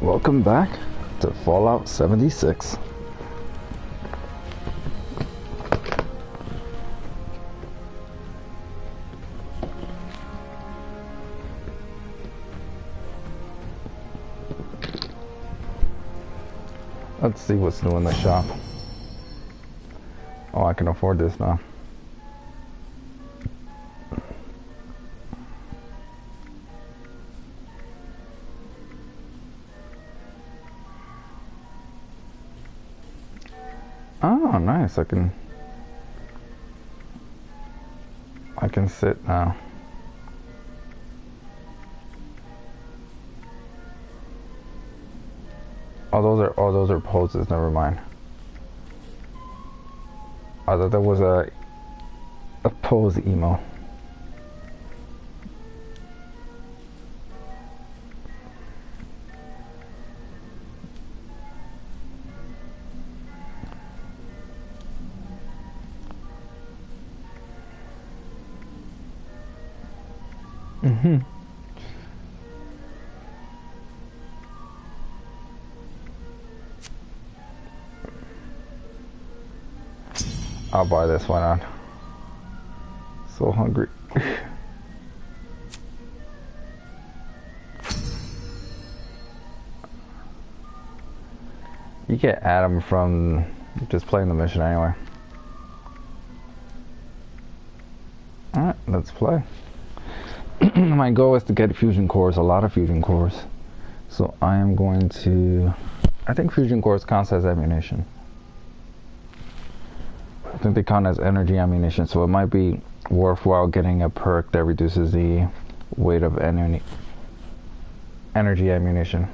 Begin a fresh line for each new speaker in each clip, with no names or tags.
Welcome back to Fallout 76. Let's see what's new in the shop. Oh, I can afford this now. Oh, nice. I can sit now. Oh, those are poses. Never mind. I thought that was a pose emo. I'll buy this one on. So hungry. You get Adam from just playing the mission anyway. Alright, let's play. My goal is to get fusion cores, a lot of fusion cores. So I am going to... I think fusion cores counts as ammunition. I think they count as energy ammunition, so it might be worthwhile getting a perk that reduces the weight of energy ammunition.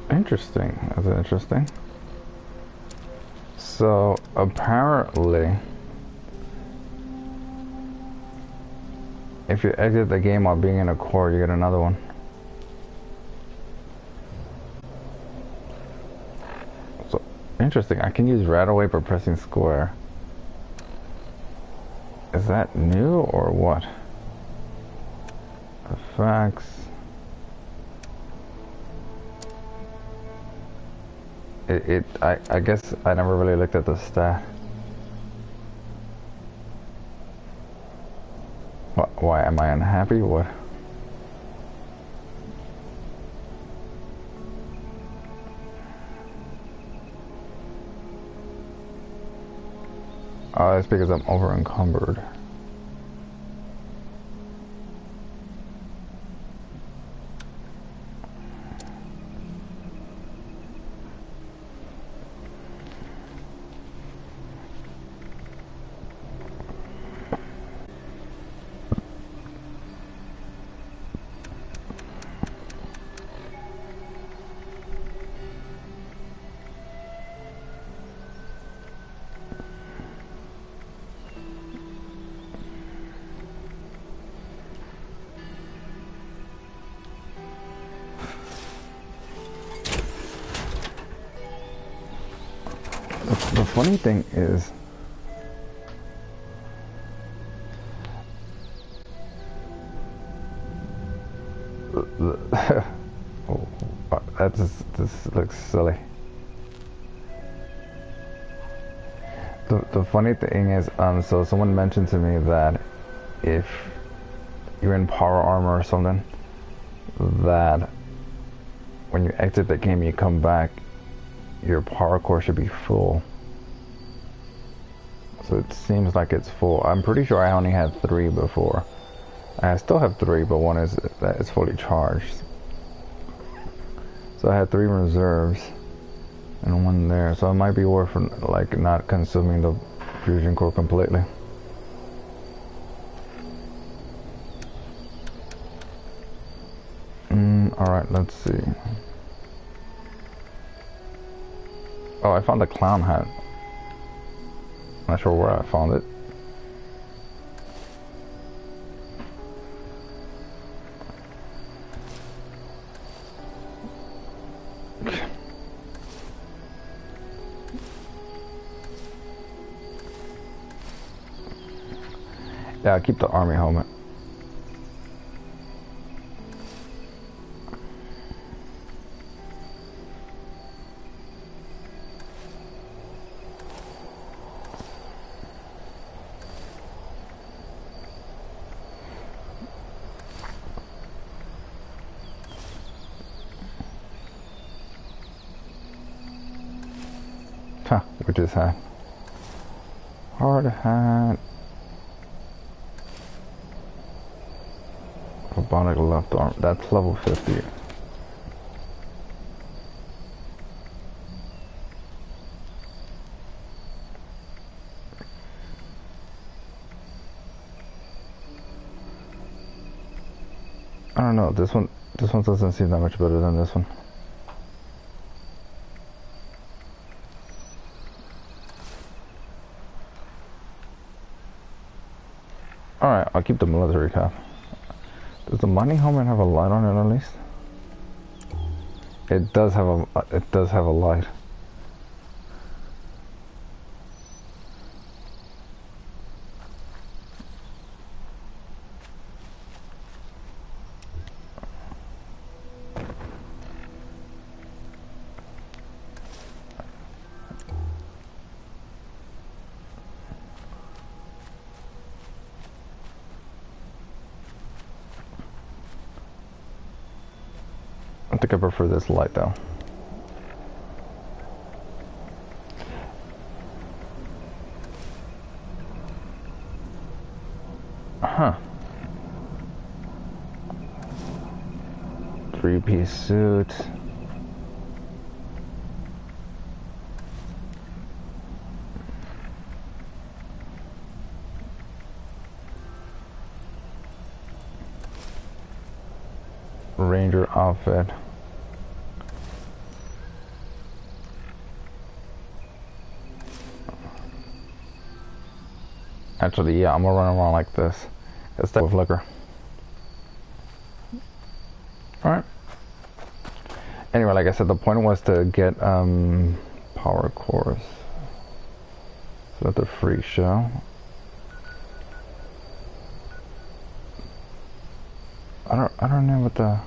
Interesting. That's interesting. So apparently, if you exit the game while being in a core, you get another one. So interesting. I can use Radaway by pressing square. Is that new or what? Effects. I guess I never really looked at the stat. Why am I unhappy? What? Oh, it's because I'm over encumbered. The funny thing is, oh, this looks silly. The funny thing is, so someone mentioned to me that if you're in power armor or something, that when you exit the game, you come back, your power core should be full. So it seems like it's full. I'm pretty sure I only had 3 before. I still have 3, but one is that is fully charged. So I had 3 reserves and 1 there. So it might be worth like not consuming the fusion core completely. Alright, let's see. Oh, I found the clown hat. Not sure where I found it. Yeah, I keep the army helmet. Huh, witch's hat. Hard hat. Robotic left arm. That's level 50. I don't know, this one doesn't seem that much better than this one. Alright, I'll keep the military cap. Does the mining helmet have a light on it at least? It does have a light. I think I prefer this light though. Huh. 3-piece suit. Ranger outfit. Actually, yeah, I'm gonna run around like this. That's that with liquor. Alright. Anyway, like I said, the point was to get power cores. So that's a freak show. I don't know what the...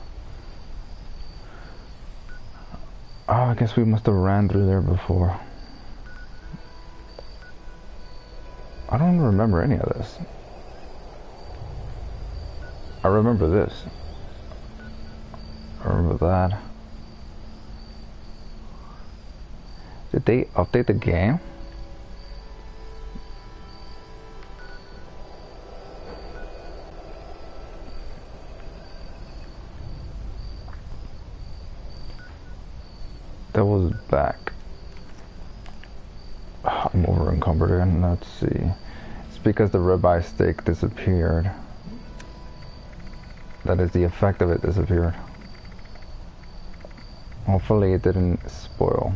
Oh, I guess we must have ran through there before. I don't remember any of this. I remember this. I remember that. Did they update the game? That was back. I'm over encumbered again. Let's see. It's because the ribeye steak disappeared. That is, the effect of it disappeared. Hopefully it didn't spoil.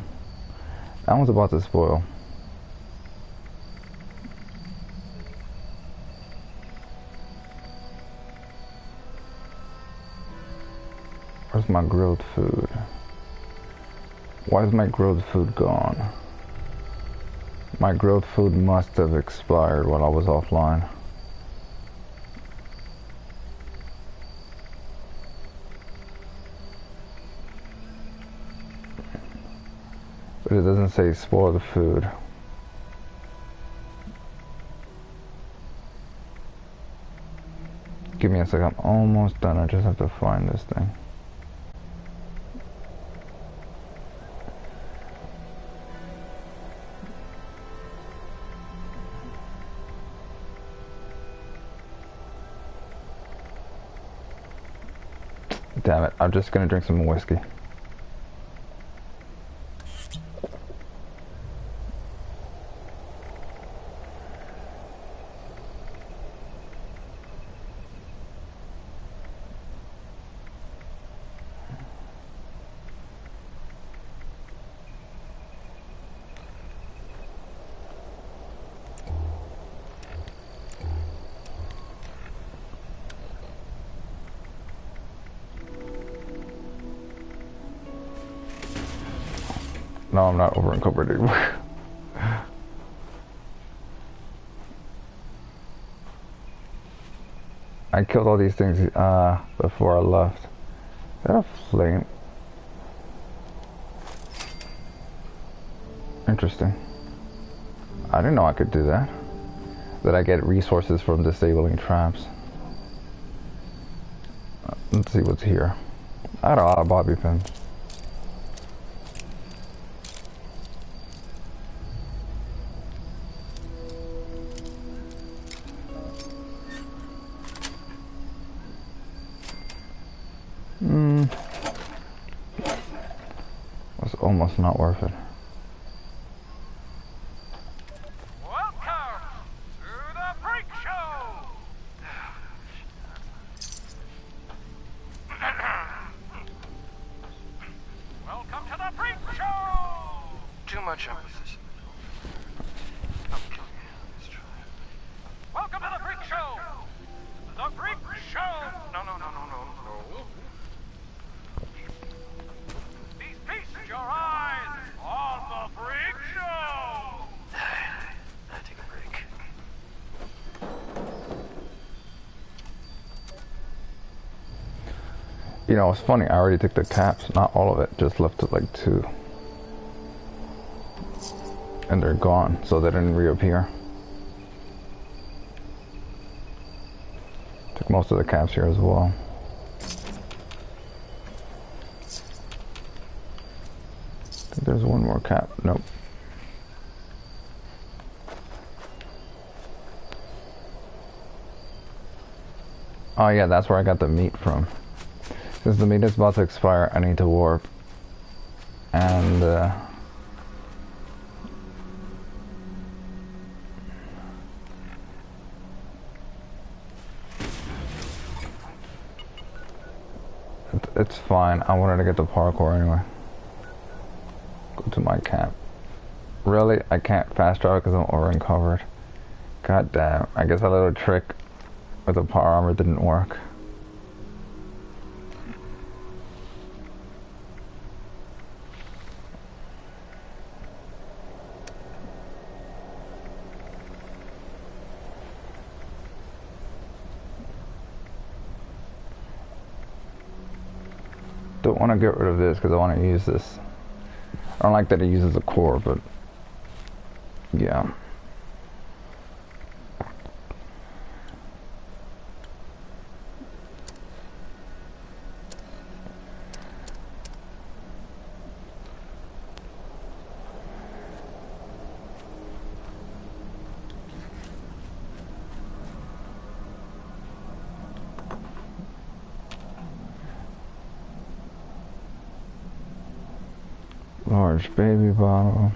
That one's about to spoil. Where's my grilled food? Why is my grilled food gone? My grilled food must have expired while I was offline. But it doesn't say spoil the food. Give me a second, I'm almost done. I just have to find this thing. Damn it, I'm just gonna drink some whiskey. No, I'm not over encumbered anymore. I killed all these things before I left. Is that a flame? Interesting. I didn't know I could do that. That I get resources from disabling traps. Let's see what's here. I got a lot of bobby pins. Was almost not worth it.
Welcome to the freak show. Welcome to the freak show. Too much emphasis. Okay, let's try. Welcome to the freak show. The freak show. No. Feast your eyes on the freak show. I take a break.
You know, it's funny, I already took the caps, not all of it, just left it like 2. And they're gone, so they didn't reappear. Took most of the caps here as well. I think there's one more cap. Nope. Oh yeah, that's where I got the meat from. Since the meat is about to expire, I need to warp. And it's fine. I wanted to get the parkour anyway. Go to my camp. Really? I can't fast travel because I'm over uncovered. God damn. I guess that little trick with the power armor didn't work. Don't want to get rid of this because I want to use this. I don't like that it uses a core, but yeah. Large baby bottle.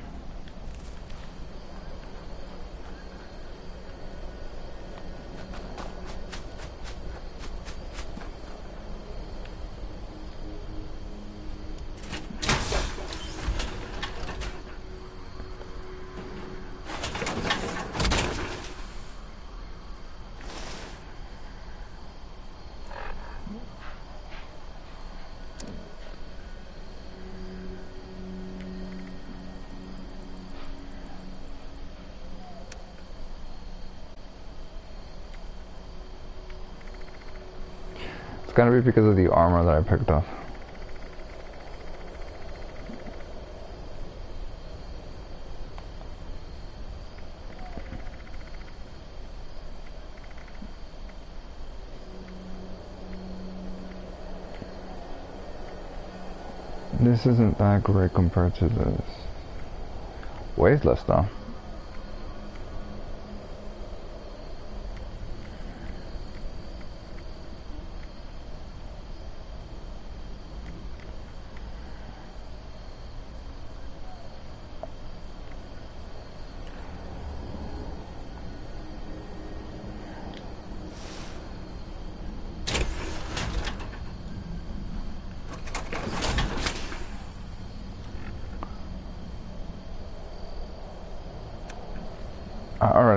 It's gotta be because of the armor that I picked up. This isn't that great compared to this. Weighs less though.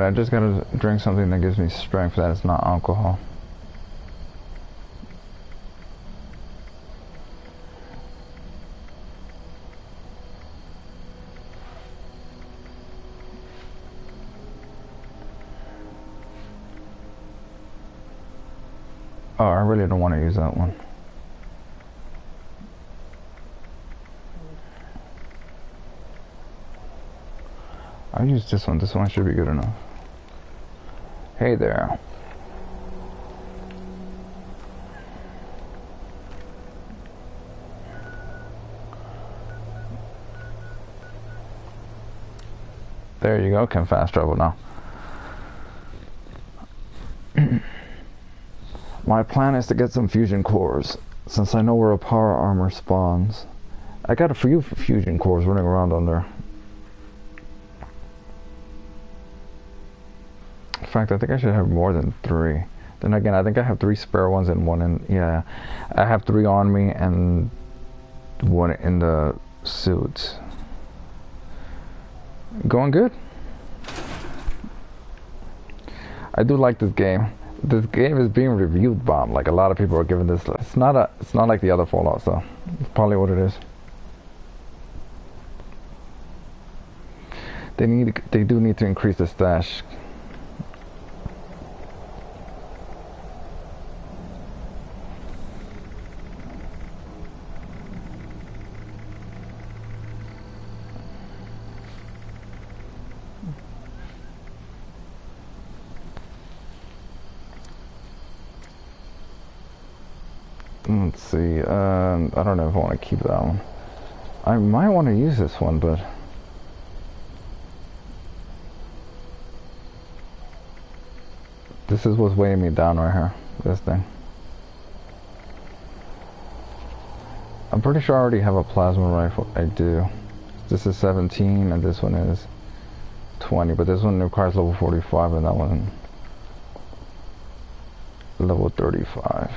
I just gotta drink something that gives me strength that is not alcohol. Oh, I really don't want to use that one. I'll use this one. This one should be good enough. Hey there. There you go. Can fast travel now. My plan is to get some fusion cores, since I know where a power armor spawns. I got a few fusion cores running around on there. In fact, I think I should have more than 3. Then again, I think I have 3 spare ones and 1 in... Yeah, I have 3 on me and 1 in the suit. Going good. I do like this game. This game is being reviewed bomb. Like, a lot of people are giving this. It's not like the other Fallout, so it's probably what it is. They do need to increase the stash. Let's see, I don't know if I want to keep that one. I might want to use this one, but... This is what's weighing me down right here, this thing. I'm pretty sure I already have a plasma rifle. I do. This is 17 and this one is 20, but this one requires level 45 and that one level 35.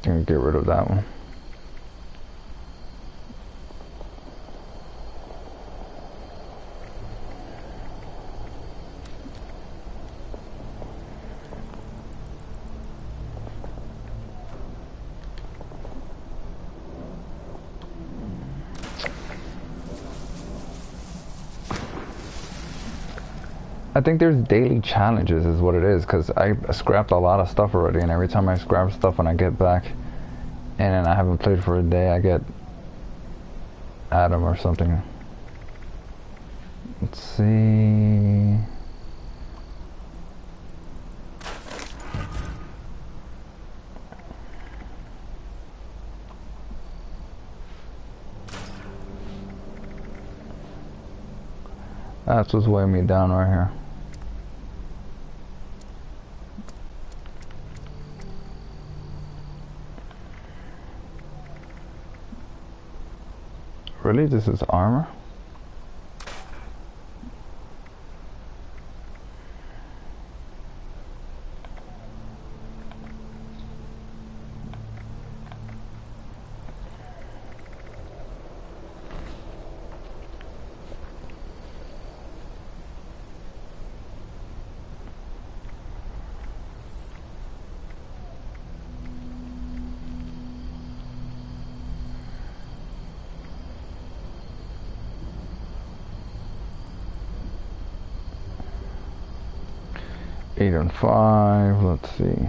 Gonna get rid of that one. I think there's daily challenges is what it is, because I scrapped a lot of stuff already, and every time I scrap stuff when I get back and then I haven't played for a day, I get Adam or something. Let's see. That's what's weighing me down right here. Really? This is armor? Eight and 5, let's see.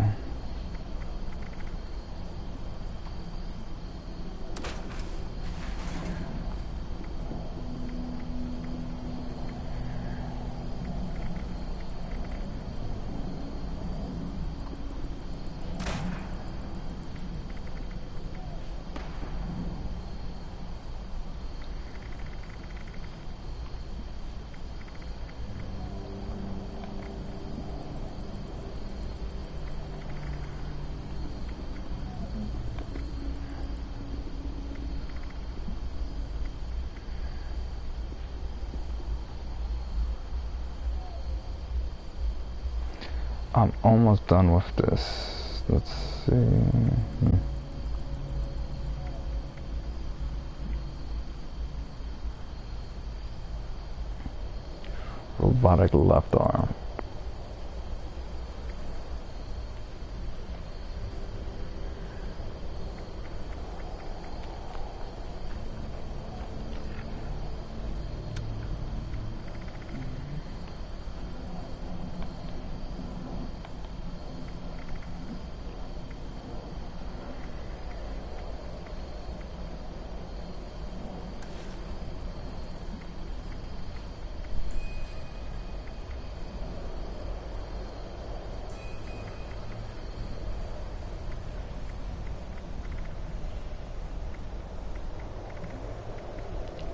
I'm almost done with this. Let's see. Robotic left arm.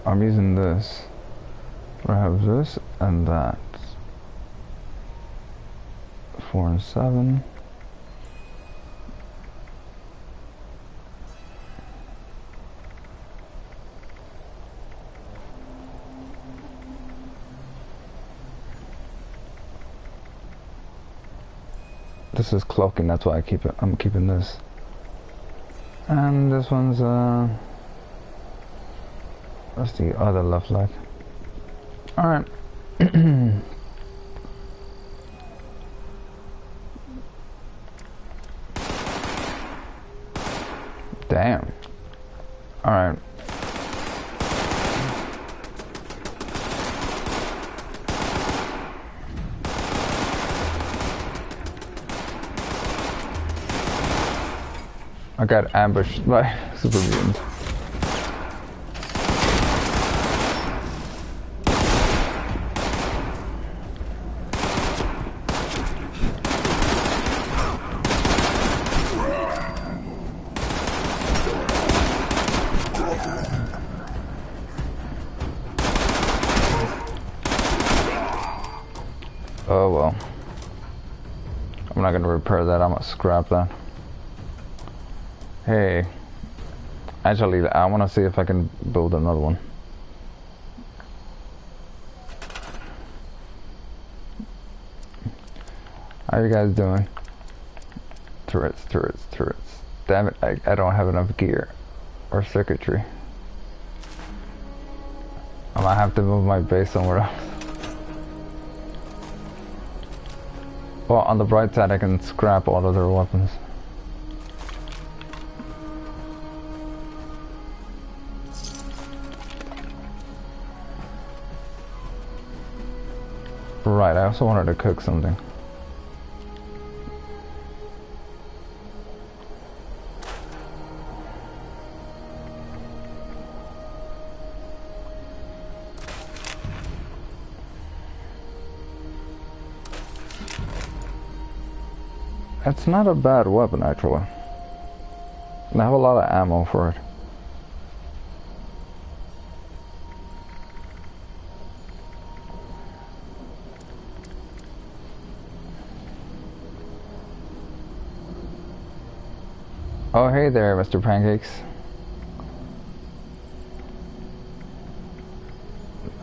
I'm using this. I have this and that. 4 and 7. This is cloaking, that's why I'm keeping this. And this one's that's the other left leg. Alright. Damn. Alright. I got ambushed by super mutants. Oh well. I'm not gonna repair that, I'm gonna scrap that. Hey. Actually, I wanna see if I can build another one. How you guys doing? Turrets, turrets, turrets. Damn it, I don't have enough gear or circuitry. I might have to move my base somewhere else. Well, on the bright side, I can scrap all of their weapons. Right, I also wanted to cook something. It's not a bad weapon, actually. And I have a lot of ammo for it. Oh, hey there, Mr. Pancakes.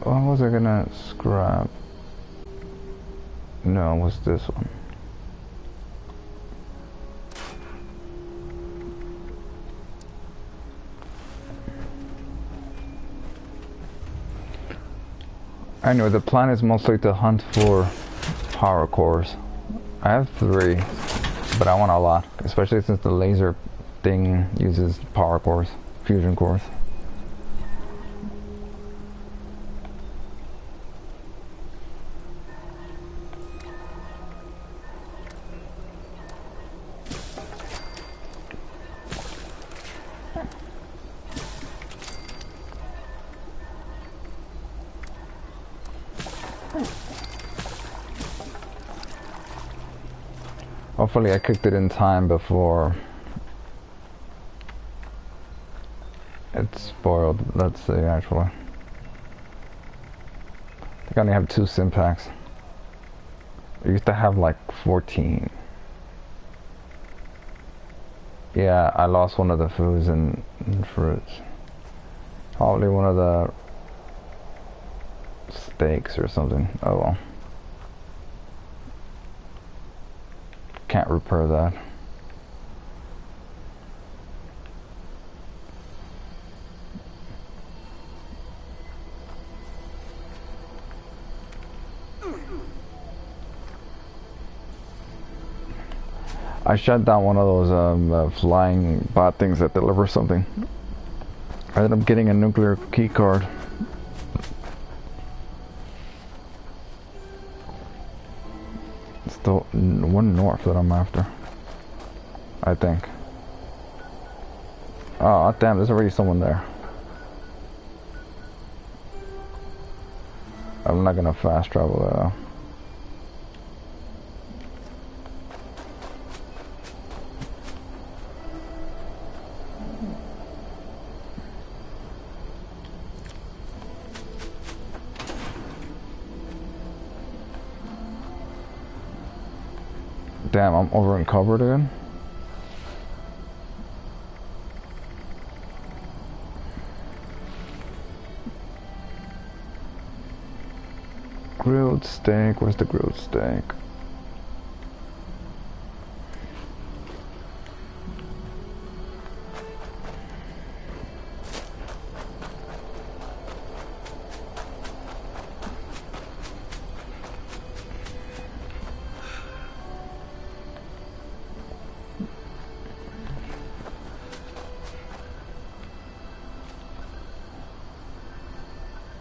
What was I gonna scrap? No, it was this one. Anyway, the plan is mostly to hunt for power cores. I have 3, but I want a lot, especially since the laser thing uses power cores, fusion cores. Hopefully I cooked it in time before it's spoiled. Let's see, actually. I think I only have 2 sim packs. I used to have like 14. Yeah, I lost one of the foods and fruits. Probably one of the steaks or something. Oh well. Can't repair that. I shut down one of those flying bot things that deliver something. I ended up getting a nuclear key card. It's the one north that I'm after, I think. Oh damn, there's already someone there. I'm not gonna fast travel though. Damn, I'm over uncovered again. Grilled steak, where's the grilled steak?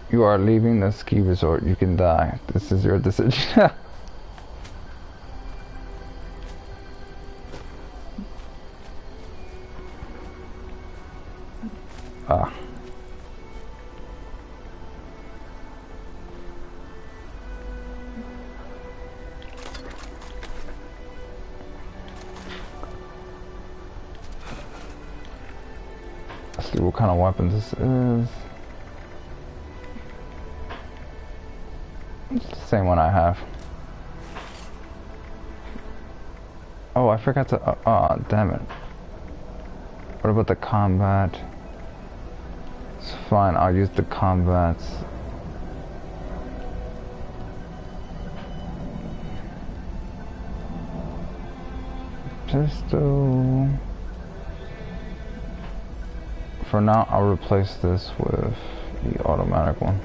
You are leaving the ski resort. You can die. This is your decision. Ah. Let's see what kind of weapons this is. It's the same one I have. Oh, I forgot to. Oh, damn it. What about the combat? It's fine, I'll use the combats. Pistol. For now, I'll replace this with the automatic one,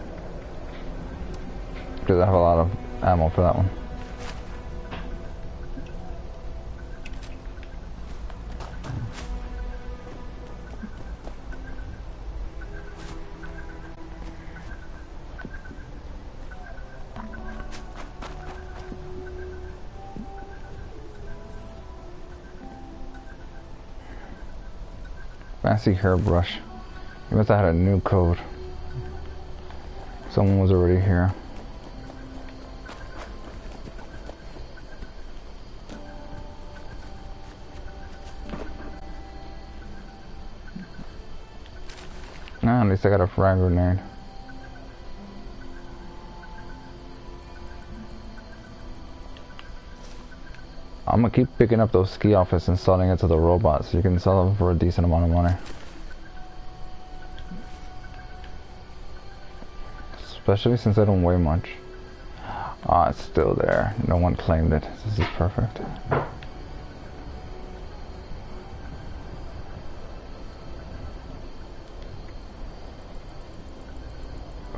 because I have a lot of ammo for that one. Fancy hairbrush. You must have had a new code. Someone was already here. Nah, at least I got a frag grenade. I'm gonna keep picking up those ski outfits and selling it to the robots. So you can sell them for a decent amount of money. Especially since I don't weigh much. Ah, it's still there. No one claimed it. This is perfect.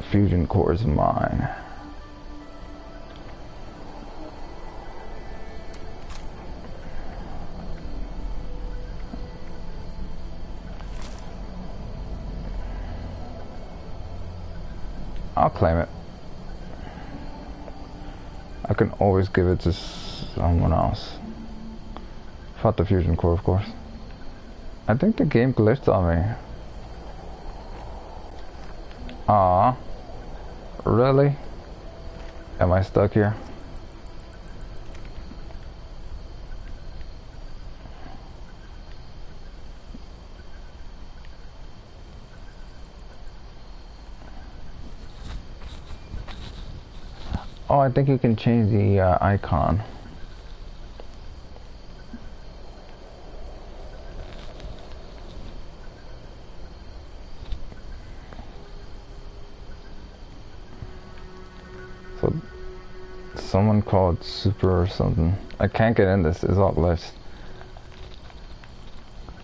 Fusion core is mine. I'll claim it. I can always give it to someone else. Fuck the fusion core, of course. I think the game glitched on me. Ah, really? Am I stuck here? Oh, I think you can change the icon. someone called Super or something. I can't get in this. It's all glitched.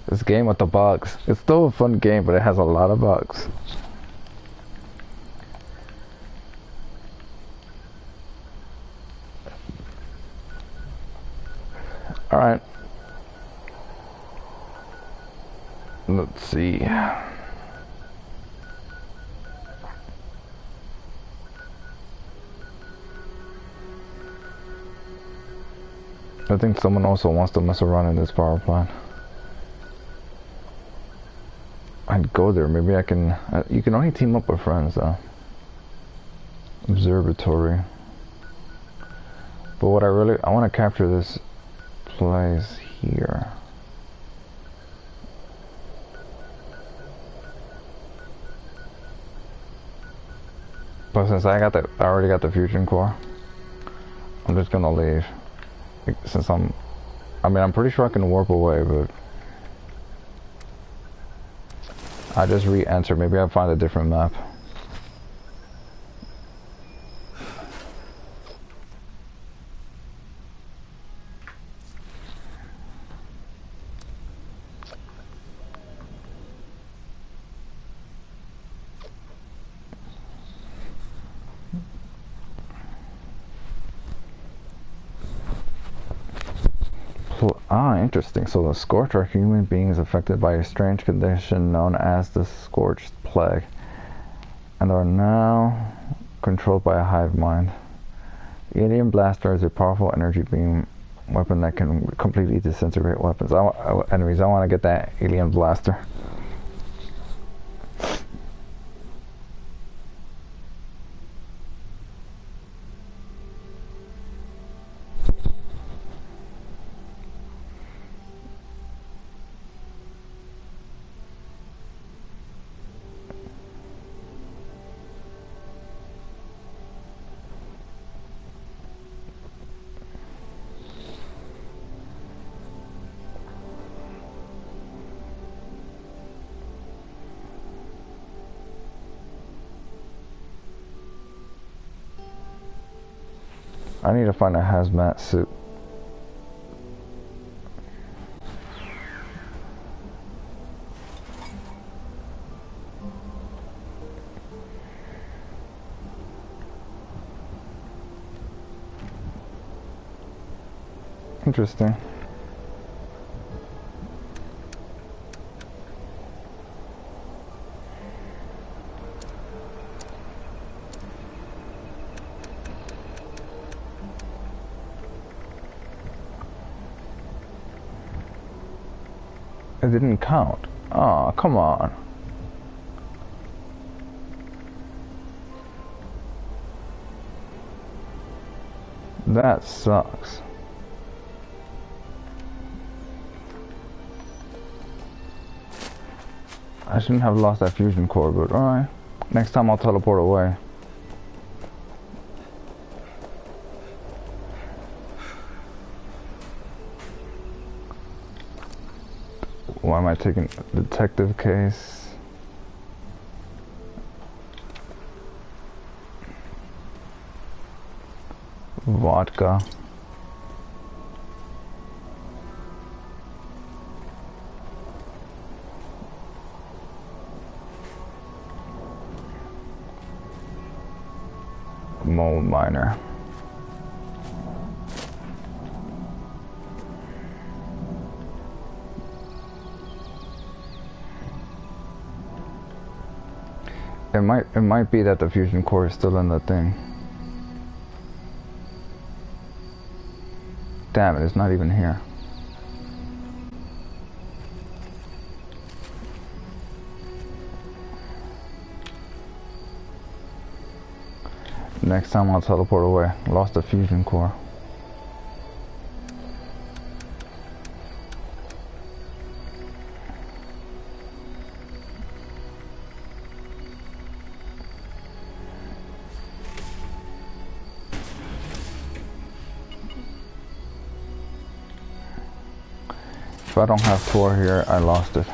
This game with the bugs. It's still a fun game, but it has a lot of bugs. Alright. Let's see. I think someone also wants to mess around in this power plant. I'd go there. Maybe I can... you can only team up with friends, though. Observatory. But what I want to capture this place here. But since I already got the fusion core, I'm just gonna leave. Since I'm pretty sure I can warp away, but I just re-enter. Maybe I'll find a different map. Interesting. So the scorch are human beings affected by a strange condition known as the scorched plague, and are now controlled by a hive mind. The alien blaster is a powerful energy beam weapon that can completely disintegrate weapons. Enemies. I want to get that alien blaster. I need to find a hazmat suit. Interesting. It didn't count. Oh, come on. That sucks. I shouldn't have lost that fusion core, but alright. Next time I'll teleport away. Why am I taking detective case? Vodka. Mold miner. It might be that the fusion core is still in the thing. Damn it, it's not even here. Next time I'll teleport away. Lost the fusion core. If I don't have Tor here, I lost it.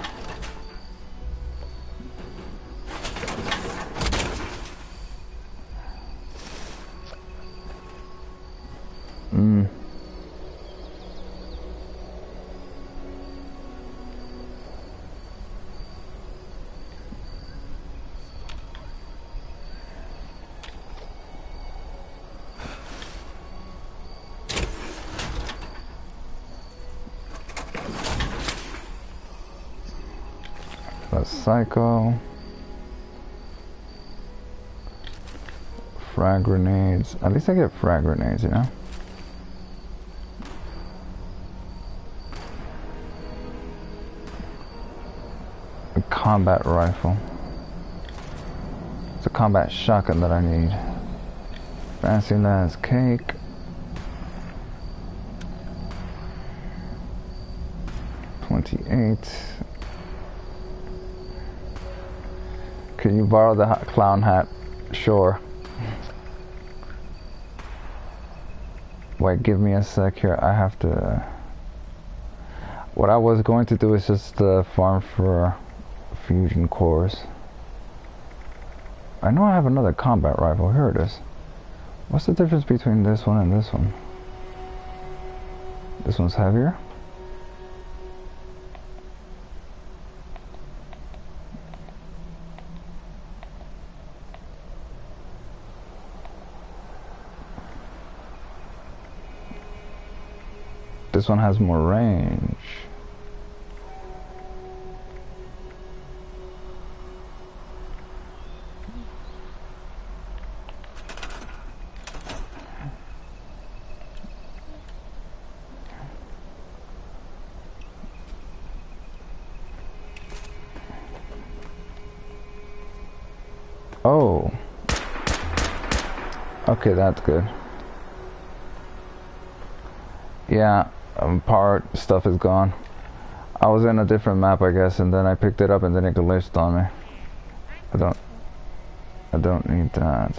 Mm. That's psycho. Frag grenades. At least I get frag grenades, you know? A combat rifle. It's a combat shotgun that I need. Fancy last cake. $28. Can you borrow the clown hat? Sure. Wait, give me a sec here. I have to... What I was going to do is just farm for fusion cores. I know I have another combat rifle. Here it is. What's the difference between this one and this one? This one's heavier. This one has more range. Oh. Okay, that's good. Yeah. Power stuff is gone. I was in a different map, I guess, and then I picked it up and then it glitched on me. I don't need that.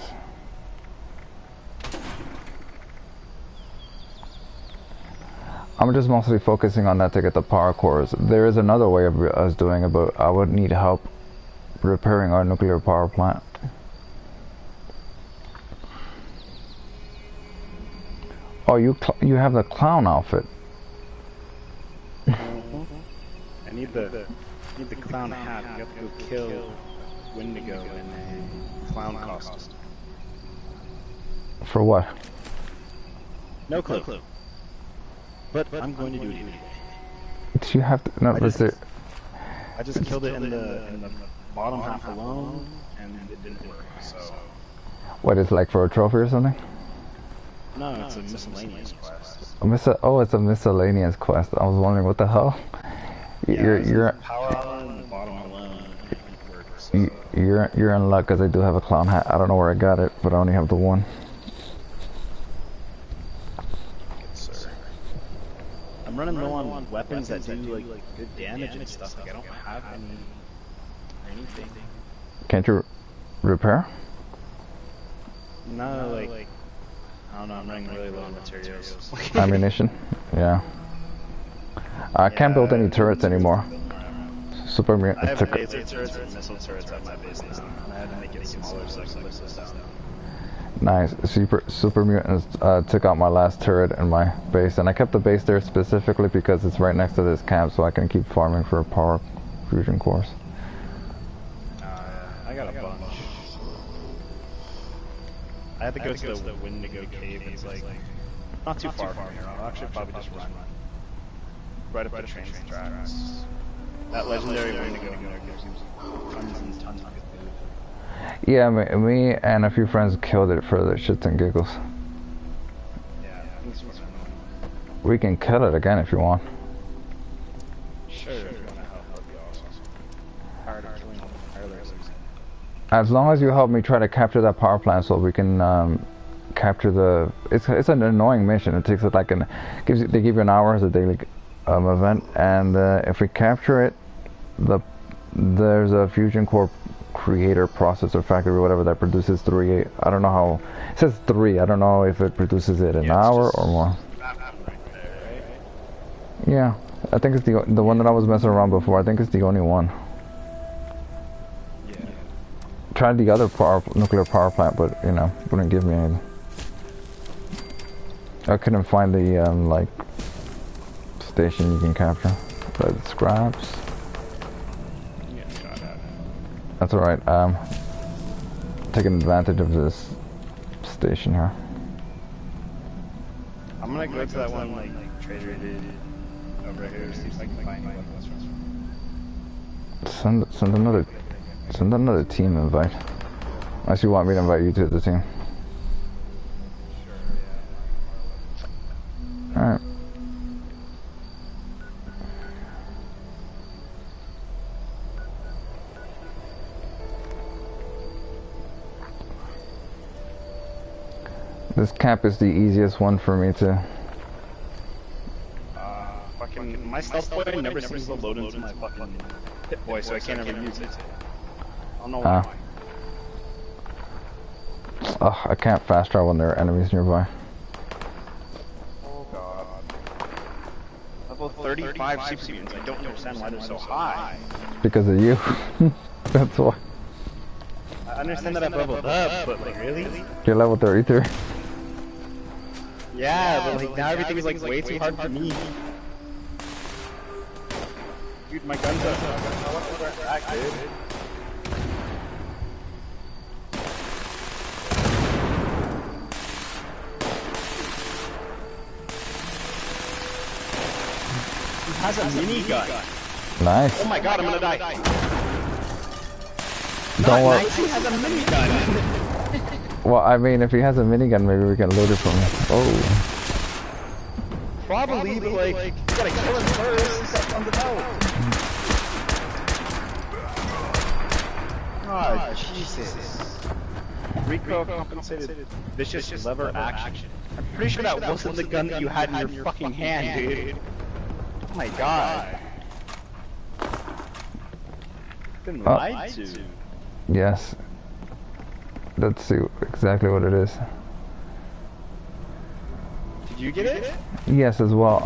I'm just mostly focusing on that to get the power cores. There is another way of us doing it, but I would need help repairing our nuclear power plant. Oh, you have the clown outfit.
I need the clown hat. You have to go kill Wendigo in a clown costume.
For what?
No clue. But I'm going to do it anyway.
Do you have to? No,
I just killed it in the bottom half alone, and it didn't work. So.
What is it, like for a trophy or something?
No, it's a miscellaneous quest.
Oh, it's a miscellaneous quest. I was wondering what the hell.
Yeah, you're power on in the bottom alone. And it works, so.
You're in luck because I do have a clown hat. I don't know where I got it, but I only have the one.
Yes, sir. I'm running low on weapons that do like good damage and stuff. Like I don't have any or anything.
Can't you repair?
No, like I don't know. I'm running really low on materials.
Ammunition. Yeah. I can't build any turrets anymore. Super mutant.
I have laser turrets and missile turrets at my base now, and I had to make it smaller so I can lift this down.
Nice. Super mutants took out my last turret in my base, and I kept the base there specifically because it's right next to this camp, so I can keep farming for power fusion cores.
I got a bunch. I had to go to the Wendigo cave. It's like not too far from here. I'll actually probably just run right up the train tracks. That legendary Wendigo in there gives you tons and tons of good food.
Yeah, me and a few friends killed it for the shits and giggles.
Yeah,
we can kill it again if you want.
Sure, if you want to help, that'd be awesome. Tired of killing all the tireless.
As long as you help me try to capture that power plant, so we can capture the. It's an annoying mission. It takes like they give you an hour as a daily event, and if we capture it, there's a fusion core creator processor factory, whatever, that produces 3. I don't know how. It says 3. I don't know if it produces it in an hour or more.
Right there, right?
Yeah, I think it's the one that I was messing around before. I think it's the only one.
Yeah.
Tried the other nuclear power plant, but you know, wouldn't give me anything. I couldn't find the like station you can capture. But scraps.
Yeah, got it.
That's alright. Taking advantage of this station here.
I'm gonna go to that one like trader did over here. See if I can find weapons.
Send another team invite. Unless you want me to invite you to the team. Alright. This camp is the easiest one for me to...
Fucking, my stealth boy never seems to load into my fucking hit boy, so I can't ever use it. I don't know why.
Oh, I can't fast travel when there are enemies nearby.
Oh god. Level 35 super mutants, I don't understand why they're so high.
Because of you. That's why.
I understand that I've leveled up, but like really?
You're level 33.
Yeah, but like now everything is like way too hard for me. Dude, my guns are active. He has a minigun.
Nice.
Oh my god, I'm gonna die.
Don't worry.
He has a minigun.
Well, I mean, if he has a minigun, maybe we can loot it from him. Oh.
Probably, but like, you gotta kill him first. That's on the boat. Oh, Jesus. Recoil compensated vicious lever action. I'm pretty sure that wasn't the gun that you had in your fucking hand, dude. Oh my god. Been lied to.
Yes. Let's see exactly what it is.
Did you get it?
Yes, as well.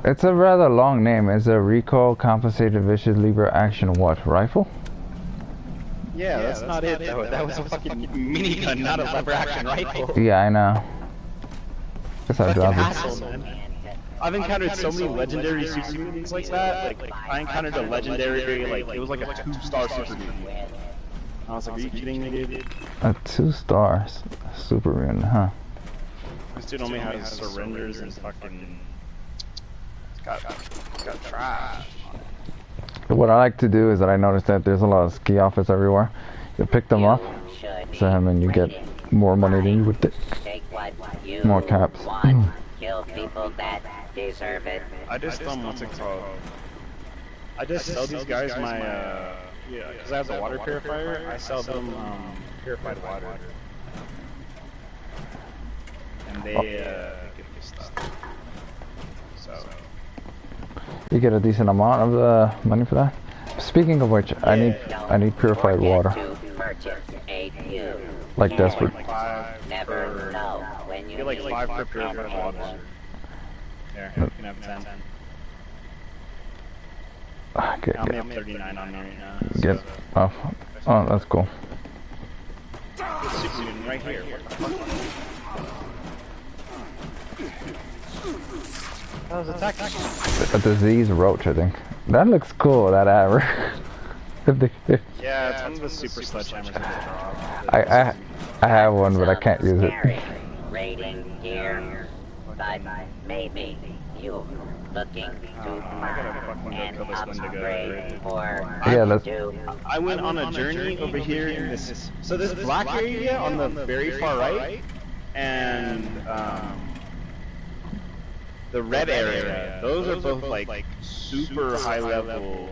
It's a rather long name. It's a recoil compensated vicious lever action what? Rifle?
Yeah, that's not it though. That was a fucking minigun, not a lever action rifle.
Yeah, I know. Guess I dropped it.
Asshole, man. I've encountered so many legendary super mutants like that. Like, I encountered a legendary, like, it was like a 2-star super mutant. I was like, are you kidding me, dude?
A 2-star Superman, huh?
This dude only has surrenders and fucking... It's got trash.
What I like to do is that I noticed that there's a lot of ski outfits everywhere. You pick them up, sell them, and you get more money than you would think. More caps.
Kill people that deserve it.
I just, what's it called? I just sell these guys my, yeah, because I have the water purifier, I sell them, purified water. And they, get this stuff. So.
You get a decent amount of money for that. Speaking of which, I need purified water. Like desperate.
Like 5
Never know when you
get like 5 per purified water. There, you can have 10.
Okay,
I'm at 39 on me right now.
get off. Oh, that's cool.
Super mutant right here. What the fuck? That was attacking.
A disease roach, I think. That looks cool. That arrow.
Yeah, it's one of the super sledgehammers in the drop.
I have one, but I can't use it.
Raiding here, but maybe you looking to find an upgrade for
Yeah, let's.
I went on a journey over here in this. So this black area on the very far right, and the red area. Those are both like super high level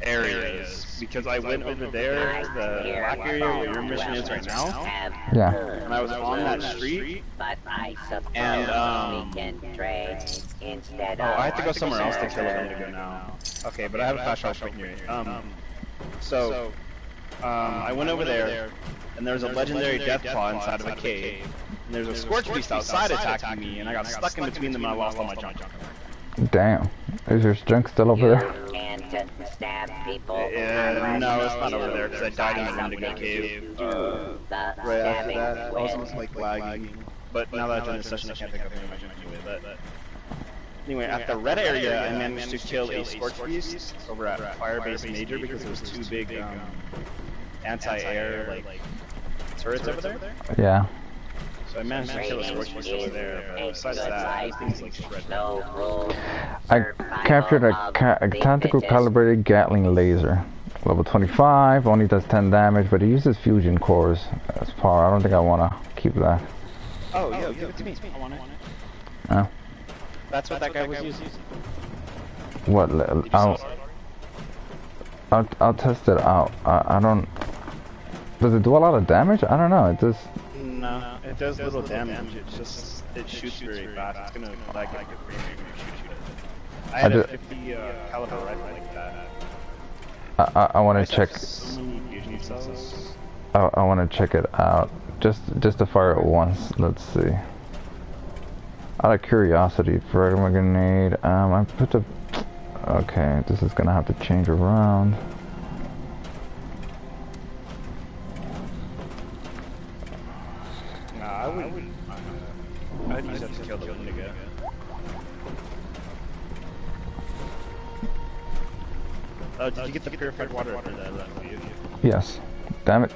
areas. Because I went over there, the black area where your mission is right now.
Yeah.
And I was on that street. And oh, I have to go somewhere else to kill a Wendigo now. Okay, but I have a fast travel point here. I went over there, and there's a legendary death claw inside of a cave. And there's a scorch beast outside attacking me, and I got stuck in between them and I lost all my junk.
Damn. Is your junk still over there?
No, it's not over there because I died in the Wendigo cave. Right after that, I was almost like lagging. But now that I joined the session, I can't think of any of anyway. Anyway, at the red area, I managed to kill a Scorch Beast over at Firebase Major because there was two big anti-air like turrets over there.
Yeah.
So I managed to kill a Scorch Beast over there, but besides that, things like shredded.
I captured a tactical calibrated Gatling laser. Level 25, only does 10 damage, but it uses fusion cores as power. I don't think I want to keep that.
Oh, yeah, give it to me. I want it.
Oh.
That's what that guy was using.
What? I'll test it out. I don't... Does it do a lot of damage? I don't know. It does...
No, it does little damage. It just... It shoots very fast. It's gonna lag like a frame when you shoot it. I had a 50 caliber rifle like that.
I want to check.
So many fusion cells.
I want to check it out. Just to fire it once. Let's see. Out of curiosity, fragment grenade. I put the. Okay, this is gonna have to change around.
Nah, I wouldn't. I'd use that to kill the Wendigo. Oh, did you get the purified water for that?
Yes. Damn it.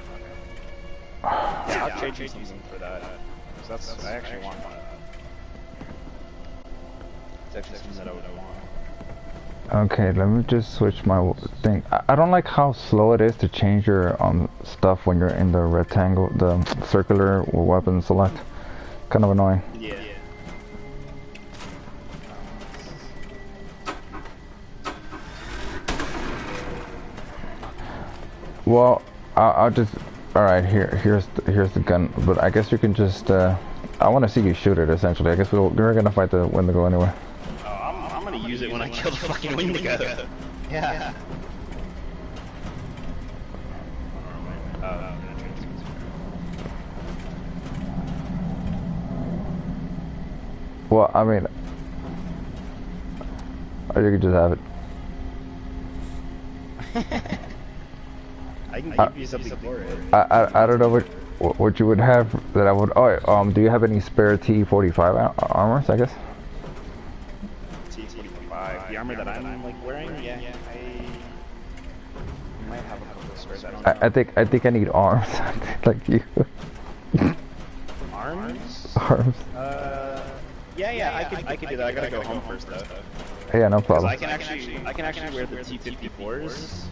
Yeah, I'll trade you something for that. That's I actually want that. It's actually something that I would want.
Okay, let me just switch my thing. I don't like how slow it is to change your stuff when you're in the rectangle, the circular weapon select. Kind of annoying.
Yeah.
Well, I'll just. All right, here's the gun. But I guess you can just. I want to see you shoot it. Essentially, I guess we're gonna fight the Wendigo anyway.
Oh, I'm gonna use it when I kill the fucking Wendigo. Yeah.
Well, I mean, or you could just have it.
I can give you something for it.
I don't know what you would have that I would. Oh, do you have any spare T45 armors? I guess.
T45. The armor that I'm like wearing. Yeah. I might have a couple of spares. I don't know.
I think I need arms, like you.
Arms?
Arms.
Yeah. I could do that. I gotta go home first though.
Yeah, no problem.
I can actually wear the T54s.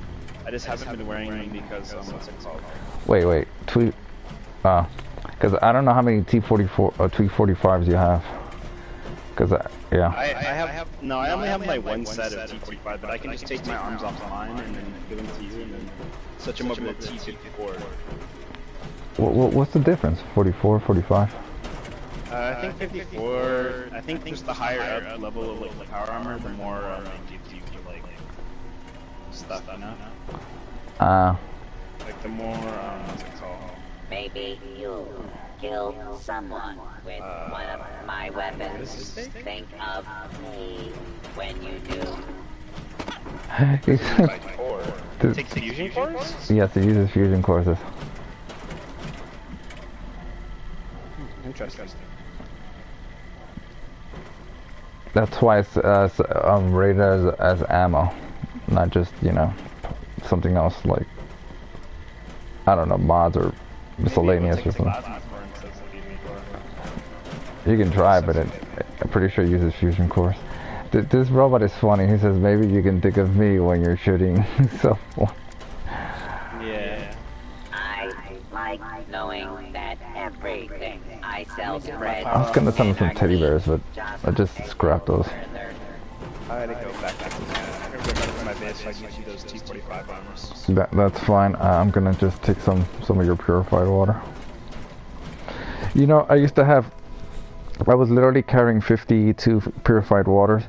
I just haven't been wearing them because what's it called?
Wait, tweet. Because I don't know how many T44 or T45s you have. Because yeah.
I have no. I only have my one set of T45, but I can just take my arms off the line and then give them to you and then switch them over to T54.
What's the difference? 44, 45?
I think 54. I think just the higher up level of like the power armor, the more it gives you for like stuff, you know. Like the more what's it called?
Maybe you killed someone with one of my weapons. Think of me when you do.
It takes fusion cores?
Yes, it uses fusion cores.
Interesting.
That's why it's rated as ammo, not just, you know, something else like, I don't know, mods or miscellaneous or something. You can try, but I'm pretty sure it uses fusion cores. This robot is funny. He says, maybe you can think of me when you're shooting someone.
Yeah.
I like knowing that everything I sell spreads.
I was gonna send him some teddy bears, but I just scrapped those.
I had to go back to my base so I can see those T45 armors.
That's fine. I'm gonna just take some of your purified water. You know, I was literally carrying 52 purified waters,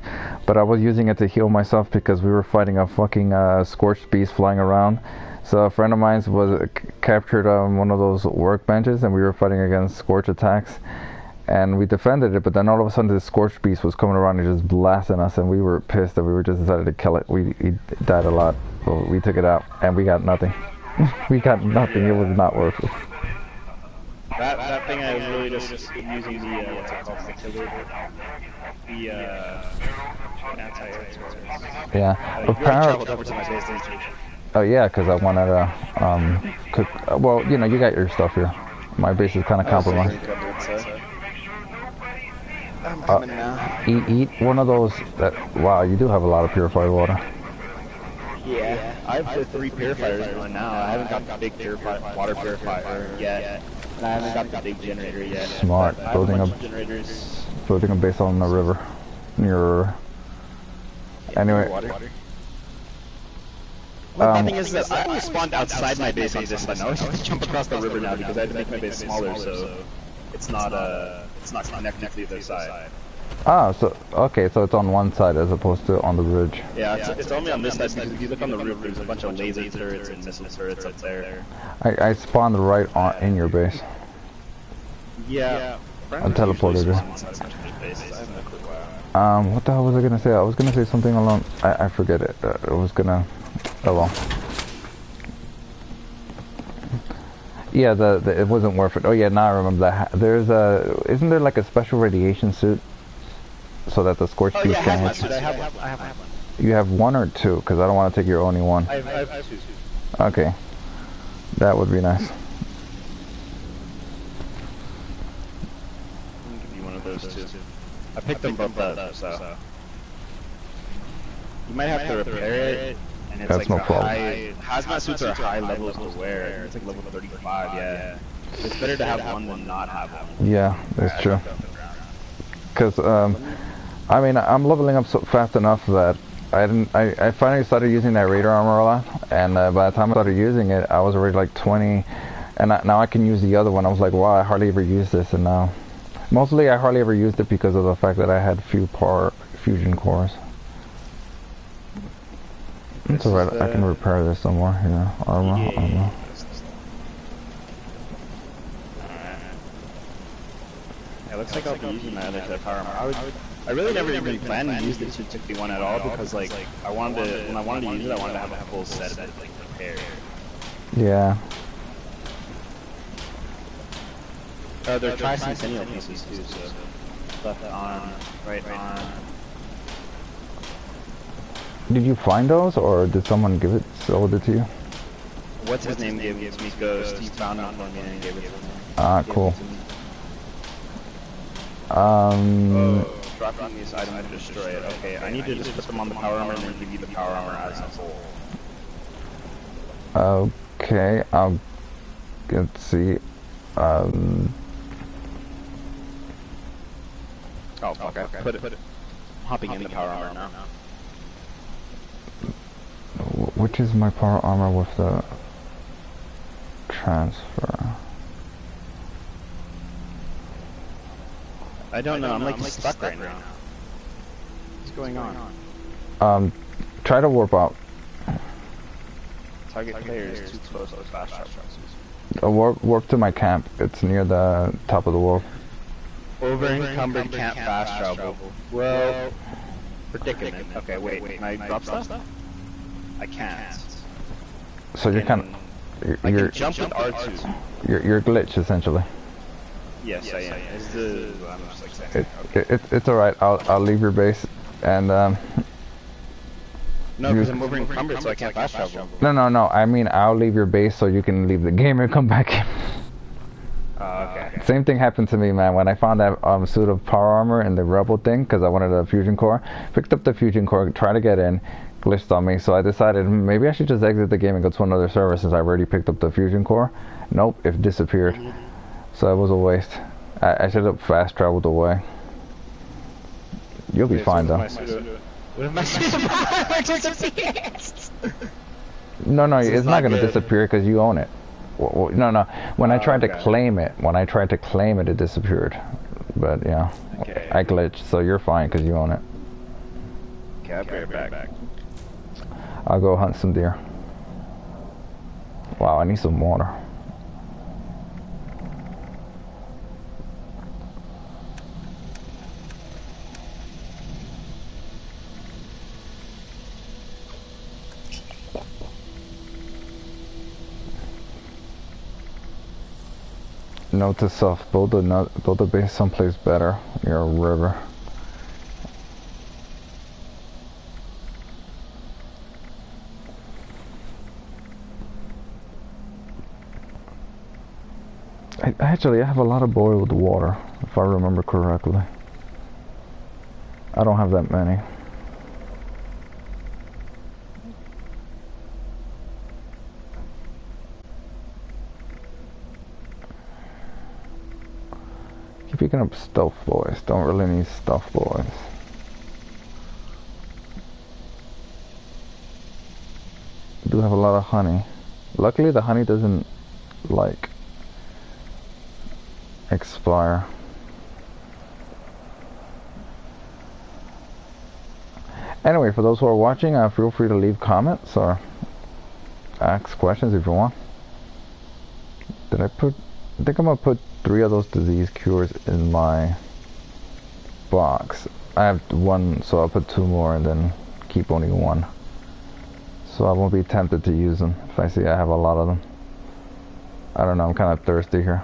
but I was using it to heal myself because we were fighting a fucking scorched beast flying around. So a friend of mine was captured on one of those workbenches, and we were fighting against scorch attacks, and we defended it. But then all of a sudden, this scorched beast was coming around and just blasting us, and we were pissed that we were just decided to kill it. It died a lot, so we took it out, and we got nothing. We got nothing. It was not worth it.
That thing I was really just using the what's it called, the killer, the anti-air turrets.
Yeah,
You
but
already
power.
traveled over to my base, didn't you?
Oh yeah, because I wanted to cook. Well, you know, you got your stuff here. My base is kind of compromised.
I'm coming now.
Eat one of those. Wow, you do have a lot of purified water.
Yeah, I have the 3 purifiers going now. I haven't got the big water purifier yet. And I haven't got the big generator yet.
Smart. Building a base on the river. Near. Anyway.
The thing is that I always spawned outside my base on this side. I always have to jump across the river now because I had to make my base smaller, so it's not connected to the other side.
Ah, so okay, so it's on one side as opposed to on the ridge.
Yeah, it's only on this side because if you look on the roof, there's a bunch of laser turrets and missile turrets up there.
I spawned right in your base.
Yeah.
I teleported it. What the hell was I gonna say? I was gonna say something along. I forget it. I was gonna. Oh well. Yeah, it wasn't worth it. Oh yeah, now I remember that. Isn't there like a special radiation suit so that the scorch piece can hit?
I have one.
You have one or two? Because I don't want to take your only one.
I have 2.
Okay, that would be nice.
I'll give you one of those too. I picked them both up, so you might have to repair it. And it's
That's
like
no problem.
Hazmat suits are high levels to wear. It's like level 35, yeah. It's better to have one than not have one.
Yeah, that's true. Because I mean, I'm leveling up so fast enough that I finally started using that radar armor a lot, and by the time I started using it, I was already like 20, and now I can use the other one. I was like, wow, I hardly ever use this, and now mostly I hardly ever used it because of the fact that I had few fusion cores. It's alright, I can repair this some more, yeah. Armor.
Yeah, looks like I'll be using my other set of power armor. I really never even planned to use the 251 at all because like when I wanted to use it, I wanted to have a full set of it like prepared.
Yeah.
They're tri-centennial pieces too, so left on, right on.
Did you find those, or did someone sold it to you?
What's his name gave it to me? Ghost. He found it for me and gave it to me.
Ah, cool.
Dropping these items to destroy it. Okay, I need to just put them on the power armor and then give you the power armor as a whole.
Okay, let's see.
Oh, okay. Put it. Hopping in the power armor now.
Which is my power armor with the transfer?
I don't know, I'm like stuck right now. What's going on?
Try to warp out.
Target player is too close to fast travel.
Warp to my camp. It's near the top of the world.
Over encumbered can't fast travel. Well, predicament. Okay, wait, can I drop stuff? I can't.
So you're kind of...
I can jump with R2.
You're glitched, essentially.
Yes, I am. I'm just like saying. Okay.
It's alright. I'll leave your base, and
No, because I'm over encumbered, so I can't fast travel.
No. I mean, I'll leave your base so you can leave the game and come back in.
Okay.
Same thing happened to me, man. When I found that suit of power armor in the rebel thing, because I wanted a fusion core, picked up the fusion core, tried to get in, glitched on me, so I decided maybe I should just exit the game and go to another server since I've already picked up the fusion core. Nope, it disappeared. So it was a waste. I should have fast traveled away. You'll be fine though.
What if my suit of power armor disappears?
No, it's not gonna disappear because you own it. No. When I tried to claim it, it disappeared. But yeah,
okay.
I glitched, so you're fine because you own it.
Okay, I'll be right back.
I'll go hunt some deer. Wow, I need some water. note to self, build a base someplace better near a river. Actually, I have a lot of boiled water, if I remember correctly. I don't have that many. Keep picking up stealth boys. Don't really need stealth boys. I do have a lot of honey. Luckily, the honey doesn't, like, expire. Anyway, for those who are watching, feel free to leave comments or ask questions if you want. I think I'm gonna put 3 of those disease cures in my box. I have 1, so I'll put 2 more and then keep only 1. So I won't be tempted to use them if I see I have a lot of them. I don't know, I'm kind of thirsty here.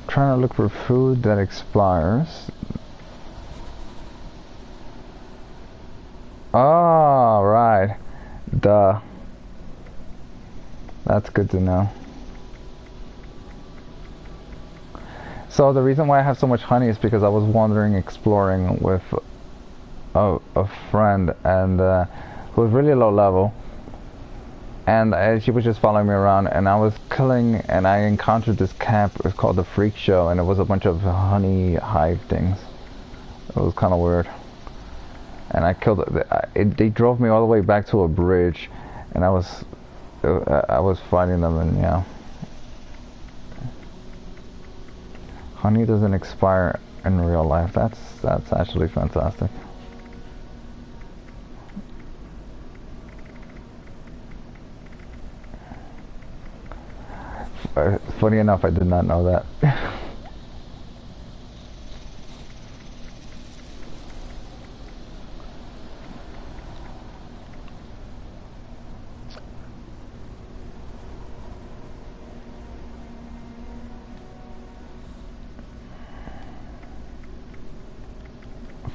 Trying to look for food that expires. Oh, right. Duh. That's good to know. So the reason why I have so much honey is because I was wandering, exploring with a friend and who was really low level. And she was just following me around, and I was killing, and I encountered this camp. It was called the Freak Show, and it was a bunch of honey hive things. It was kind of weird. And I killed it. They drove me all the way back to a bridge, and I was fighting them, and yeah. Honey doesn't expire in real life. That's actually fantastic. Funny enough, I did not know that.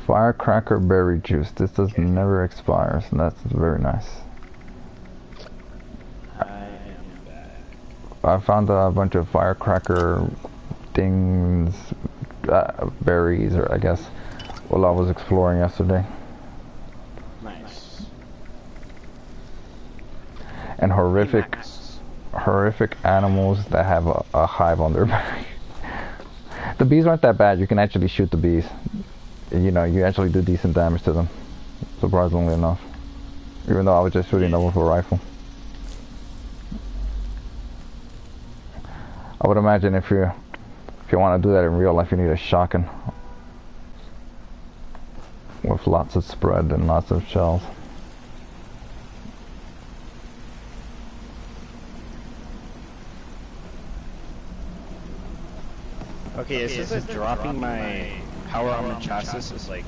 Firecracker berry juice. This does never expires, and that's very nice. I found a bunch of firecracker things, berries, or I guess, while I was exploring yesterday.
Nice.
And horrific animals that have a hive on their back. The bees aren't that bad. You can actually shoot the bees. You know, you actually do decent damage to them, surprisingly enough. Even though I was just shooting them with a rifle. I would imagine if you want to do that in real life, you need a shotgun with lots of spread and lots of shells.
Okay, it says that dropping my power armor chassis is like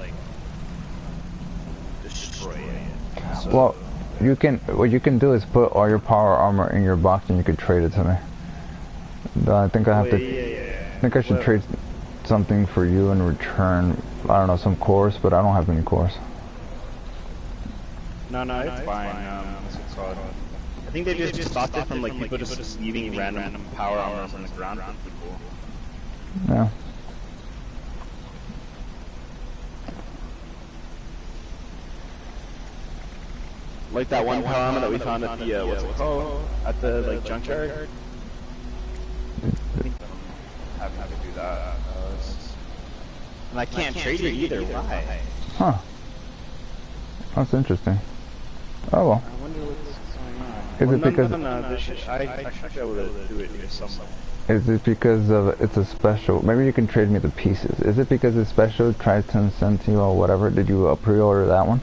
destroy it. So
Well, what you can do is put all your power armor in your box and you can trade it to me. I think I have to. I think I should trade something for you in return. I don't know, some cores, but I don't have any cores.
No, it's fine. What's it called? I think they just stopped it from like people just leaving random power armors on the ground for people.
Yeah.
Like that one power armor that we found at the what's it called? At the like junkyard. Have to do that. And I can't trade it either. Why?
Huh. That's interesting. Oh well.
I wonder what's going on.
Is it because
I should be able to do it here somewhere.
Is it because of it's a special? Maybe you can trade me the pieces. Is it because it's special? Triton sent you or whatever? Did you pre-order that one?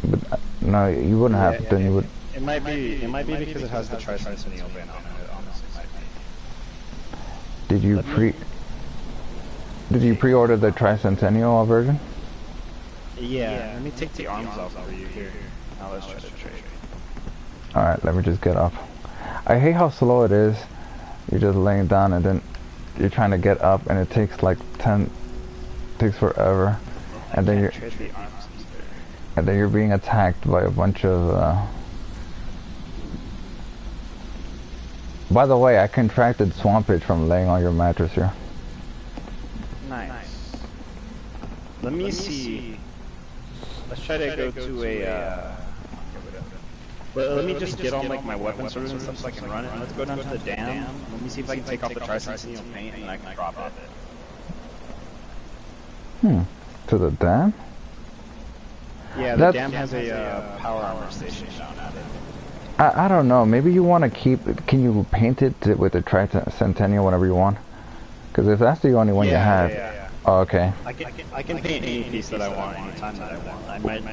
But, no, you wouldn't have. Then you would.
It might be because it has the Tricentennial band on it, honestly. It might be.
Did you pre-order the Tricentennial version?
Yeah, let me take the arms off for you here. Now let's try to trade.
Alright, let me just get up. I hate how slow it is. You're just laying down and then you're trying to get up and it takes like takes forever. And then you're being attacked by a bunch of By the way, I contracted swamp itch from laying on your mattress here.
Nice. Let me see. Let's try to go to a let me just get on like my weapon servers and stuff so I can run it. Let's go down to the dam. Let me see if I can take off the Tricentennial paint and I can drop it.
To the dam?
Yeah, the dam has a power armor station down at it.
I don't know. Maybe you want to keep. Can you paint it with the Tricentennial whenever you want? Because if that's the only one you have.
Yeah.
Oh, okay.
I can paint any piece that I want anytime that I want.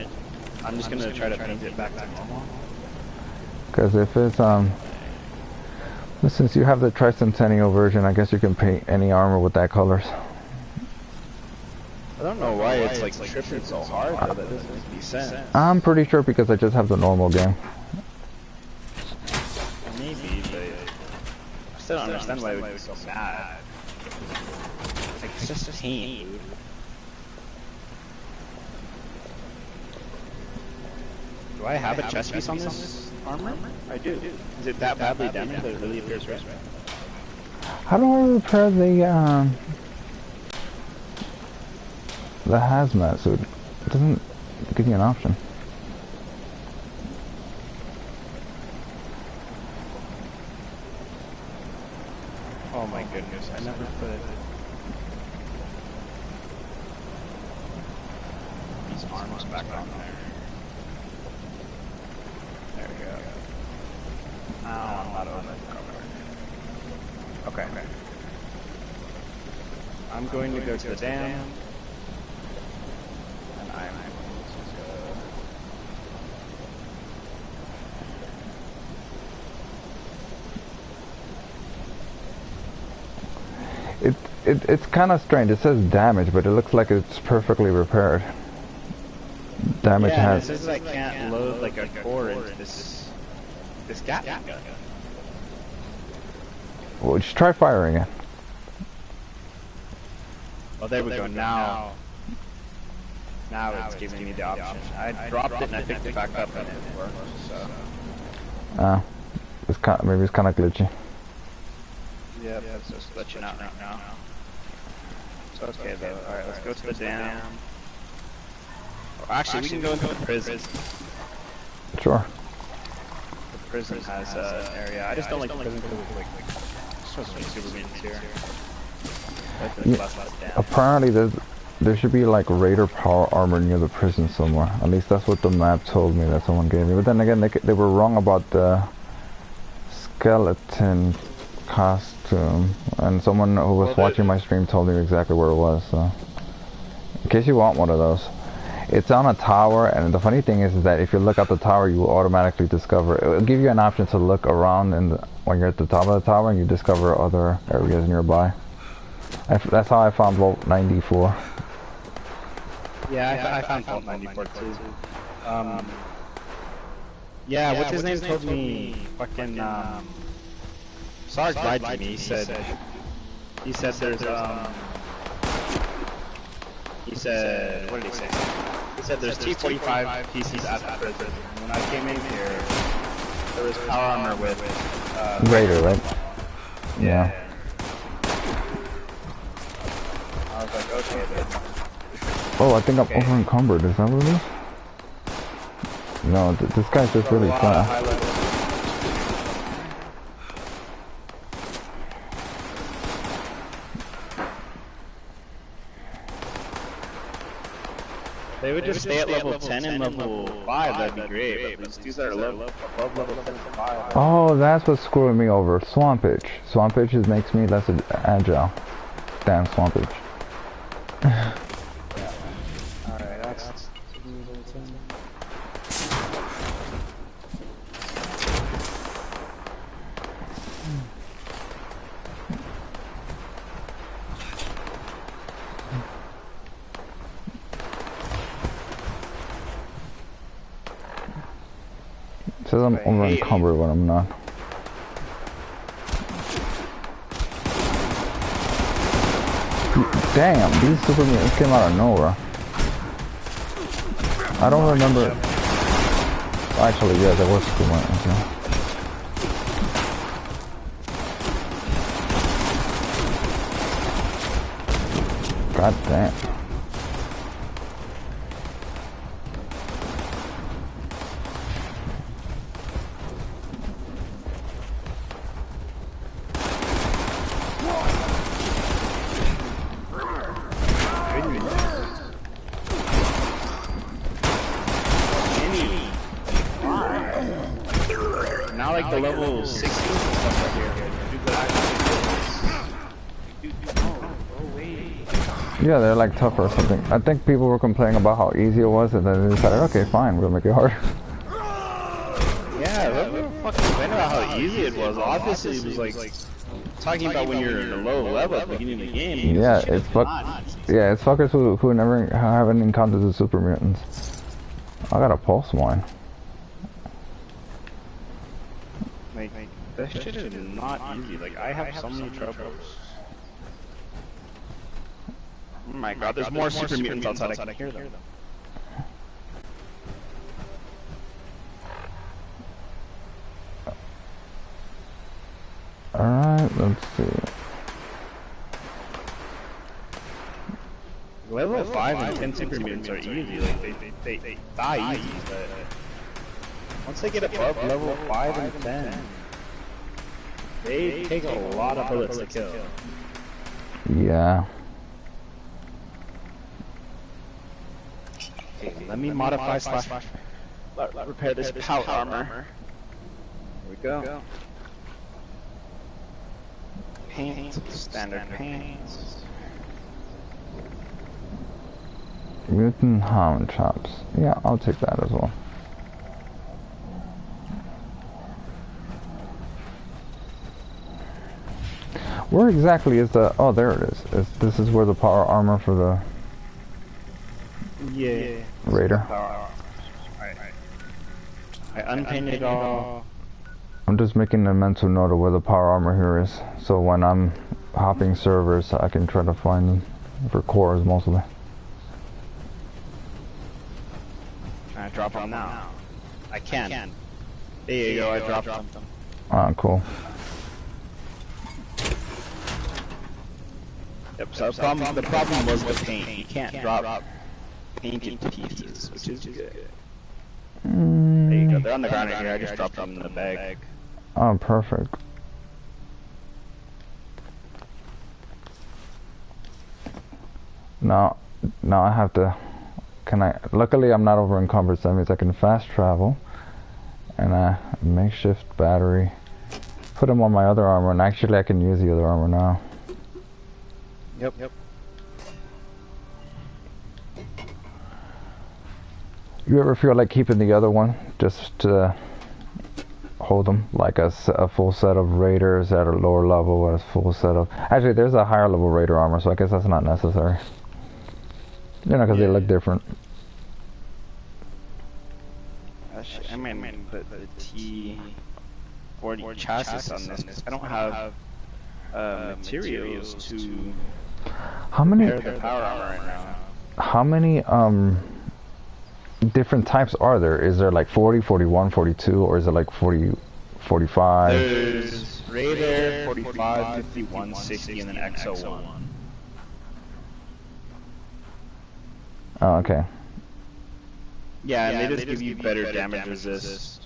I'm just gonna try to paint it back to normal.
Because if it's since you have the Tricentennial version, I guess you can paint any armor with that colors.
I don't know why it's like tripping so hard though. That doesn't make any sense.
I'm pretty sure because I just have the normal game.
Maybe, but I still don't understand why it would be so bad. Like, it's just paint, dude. Do I have a chest piece on this armor? I do. Is it that badly damaged that it really appears red?
How do I repair the hazmat suit? It doesn't give you an option.
Oh my goodness, I never put these arms back on there. There we go. Oh, I'm not over cover. Okay. I'm going to go to the dam. And I'm going
It's kind of strange. It says damage, but it looks like it's perfectly repaired. Damage has.
It says I can't load like a core into this Gatling gun.
Well, just try firing it.
Oh, there we go. Now it's giving me the option. I dropped it and I picked it back up and it worked. So.
Maybe it's kind of glitchy.
Yeah, that's just glitching out right now. So okay though. Alright, let's go to the dam. Oh, actually, we can go into the prison.
Sure.
The prison has an area. I just don't like the prison because it's like supposed to be super mutants here.
Apparently there should be like Raider power armor near the prison somewhere. At least that's what the map told me that someone gave me. But then again, they were wrong about the skeleton costume, and someone who was watching my stream told me exactly where it was, so in case you want one of those. It's on a tower, and the funny thing is that if you look at the tower, you will automatically discover, it will give you an option to look around when you're at the top of the tower and you discover other areas nearby. That's how I found Vault 94.
Yeah, I found Vault 94 too. Yeah, what's his name told me fucking Sarge lied to me. He said there's what did he say? He said there's T-45 PCs at the prison. When I came in here, there was power armor with
Raider, right? Yeah.
I was like, okay then.
Oh, I think I'm over encumbered. Is that what it is? No, this guy's just really fast.
They would just stay at level 10 and level 5, that'd be great, but these dudes that are above level 10 and 5.
Oh, that's what's screwing me over. Swamp itch. Swamp itch makes me less agile. Damn swamp itch.
Alright, that's...
says I'm over encumbered when I'm not. Damn, these super mutants came out of nowhere. I don't remember. Actually, yeah, there was super mutants. Yeah. God damn.
Now like the level 16 stuff right here.
Yeah, they're like tougher or something. I think people were complaining about how easy it was, and then they decided, okay, fine, we'll make it hard.
Yeah, they were fucking complaining about how easy it was. Obviously, it was like talking about when you're in a low level at the beginning of the game.
Yeah, it's fuckers who never haven't encountered the super mutants. I got a pulse wine.
Like that shit is not easy. Like I have so many troubles. Oh my god, there's more super mutants outside. I can hear them.
Alright, let's see.
Level 5 and 10 super mutants are easy. Like they die easy, but once they get above level 5 and 10, they take a lot of bullets to kill.
Yeah.
Okay, let me modify slash repair this power armor. Here we go. Paint, standard paint.
Mutant hound chops. Yeah, I'll take that as well. Where exactly is the... Oh, there it is. This is where the power armor for the...
Yeah.
Raider.
I unpainted all.
I'm just making a mental note of where the power armor here is. So when I'm hopping servers, I can try to find them. For cores, mostly.
Can I drop them now? I can. There you go, I dropped them.
Ah, cool.
Yep, so the problem was the paint. You can't drop painted pieces, which is good. There you go, they're on the ground right here. I just dropped them in the bag.
Oh, perfect. Now I have to... Luckily I'm not over encumbered, so that means I can fast travel. And a makeshift battery. Put them on my other armor, and actually I can use the other armor now.
Yep.
You ever feel like keeping the other one just to hold them? Like a full set of raiders at a lower level, a full set of... Actually, there's a higher level raider armor, so I guess that's not necessary. You know, because they look different.
I mean, put the T40 chassis on this, because I don't have materials to repair the power armor right now.
How many different types are there? Is there like 40, 41, 42, or is it like 40, 45?
There's Raider, 45, 51, 60, and then XO1.
Oh, okay.
Yeah, and they just give you better damage resist.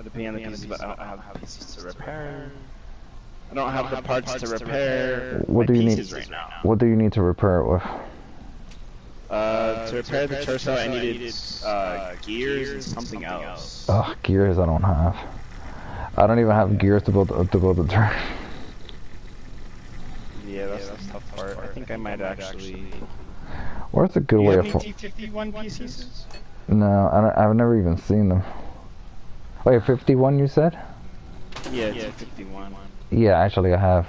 Depending on the pieces, but I don't have pieces to repair. I don't have the parts to repair
What do you need
right now.
What do you need to repair it with?
To repair the torso, I needed gears and something else.
Ugh, gears I don't have. I don't even have gears to build the turret.
Yeah, that's the tough part. I think I might actually...
Where's a good way of...
T51 pieces?
No, I've never even seen them. Wait, 51 you said?
Yeah, T51.
Yeah, actually I have.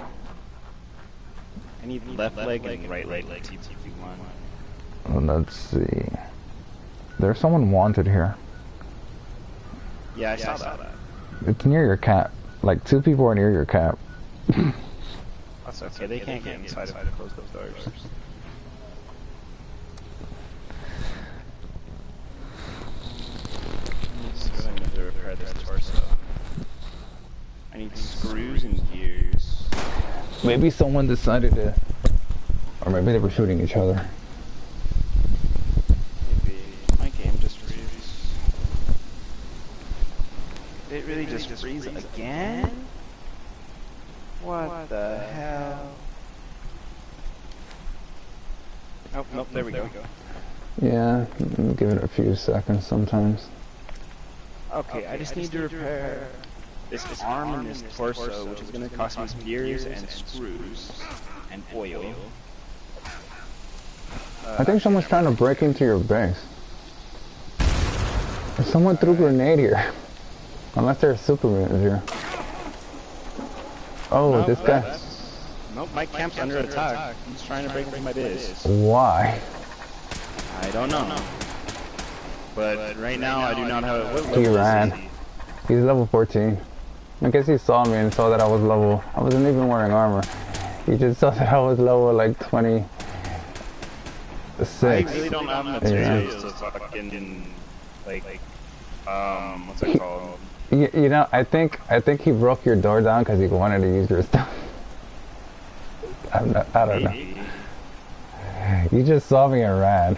I need left leg and right leg T51.
Let's see. There's someone wanted here.
Yeah, I saw that.
It's near your cap. Like 2 people are near your cap.
That's okay. They can't get inside if I close those doors. So I need to repair this torso. I need screws and gears.
Maybe someone decided to, or maybe they were shooting each other.
Maybe my game just freezes. It really just freeze again? What the hell? Oh, nope, there we go.
Yeah, give it a few seconds sometimes.
Okay, I just need to repair this arm and this torso, which is going to cost me gears and screws and oil.
I think someone's trying to break into your base. Someone threw a grenade here. Unless they're Superman here. Oh,
Nope,
this guy.
Nope, my camp's under attack. He's trying to break into my base.
Why?
I don't know. But right now, I do not have a...
He ran. He's level 14. I guess he saw me and saw that I was level... I wasn't even wearing armor. He just saw that I was level like 26.
I really don't have materials to fucking... Like... what's it called?
You know, I think he broke your door down because he wanted to use your stuff. I don't know. You just saw me and ran.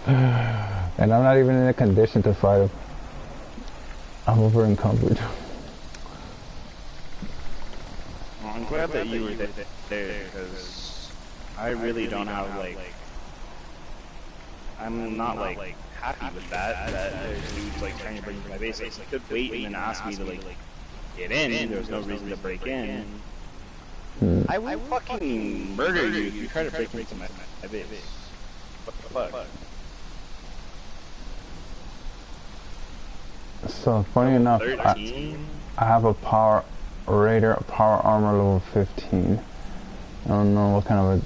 And I'm not even in a condition to fight him. I'm over encumbered.
Well, I'm glad that you were there because I really don't have like... I'm not like happy with that there's dudes like trying to break into my base. Like, they could wait and then ask me to like get in. There was no reason to break in. I will fucking murder you if you try to break into my base. What the fuck?
So funny enough, I have a power raider, a power armor level 15. I don't know what kind of a...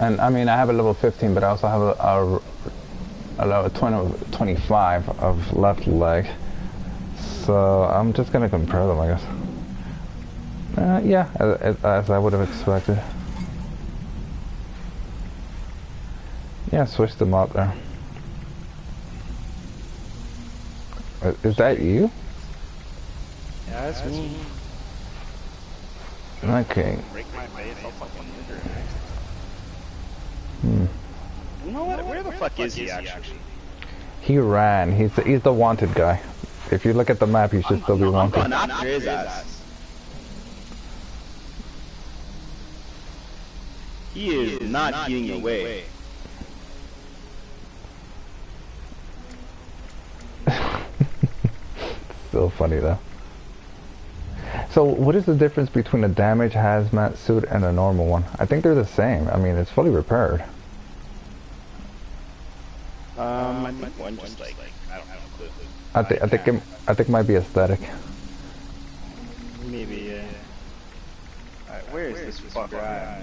And I mean, I have a level 15, but I also have a level 25 of left leg. So I'm just gonna compare them, I guess. Yeah, as I would have expected. Yeah, switch them out there. Is that you?
Yeah, that's me.
Okay.
Break my base, I'll fucking murder
Hmm.
You know what? Where the fuck is he actually?
He ran. He's the wanted guy. If you look at the map, he should still be wanted.
I'm going after his ass. He is not getting away.
Still funny though. So what is the difference between a damaged hazmat suit and a normal one? I think they're the same. I mean, it's fully repaired.
I think one just like I don't have a clue.
I think it might be aesthetic.
Maybe yeah. Where is this fucker at?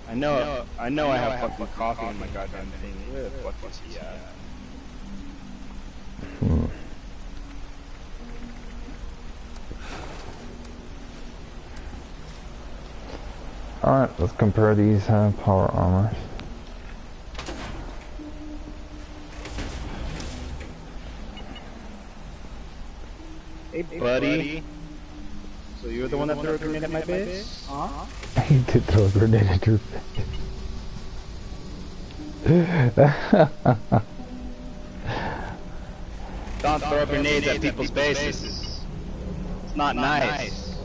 I know I have fucking coffee in my goddamn thing. Where the fuck is he at?
Hmm. Alright, let's compare these power armors.
Hey buddy. So you're the one that threw a grenade at my base? Huh?
He did throw a grenade at your face.
Don't throw grenades at people's bases. It's not nice.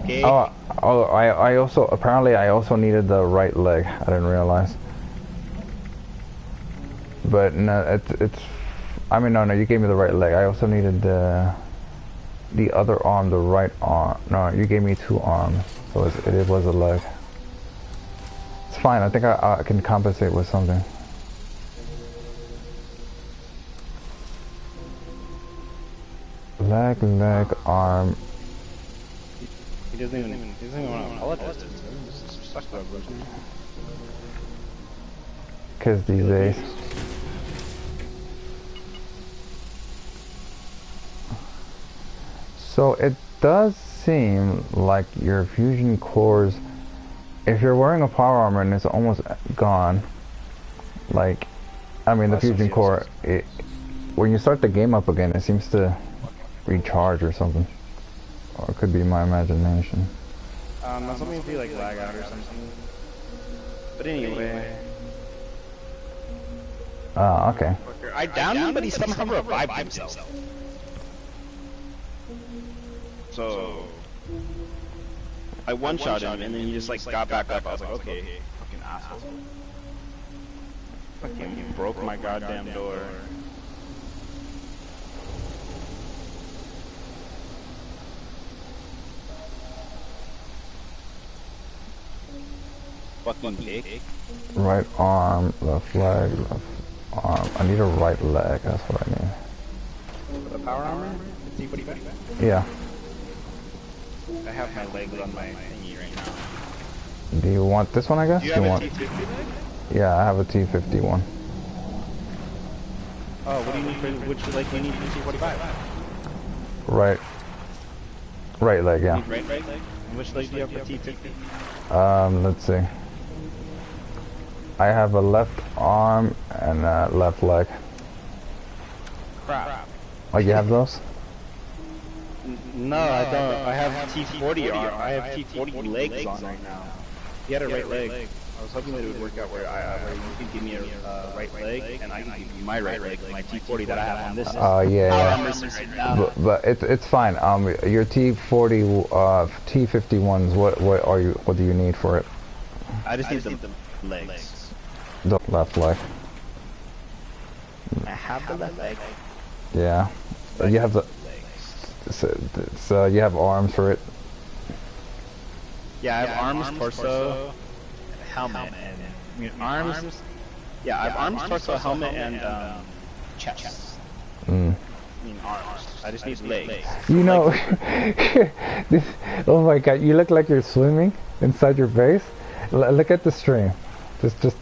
Okay?
Oh, I also, apparently I also needed the right leg. I didn't realize. But no, it's, I mean, no, you gave me the right leg. I also needed the other arm, the right arm. No, you gave me 2 arms, so it was a leg. It's fine, I think I can compensate with something. Leg, arm.
He doesn't even want to apologize to us.
Cause these days. So it does seem like your fusion cores, if you're wearing a power armor and it's almost gone, like, I mean the fusion core, when you start the game up again, it seems to recharge or something. Or it could be my imagination.
Something would be like lag out or something. But anyway.
Okay.
I downed him, but he somehow revived himself. So I one-shot him, and then he just like got back up. I was like, okay, fucking asshole. Fucking broke my goddamn door. Fucking dick.
Right arm, left leg, left arm. I need a right leg, that's what I need.
For the power armor?
Yeah.
I have my legs on my thingy right now.
Do you want this one, I guess?
Do you have
want...
a T50 leg?
Yeah, I have a T51.
Oh, what do you need for, which leg do you need for the T45?
Right leg, yeah.
Right leg? And which leg do you have for T50?
Let's see. I have a left arm and a left leg.
Crap.
Oh, you have those?
No, I don't. I have T40 arm. I have T40 legs on right now. He had a right leg. I was hoping that it would work out where you could give me a right leg, and I can give you my right leg, my T40 that I have on this.
Oh yeah.
Right now.
But it's fine. Your T40, T51s. What do you need for it?
I just need the legs.
The left leg.
I have the left leg.
Yeah. You have the. So you have arms for it.
Yeah, I have arms, torso, helmet, and I mean arms. Yeah, I have arms, torso, helmet, and chest. I mean arms. I just need legs.
You know, oh my god, you look like you're swimming inside your base. Look at the stream. Just.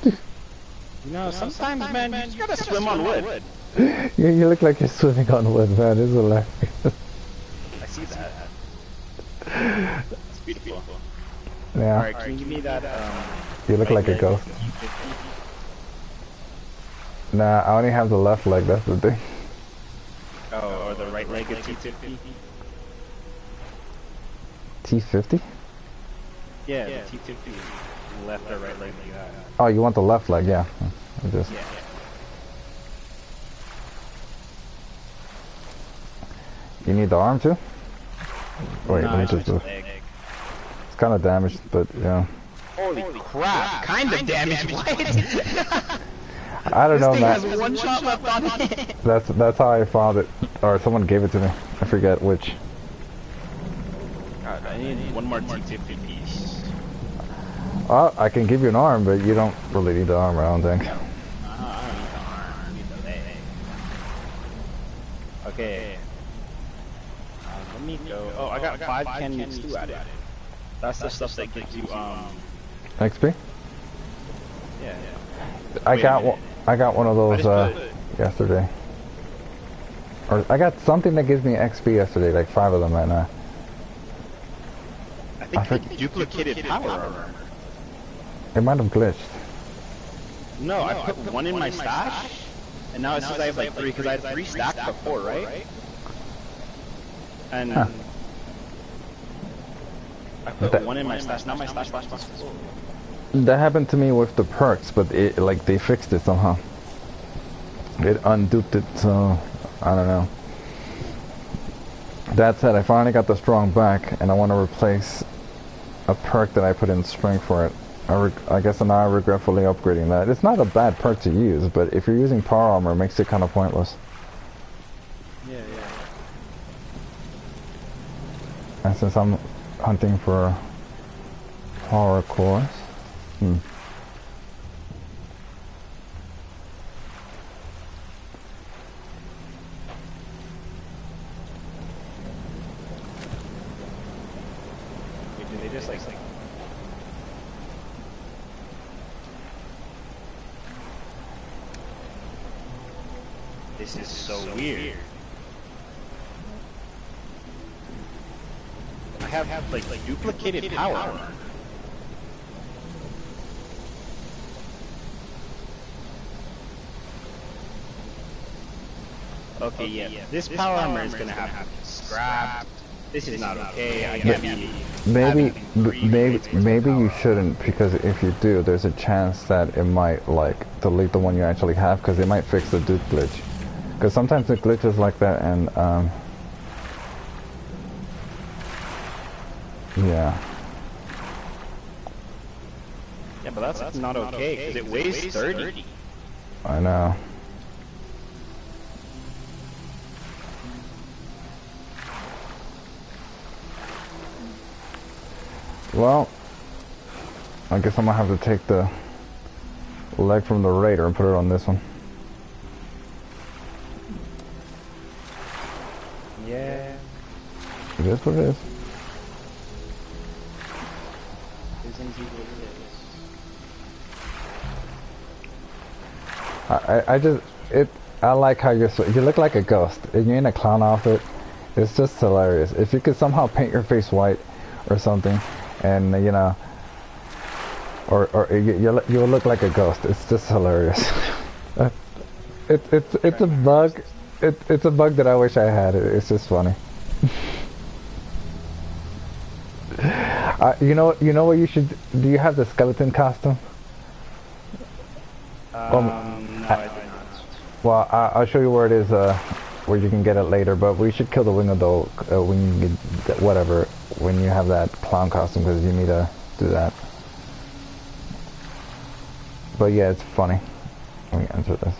You know, sometimes, man, you just gotta swim on wood.
You look like you're swimming on wood, man. It's hilarious.
I see that. It's beautiful.
Yeah.
Alright, can you give me that,
You look like a ghost. Nah, I only have the left leg, that's the thing.
Oh, or the right leg at T50?
T50?
Yeah, the T50. Left or right leg you have.
Oh, you want the left leg, yeah. Just...
Yeah.
You need the arm too? Wait,
No,
let me just do it.
leg.
It's kind of damaged, but yeah.
Holy crap! Kind of damaged. What?
I don't know,
This
man.
thing has one shot left on it.
That's how I found it, or someone gave it to me. I forget which.
God, I need one more T50 piece.
Oh, I can give you an arm, but you don't really need the arm, I don't think.
I don't need the arm. I need the leg. Okay. Let me go. Oh, I got 5 candy stew added. That's the stuff that gives you
XP?
Yeah.
I got one of those yesterday. Or I got something that gives me XP yesterday, like 5 of them right now.
I think I duplicated power armor.
It might have glitched.
No, I put one in my stash, and now it says I have like 3 because I had 3 stacked before, right? And
Huh.
I put one in my stash. Now my stash box is full.
That happened to me with the perks, but it like they fixed it somehow. It unduped it, so I don't know. That said, I finally got the strong back, and I want to replace a perk that I put in spring for it. I guess I'm now regretfully upgrading that. It's not a bad perk to use, but if you're using power armor, it makes it kind of pointless.
Yeah.
And since I'm hunting for power cores,
Wait, do they just like This is so weird. I have like duplicated power armor. Okay, yeah. This power armor is gonna have to be scrapped. This is not okay. I can't be
Maybe you shouldn't, because if you do, there's a chance that it might like delete the one you actually have, because they might fix the dupe glitch. Because sometimes it glitches like that, and yeah.
Yeah, but that's not okay because it weighs 30.
I know. Well, I guess I'm gonna have to take the leg from the Raider and put it on this one.
Yeah.
It is what it is. I like how you look like a ghost and you're in a clown outfit. It's just hilarious. If you could somehow paint your face white or something, and you know, or you'll look like a ghost. It's just hilarious. It's a bug. It's a bug that I wish I had. It's just funny. You know what you should do? You have the skeleton costume?
No, I do not.
Well, I'll show you where it is, where you can get it later, but we should kill the wing though, when you get, whatever, when you have that clown costume, because you need to do that. But yeah, it's funny. Let me answer this.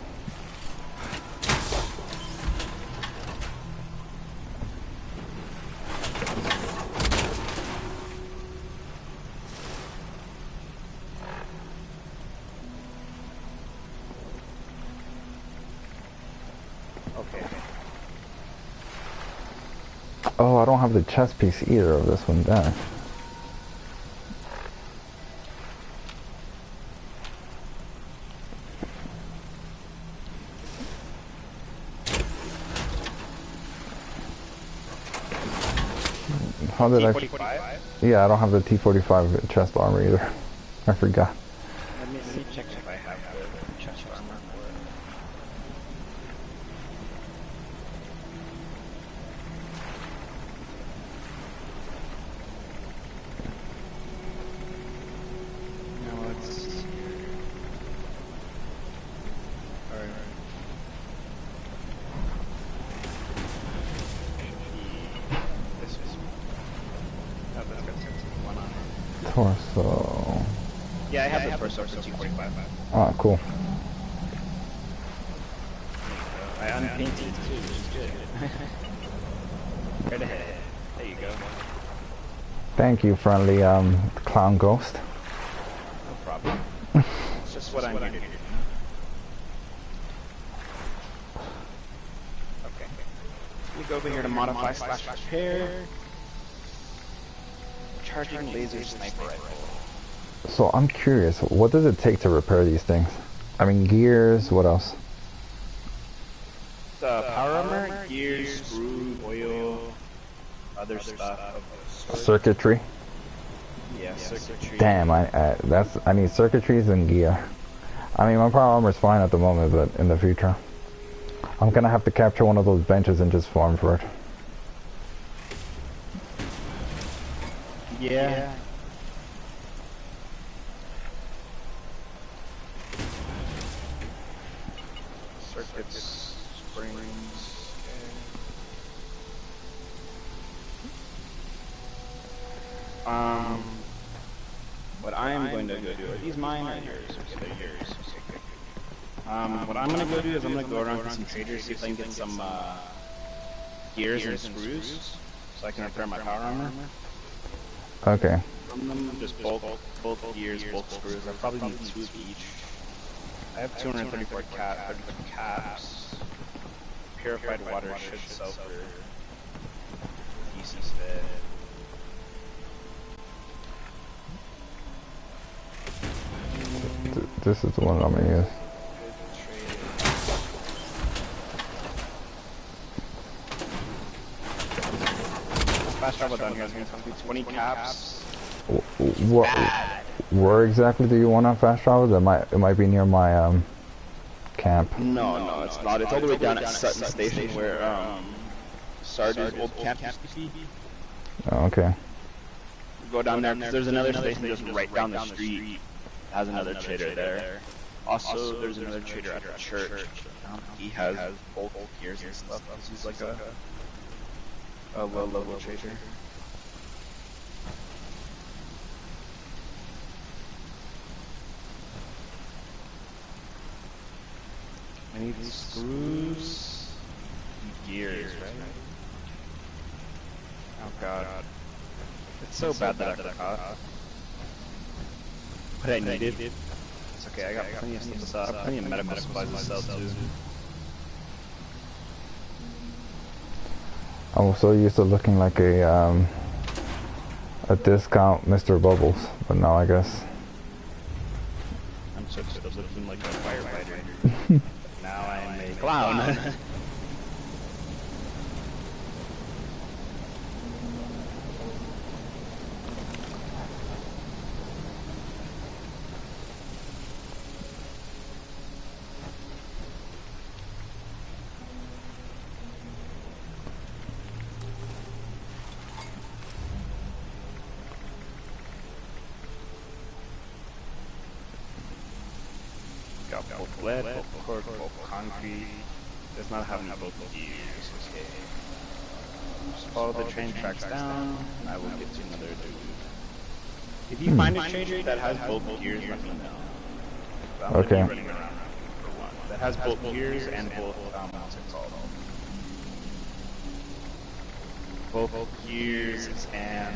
Oh, I don't have the chest piece either of this one done. How did
T45?
Yeah, I don't have the T45 chest armor either. I forgot.
Let me check if I have the chest armor for it. No, it's alright. This is that's got one on it.
Torso.
Yeah, I have the torso for T45.
Ah, cool.
I unpainted too, which is good. Right ahead. There you go.
Thank you, friendly clown ghost.
No problem. It's just what I'm here to do. Okay. Let me go over here to modify / repair. Charging laser sniper rifle.
So I'm curious, what does it take to repair these things? I mean, gears, what else?
Power armor, gears, screw, oil, other stuff.
Circuitry?
Yeah, circuitry.
Damn, I need circuitries and gear. I mean, my power armor is fine at the moment, but in the future, I'm gonna have to capture one of those benches and just farm for it.
Yeah. Circuits, springs. What I am going to go do, are these mine or yours? Okay, they're yours. Okay. What I'm going to go do is I'm going to go around to some traders, see if I can get some gears and screws, so I can repair my power armor.
Okay.
From them, just both gears, both screws. I probably need 2 of each. I have 234 caps. Purified water should sell for decent stead.
This is the one I'm gonna use.
fast travel down here is going to be 20 caps.
What? Where exactly do you want on fast travel? It might be near my camp.
No, it's not. It's all the way down at Sutton Station where Sardi's old camp used to be.
Oh, okay.
Go down there because there's another station just right down the street. Has another trader there. Also, there's another trader at the church. He has bulk gears and stuff. He's like a low-level trader. I need screws, gears, right? Oh god. It's so bad that I forgot. But I needed. It's okay, I got plenty of stuff. I got plenty of medical supplies to sell too.
I'm so used to looking like a discount Mr. Bubbles, but now I guess.
I'm so used to looking like a firefighter. Now I'm a clown. Got both lead, both cord, both concrete. Does not have any both gears. Okay. Just follow the train tracks down, and I will get to another dude. If you find a trader that has both gears, let me know. I'm
Okay.
running around for one. That has both gears and both what's it called? Both gears and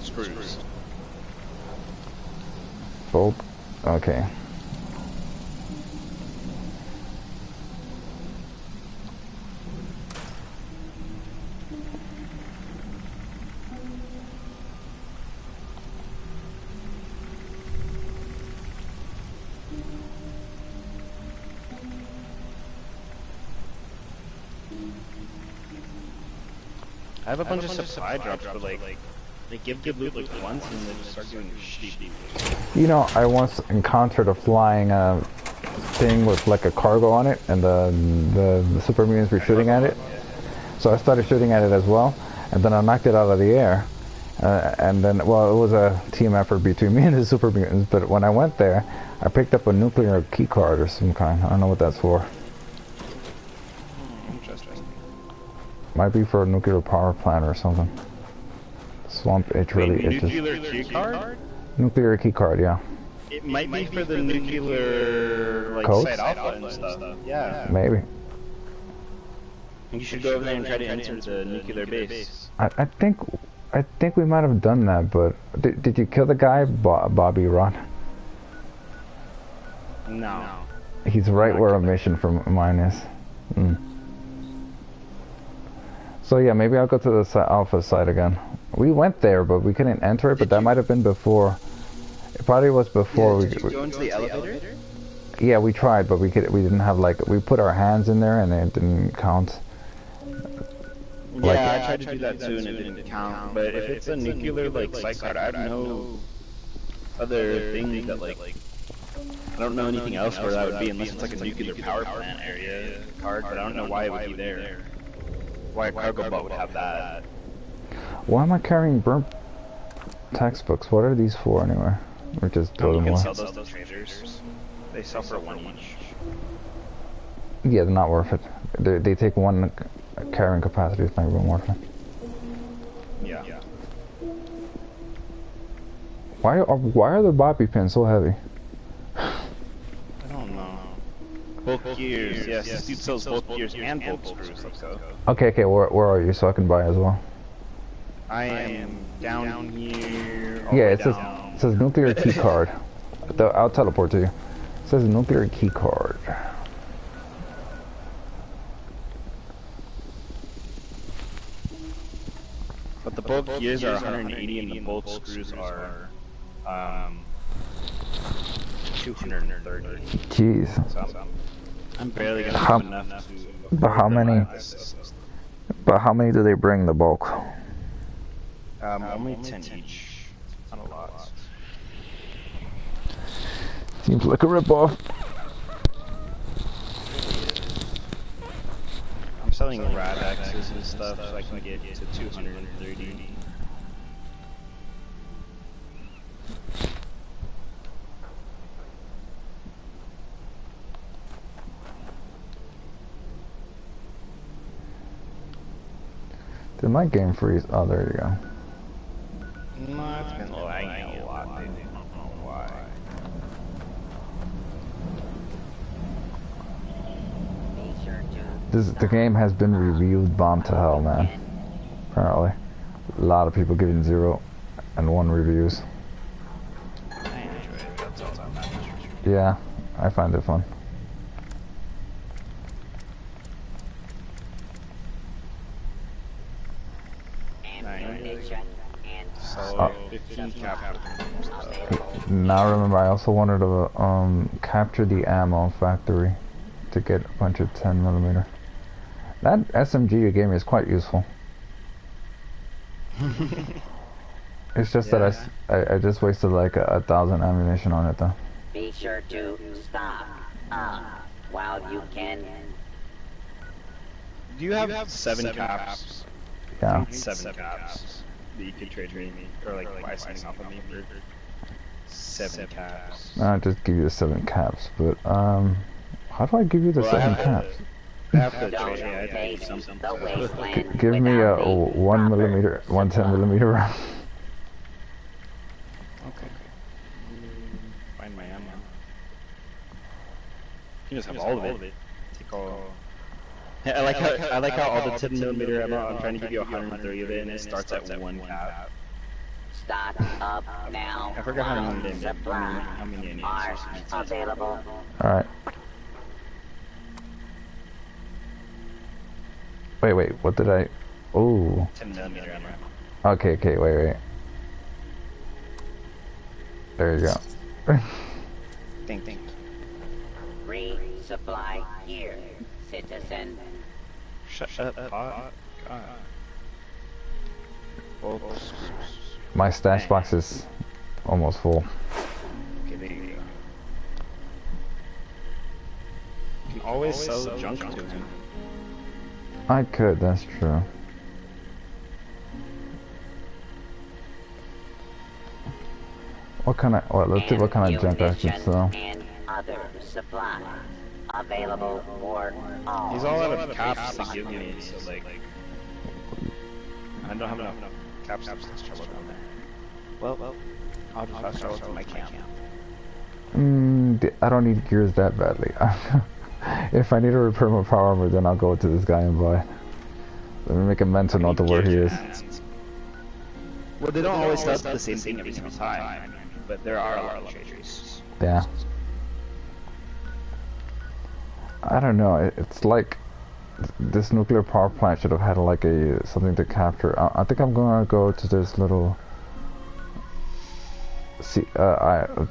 screws.
Bolt. Okay.
I have a bunch of supply drops, but like they give good loot like once and then they just start doing shitty loot.
You know, I once encountered a flying thing with like a cargo on it, and the super mutants were shooting at it. So I started shooting at it as well, and then I knocked it out of the air. And then, well, it was a team effort between me and the super mutants. But when I went there, I picked up a nuclear key card or some kind. I don't know what that's for.
Interesting.
Might be for a nuclear power plant or something. Swamp itch really itches.
Nuclear key card?
Nuclear key card, yeah.
It might be for the nuclear like
Codes?
site alpha and stuff. Yeah.
Maybe.
You should go over there and try to enter the nuclear base.
I think we might have done that, but did you kill the guy, Bobby Rod?
No.
He's right where a mission from mine is. So yeah, maybe I'll go to the alpha site again. We went there, but we couldn't enter it. But that might have been before. It probably was before
Did you go into the elevator?
Yeah, we tried, but we didn't have like we put our hands in there and it didn't count.
Yeah, I tried to do that too and it didn't count. But if it's a nuclear like site card, I have no other things that like I don't know anything else where that would be unless it's like a nuclear power plant area card. But I don't know why it would be there. Why a cargo boat would have that.
Why am I carrying burnt textbooks? What are these for anyway? Or just throw them
You can
away?
sell those to traders. They sell for one each.
Yeah, they're not worth it. They take one carrying capacity. It's not even worth it.
Yeah.
Why are the bobby pins so heavy?
I don't know. Both gears, yes. This dude sells both gears and both screws. Let's go.
Okay, where are you so I can buy as well?
I am down here.
Yeah, it says nuclear key card. I'll teleport to you. It says nuclear key card.
But the bolt gears are 180 and the bolt screws are 230.
Jeez.
So I'm barely gonna have enough to.
But how many? But how many do they bring the bulk?
Only 10 each. Not a lot.
Seems like a ripoff.
I'm selling rad X's and stuff so I can get to 230.
Did my game freeze? Oh, there you go.
No, it's been lagging a lot, dude. I don't know why.
The game has been reviewed bomb to hell, man. Apparently. A lot of people giving 0 and 1 reviews.
I enjoy it, that's all that matters.
Yeah, I find it fun.
So 15 cap.
Now remember, I also wanted to capture the ammo factory to get a bunch of 10mm. That SMG you gave me is quite useful. It's just that I just wasted like 1,000 ammunition on it though.
Be sure to stop while you can.
Do you have 7 caps?
Yeah.
7 caps that you could trade me, or like buy something off of me for 7 caps.
I'll just give you the 7 caps, but how do I give you the 7 caps?
I have to trade me, I have to do something.
Give me a 1mm, 110mm round.
Okay. Find my ammo. You can just have all of it. Take all. Yeah, I like how all the 10mm ammo. I'm trying to give you 130 of it, and it starts at 1 cap.
Start up now.
I forgot how many
Supplies are available.
All right. Wait, what did I... Oh.
10mm ammo.
Okay, wait. There you go.
Think.
Resupply here, citizen.
Shut up, pot. God. Oops.
My stash box is almost full.
Okay, there you go. You can always sell junk to him.
I could, that's true. Let's see what kind of junk I can sell.
And other supplies available for all.
He's all out of caps to give me, so like, I don't have enough caps to trouble down there. Well, I'll just fast travel to my camp.
I don't need gears that badly. If I need to repair my power armor, then I'll go to this guy and buy. Let me make a mental note of where he is.
Well, they don't always sell the same thing every single time, but there are a lot of traders.
Yeah. I don't know. It's like this nuclear power plant should have had like something to capture. I think I'm gonna go to this little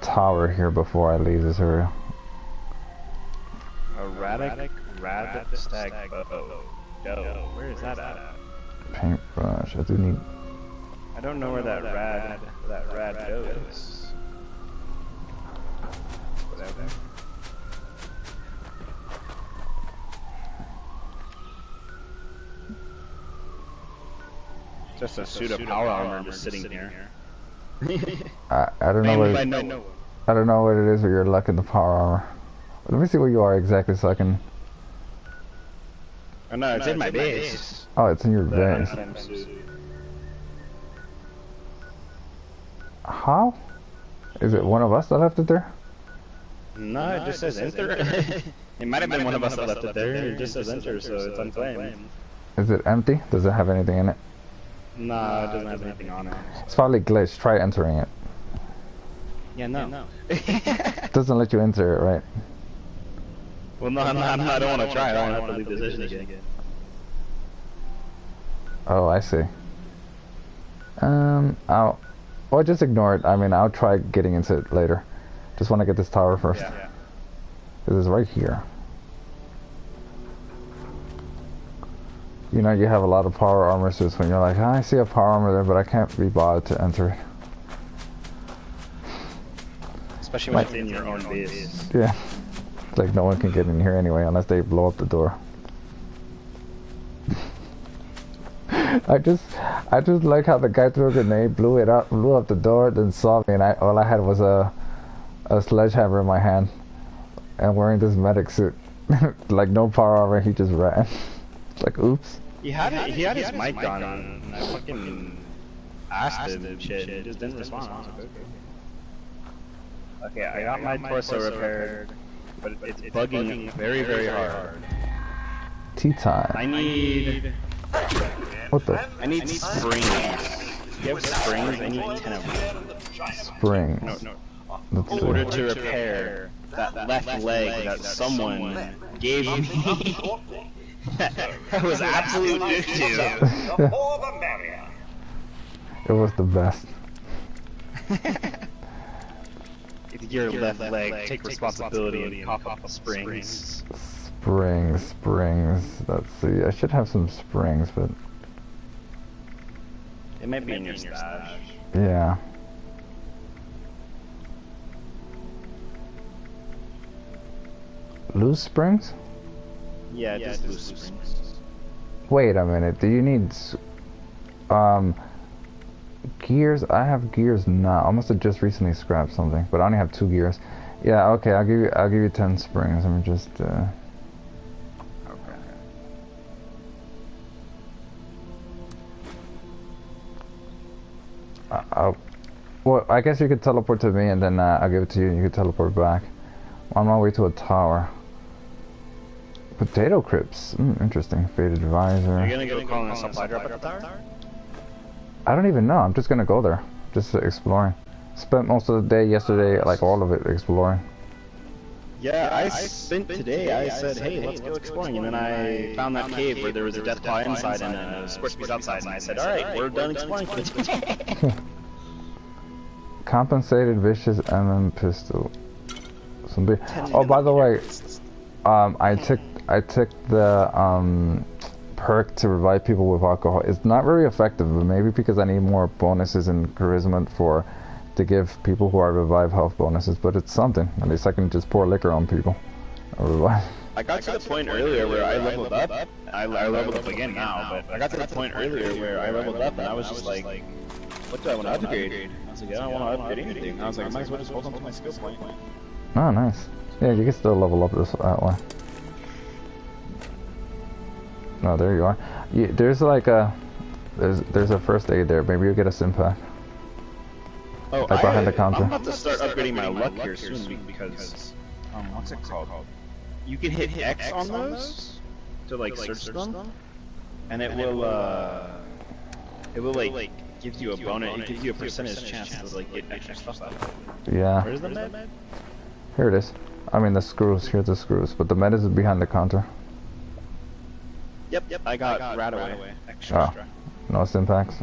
tower here before I leave this area.
A rad stag bow. Where is that at?
Paintbrush. I do need.
I don't know where that rad doe is. Whatever. Just a suit of power armor just sitting here.
I don't know what I don't know what it is, but you're lacking the power armor. Let me see where you are exactly so I can.
Oh no, it's in my base.
Oh, it's in your base. How? Is it one of us that left it there?
No, it just says enter. It might have been one of us that left it there. It just says enter, so it's unclaimed.
Is it empty? Does it have anything in it?
No, it doesn't have anything on it.
It's probably glitched. Try entering it.
Yeah, no.
It doesn't let you enter it, right?
Well, no, I don't want to try. I don't have to leave the session again.
Oh, I see. Well, just ignore it. I mean, I'll try getting into it later. Just want to get this tower first.
Yeah.
Because it's right here. You know, you have a lot of power armor suits when you're like, "Ah, I see a power armor there, but I can't be bothered to enter it."
Especially when it's in your own base.
Yeah. It's like no one can get in here anyway unless they blow up the door. I just like how the guy threw a grenade, blew up the door, then saw me, and all I had was a sledgehammer in my hand, and wearing this medic suit, like no power armor. He just ran. It's like, oops.
He had his mic on, and I fucking asked him and shit, and he just didn't respond. I was like, okay, I got my torso repaired, but it's bugging very, very hard.
Tea time.
I need
What the?
I need springs. If you have springs, I need 10 of them.
Springs.
No.
Let's
In
see.
order to repair that left leg that someone gave me. That was absolute doo
The more the merrier.
It was the best.
Your left leg, take responsibility and cough up the springs.
Springs. Let's see. I should have some springs, but
It might be in your stash.
yeah. Loose springs?
Yeah, just loose springs.
Wait a minute. Do you need gears? I have gears now. I must have just recently scrapped something, but I only have 2 gears. Yeah, okay. I'll give you 10 springs. Let me just well, I guess you could teleport to me, and then I'll give it to you, and you could teleport back. I'm on my way to a tower. Potato crypts. Interesting. Faded visor.
Are you gonna go call in a supply drop at the tower?
I don't even know. I'm just gonna go there. Just exploring. Spent most of the day yesterday, like all of it, exploring.
Yeah, I spent today. I said, hey, let's go exploring, and then I found that cave where there was a death claw inside and a squish piece outside, and I said, alright, we're done exploring for today.
Compensated vicious MM pistol. Oh, by the way, I took the perk to revive people with alcohol. It's not very effective, but maybe because I need more bonuses in charisma to give people who are revived health bonuses. But it's something. At least I can just pour liquor on people. Or revive.
I got to the point earlier where I leveled up. I leveled up again now, but I got to the point earlier where I leveled up and I was just like, what do I want to upgrade? I was like, I don't want to upgrade anything. I was like, I might as well just hold on to my skill point.
Oh, nice. Yeah, you can still level up that way. No, there you are. There's like there's a first aid there. Maybe you'll get a sim pack.
Oh,
like behind the counter.
I'm about to start upgrading my luck here soon because what's it called? You can hit X on those to like search them, and it will like gives you a bonus. It gives you a percentage chance to like get extra stuff out of it.
Yeah.
Where's the med?
Here it is. I mean the screws. Here's the screws, but the med is behind the counter.
Yep. I got right away. Extra.
Oh, no sim packs.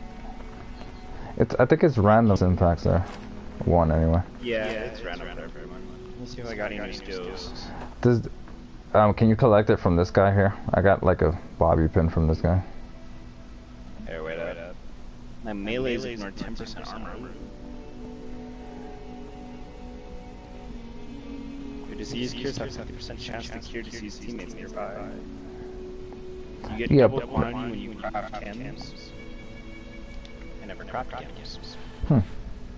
I think it's random sim packs there. One anyway.
Yeah, it's random for everyone. Let's see if I got any skills.
Can you collect it from this guy here? I got like a bobby pin from this guy.
Here, wait up. My melees ignore 10% armor. Your disease cures have 50% chance to cure diseased teammates nearby. You get double quantity when you craft cams. I never craft cams.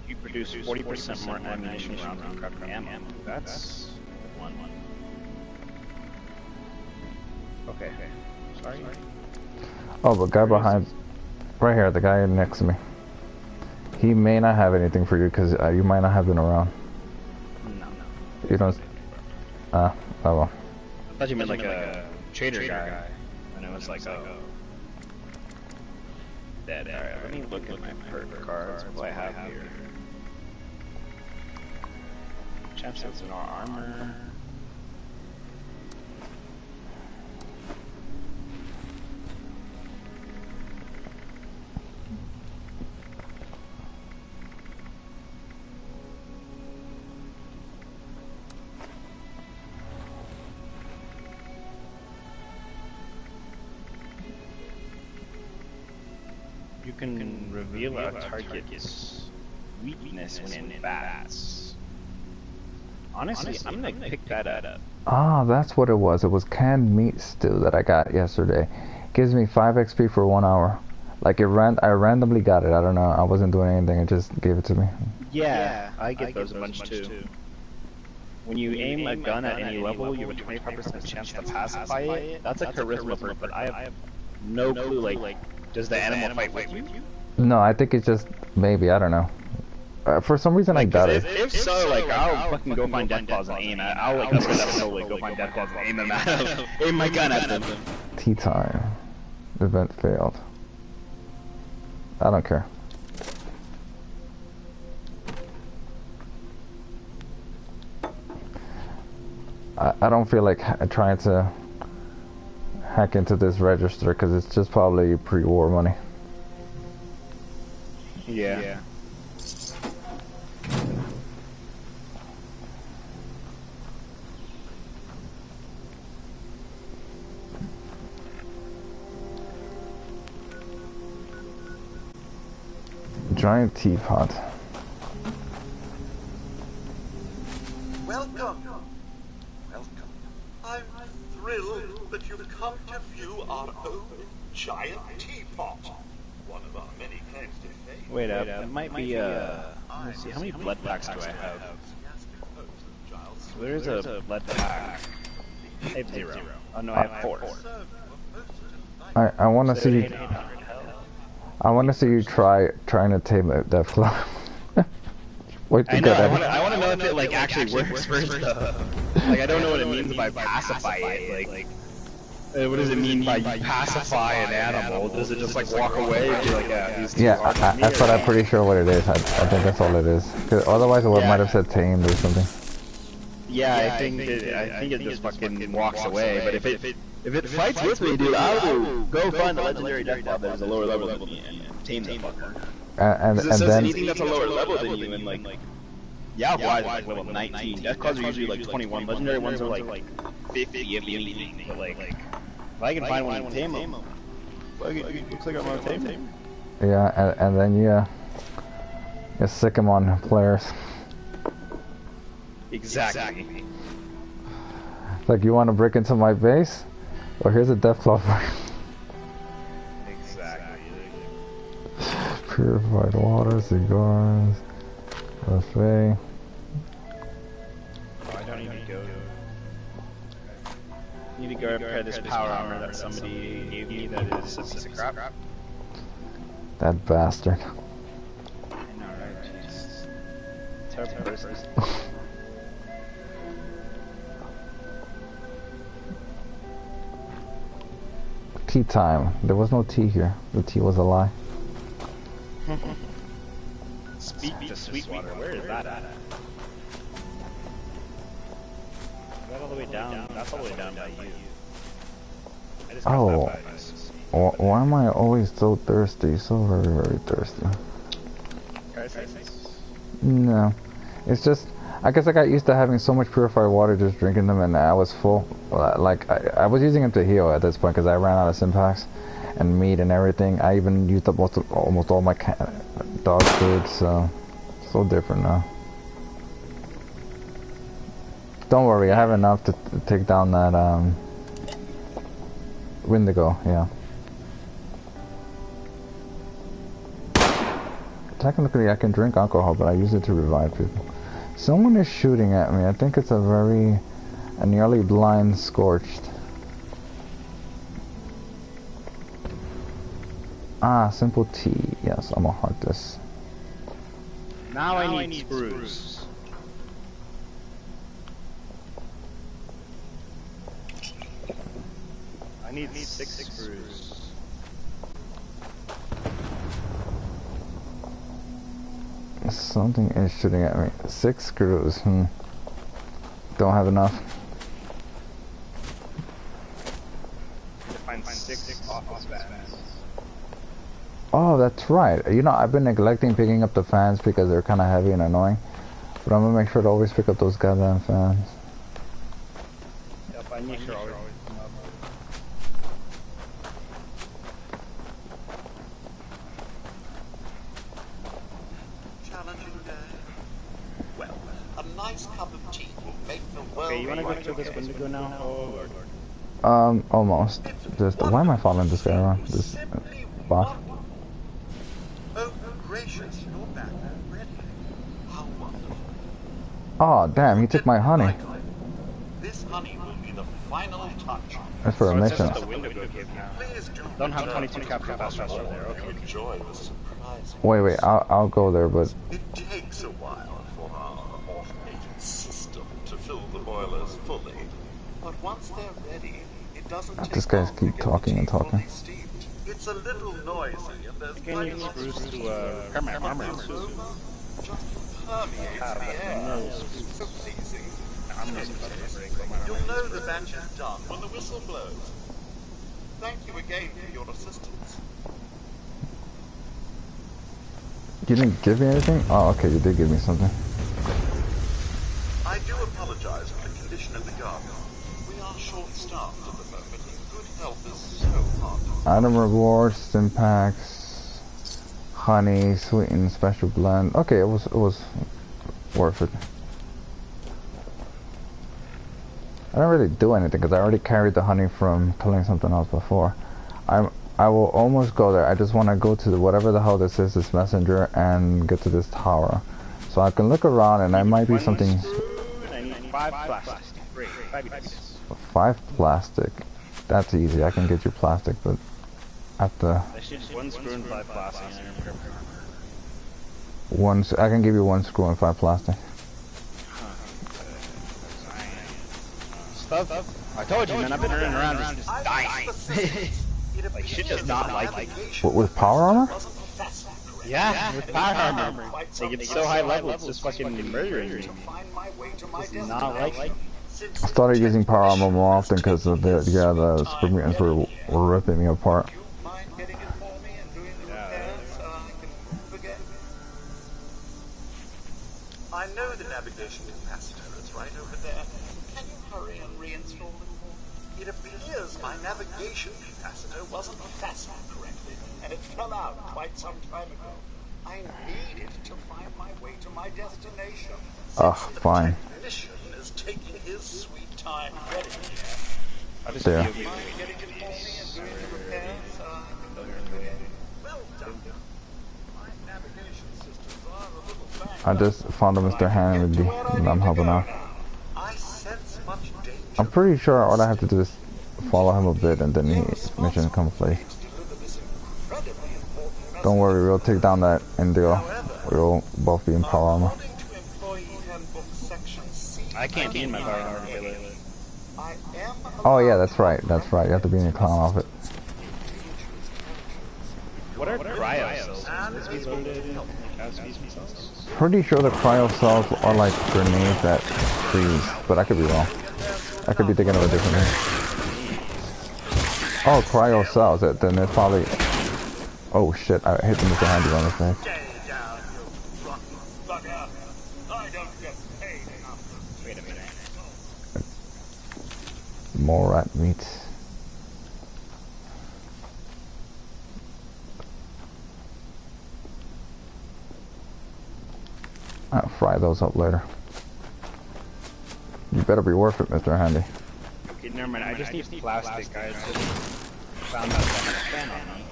You produce 40% more ammunition rounds when you craft ammo. That's one. Okay. Sorry.
Oh, the guy behind, right here, the guy next to me. He may not have anything for you because you might not have been around.
No.
You don't. Oh well.
I thought you meant like a trader guy. And it was like a dead area. Let me look at my perk cards. What do I have here? Champions in our armor. You can reveal a target's weakness when in bats. Honestly, I'm gonna pick that up.
Ah, that's what it was. It was canned meat stew that I got yesterday. Gives me 5 XP for 1 hour. Like I randomly got it. I don't know. I wasn't doing anything. It just gave it to me.
Yeah, I get those a bunch too. When you aim a gun at any level, you have a 25% chance to pacify it. That's a charisma perk, but I have no clue. Like, does the animal fight with you?
No, I think it's just maybe. I don't know. For some reason, I doubt it.
If so, like, I'll fucking go find death claws and aim at. I'll like upgrade that slowly, go find death claws and aim them at. Aim my gun at them.
Tea time. Event failed. I don't care. I don't feel like trying to hack into this register because it's just probably pre-war money.
Yeah.
Giant teapot.
Welcome. I'm thrilled that you've come to view our own giant teapot. One of our many claims to fame.
Wait up, it might be let's see, how many blood packs do I have? There's a blood pack. I have 0. Oh no, I have 4.
I want to see. I want to see you trying to tame a deathclaw. Wait,
I know. I want to know if it like actually works first though. Like I don't know what it means by pacify it. Like what does it mean by you pacify an animal? Does it just like walk away and be like, yeah,
that's what I'm pretty sure what it is. I think that's all it is. Cause otherwise, it might have said tamed or something.
Yeah, I think it just fucking walks away. But if it fights with me, dude, I will go find the legendary deathclaw that is a lower level than me and tame that fucker.
And then
anything that's a lower level than you, and like, yeah, why is like level 19? Deathclaws are usually like 21. Legendary ones are like 50 if anything. But like, if I can find one and tame them, looks like I'm gonna tame them.
Yeah, and then you sick them on players.
Exactly.
It's like, you want to break into my base? Well, here's a deathclaw for you.
Exactly.
Purified water, cigars, buffet.
Oh, I don't even go. I need to go repair this power armor that somebody gave me that is a piece of crap.
That bastard.
I know, right? Jeez. Terrible person.
Tea time. There was no tea here. The tea was a lie.
Speak to Sweetwater. Where is that at? Is that all the way down? That's all the way down by you. I just
Oh. Why am I always so thirsty? So very, very thirsty. No. It's just, I guess I got used to having so much purified water just drinking them, and I was full. Like, I was using them to heal at this point because I ran out of Simpacks and meat and everything. I even used up almost all my dog food, so different now. Don't worry, I have enough to take down that Windigo, yeah. Technically I can drink alcohol, but I use it to revive people. Someone is shooting at me. I think it's a nearly blind Scorched. Ah, simple tea. Yes, I'm gonna heart this.
Now I need screws. I need 6 screws.
Something is shooting at me. 6 screws. Don't have enough.
Find 6 office fans.
Oh, that's right. You know, I've been neglecting picking up the fans because they're kind of heavy and annoying. But I'm gonna make sure to always pick up those goddamn fans.
Yep, I make sure always pick them up.
nice cup of tea will make the world.
Okay, you wanna go kill this Wendigo now? Oh lord.
Almost. Just why am I following this guy around? This boss.
Oh, gracious, you're back already. How wonderful.
Oh damn, he took my honey.
This honey will be the final touch.
That's for a
So it's
mission.
just the Wendigo cave now.
Please
Don't have 22 capture fast travel there, okay.
enjoy the surprise.
Wait, I'll go there, but
It takes a while for our automated system to fill the boilers fully. But once they're ready, it doesn't take
this guy's
long
keep
to get
talking
the
and
tea fully
talking.
steamed. It's a little noisy and there's
Can
plenty
you
of
spruce
steam.
to repair my armor?
Just permeates the air. So pleasing. You'll know the batch is done when the whistle blows. Thank you again for your assistance.
You didn't give me anything? Oh, okay, you did give me something.
I do apologize for the condition of the garden. We are short-staffed at the moment, and good health is so hard to find.
Item rewards, stim packs, honey, sweetened special blend. Okay, it was worth it. I didn't really do anything because I already carried the honey from killing something else before. I will almost go there. I just want to go to whatever the hell this is, this messenger, and get to this tower. So I can look around and I might be something...
I need 5 plastic. Great, 5 pieces.
5 plastic. That's easy. I can get you plastic, but at the...
I should 1 screw and 5 plastic.
I can give you 1 screw and 5 plastic.
Stuff. I told you, man. I've been running around just dying. Like shit does not like it.
With power armor?
Yeah, with power armor. Like it's so high level, it's just fucking murdering me. It's not like it.
I started using power armor more often because of the super mutants were ripping me apart.
I know the navigation capacitor is right over there. Can you hurry and reinstall it? It appears my navigation capacitor wasn't fastened correctly, and it fell out quite some time ago. I need it to find my way to my destination.
Fine.
The technician is taking his sweet time getting here.
There.
Mind getting it for me and doing the repairs? Well done. My navigation systems are a little banged
I just found a Mr. Handy and I'm helping out.
I sense much danger.
I'm pretty sure all I have to do is follow him a bit and then mission complete. Don't worry, we'll take down that Indigo. We'll both be in power armor.
I can't be in my power armor, really.
Oh yeah, that's right. That's right. You have to be in your clown outfit.
What are cryo cells?
Pretty sure the cryo cells are like grenades that freeze, but I could be wrong. I could be thinking of a different name. Oh, cryo cells. Then it's probably. Oh shit! I hit the Mr. Handy on the face.
Wait a minute.
More rat meat. I'll fry those up later. You better be worth it, Mr. Handy.
Okay, never mind. I just need plastic. I just found out that I had a fan on me.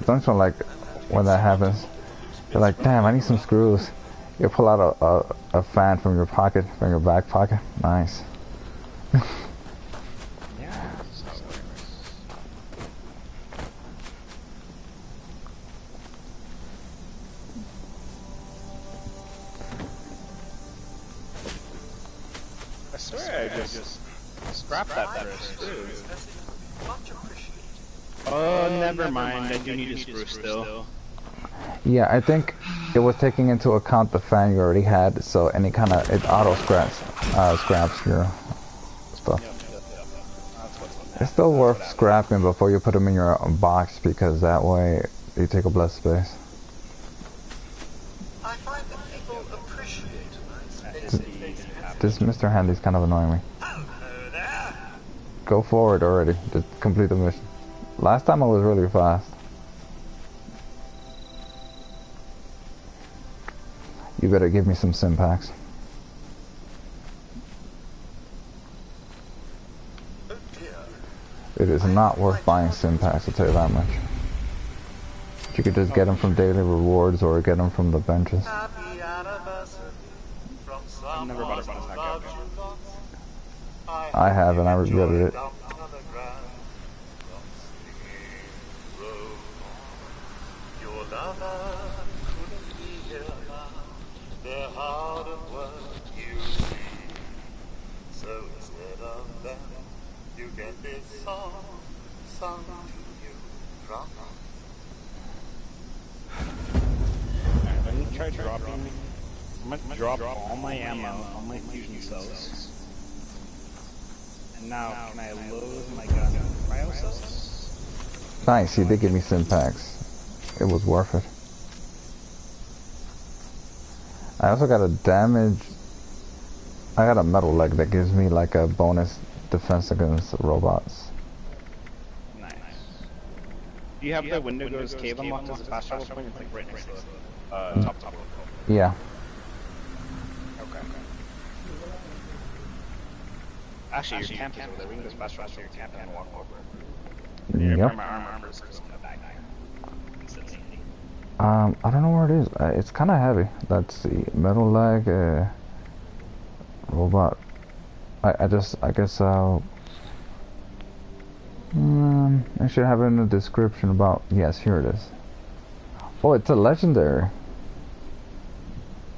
Don't you like when that happens? You're like, damn, I need some screws. You pull out a fan from your pocket, from your back pocket. Nice.
Yeah. I swear I just scrapped that for a screw. Oh, never mind. I do need a screw still.
Yeah, I think it was taking into account the fan you already had, so it auto scraps your stuff. It's still worth scrapping before you put them in your box because that way you take up less space.
I find that people appreciate a nice
This Mr. Handy's kind of annoying me.
hello there.
Go forward already. Just complete the mission. Last time I was really fast. You better give me some sim packs.
Oh dear.
It is not worth buying sim packs, I'll tell you that much. You could just get them from daily rewards or get them from the benches.
Happy anniversary from someone
never bought a bonus
who
pack
loves
ever.
you lots.
I have, and I
hope you
regretted
enjoyed
it.
Dumb Telegram from Singing Road. Your lover couldn't be here now. They're hard at work, you see. So instead of them, you get this song sung to you from me.
Let me try dropping. I'm gonna drop all my ammo, all my fusion cells. And now, can I load my gun cryo cells?
Nice, you did give me sim packs. It was worth it. I also got a damage. I got a metal leg that gives me like a bonus defense against robots.
Nice. Do you have the Wendigo's cave unlocked as a fast travel point? It's like right next to the top.
Yeah.
Okay. Actually, your camp is over there. We can just fast travel to your camp and walk over.
Yep.
My armor is just gonna die. Instantly.
I don't know where it is. It's kind of heavy. Let's see. Metal leg, robot. I guess I'll. I should have it in the description about. Yes, here it is. Oh, it's a legendary.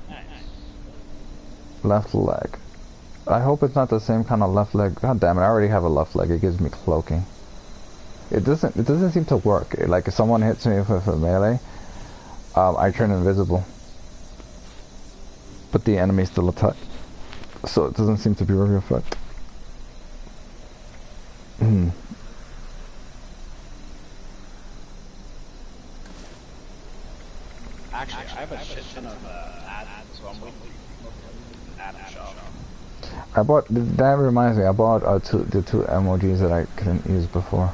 Nice.
Left leg. I hope it's not the same kind of left leg. God damn it! I already have a left leg. It gives me cloaking. It doesn't seem to work. Like if someone hits me with a melee, I turn invisible, but the enemy still attack. So it doesn't seem to be very effective.
Actually, I have a shit ton of ads, so I'm waiting for ad shop.
I bought. That reminds me. I bought the two emojis that I couldn't use before.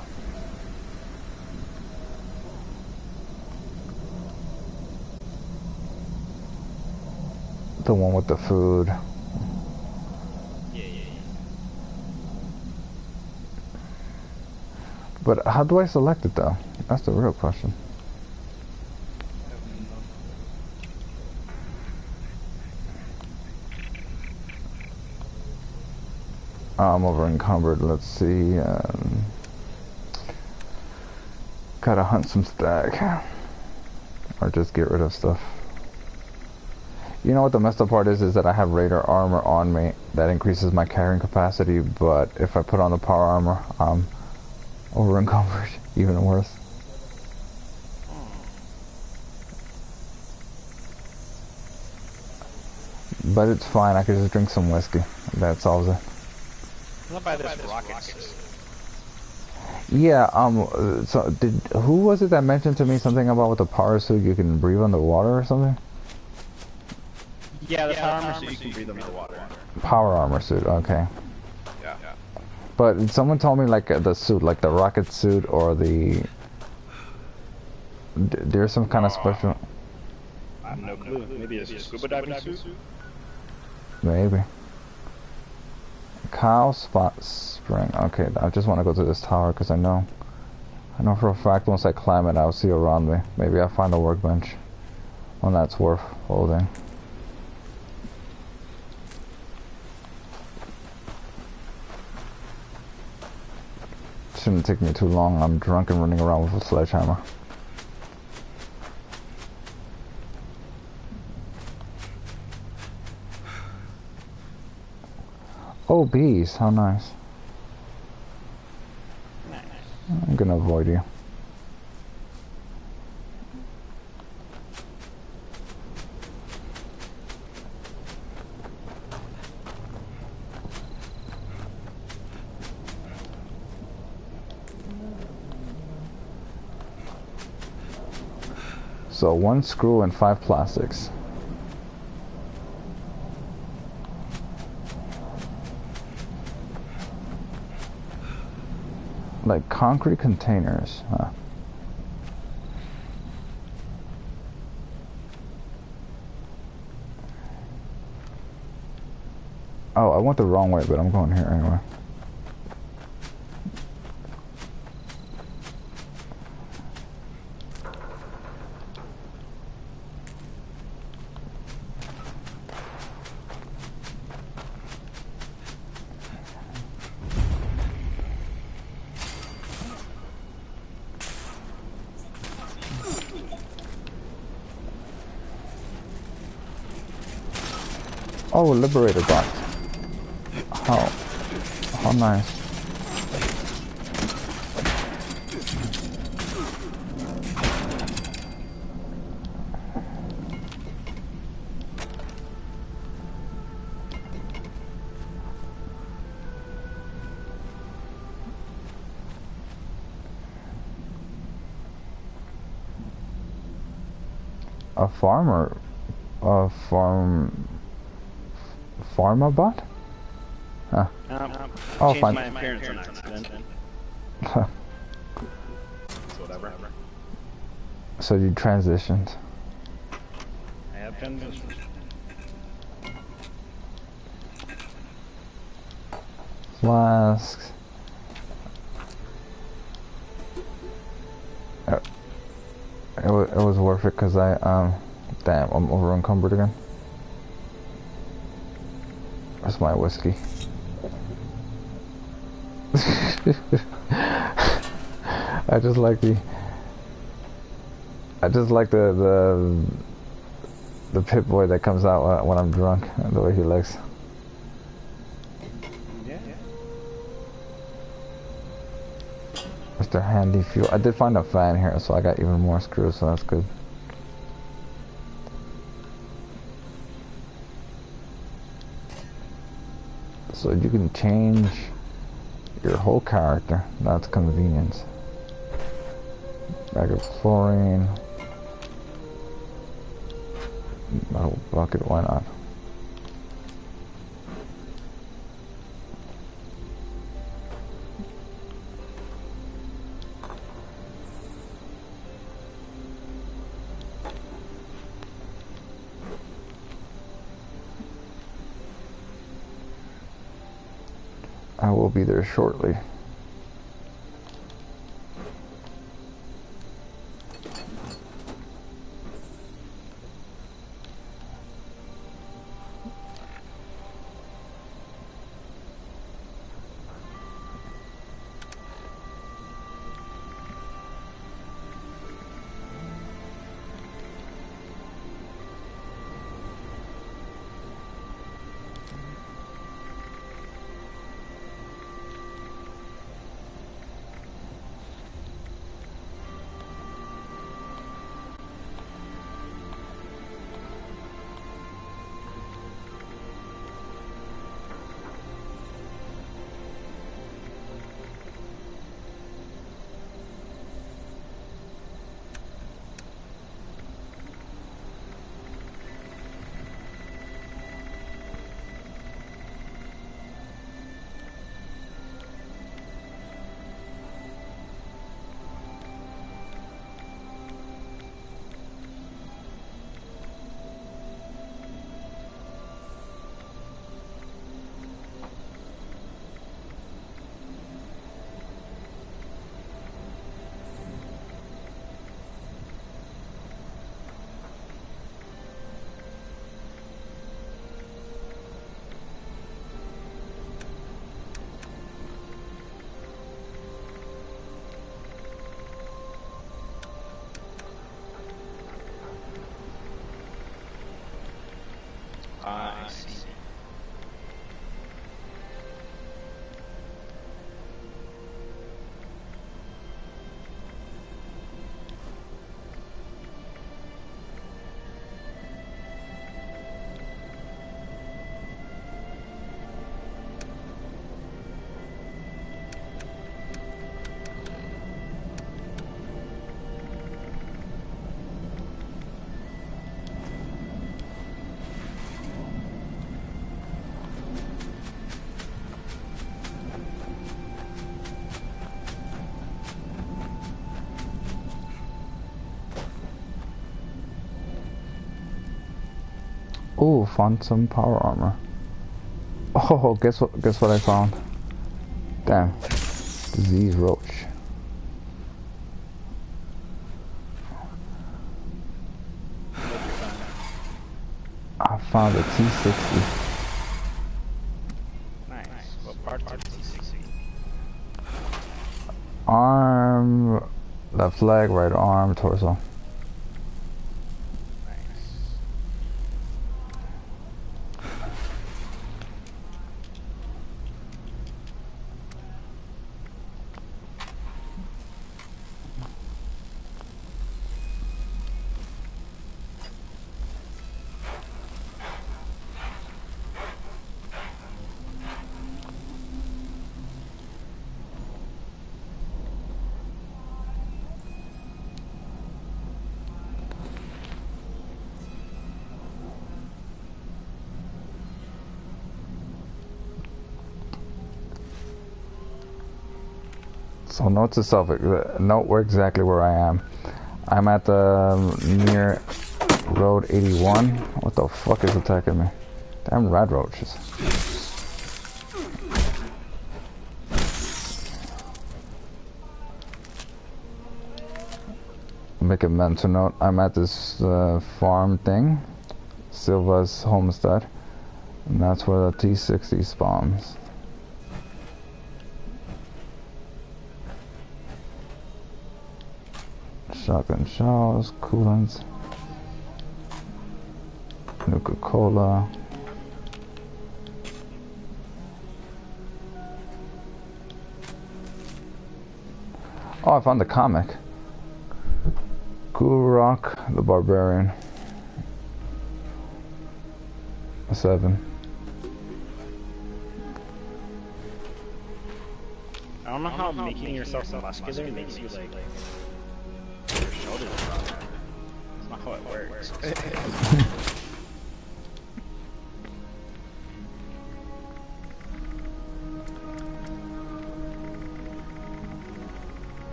The one with the food.
Yeah.
But how do I select it though? That's the real question. I'm over encumbered. Let's see. Gotta hunt some stack. Or just get rid of stuff. You know what the messed up part is that I have radar armor on me that increases my carrying capacity, but if I put on the power armor, I'm over encumbered. Even worse. But it's fine, I could just drink some whiskey. That solves it.
I'm gonna buy this rocket suit.
Yeah, so who was it that mentioned to me something about with the power suit you can breathe underwater or something?
Yeah, the power armor suit you can breathe underwater.
Power armor suit, okay.
Yeah.
But someone told me like the suit, like the rocket suit or the... There's some kind of special...
I have no clue. Maybe it's a scuba diving suit?
Maybe. Cow spot spring. Okay, I just want to go to this tower because I know for a fact once I climb it I'll see around me. Maybe I'll find a workbench. One that's worth holding. Shouldn't take me too long. I'm drunk and running around with a sledgehammer. Oh, bees. How nice. I'm gonna avoid you. So 1 screw and 5 plastics. Like concrete containers, huh? Oh, I went the wrong way, but I'm going here anyway. Oh, Liberator box. How nice. A farmer, a farmabot? Huh. Oh,
Changed
fine.
my appearance on accident. So whatever.
So you transitioned.
I have transitioned.
Flasks. It was worth it because damn, I'm over encumbered again. That's my whiskey. I just like the Pit Boy that comes out when I'm drunk, the way he looks.
Yeah.
Mr. Handy Fuel. I did find a fan here, so I got even more screws, so that's good. So you can change your whole character. That's convenience. Bag of chlorine. Metal bucket, why not? I will be there shortly.
I see.
Oh, found some power armor. Oh, guess what? Guess what I found? Damn, disease roach. I found a T60.
Nice. What parts of T60?
Arm, left leg, right arm, torso. So note to self, note where exactly where I am. I'm at the near road 81. What the fuck is attacking me? Damn rad roaches. Make a mental note. I'm at this farm thing, Silva's homestead, and that's where the T60 spawns. Shotgun shells, coolants, Nuka-Cola. Oh, I found the comic. Gurok the Barbarian. A 7.
I don't know how making yourself muscular makes you like your shoulders stronger. That's not how it works.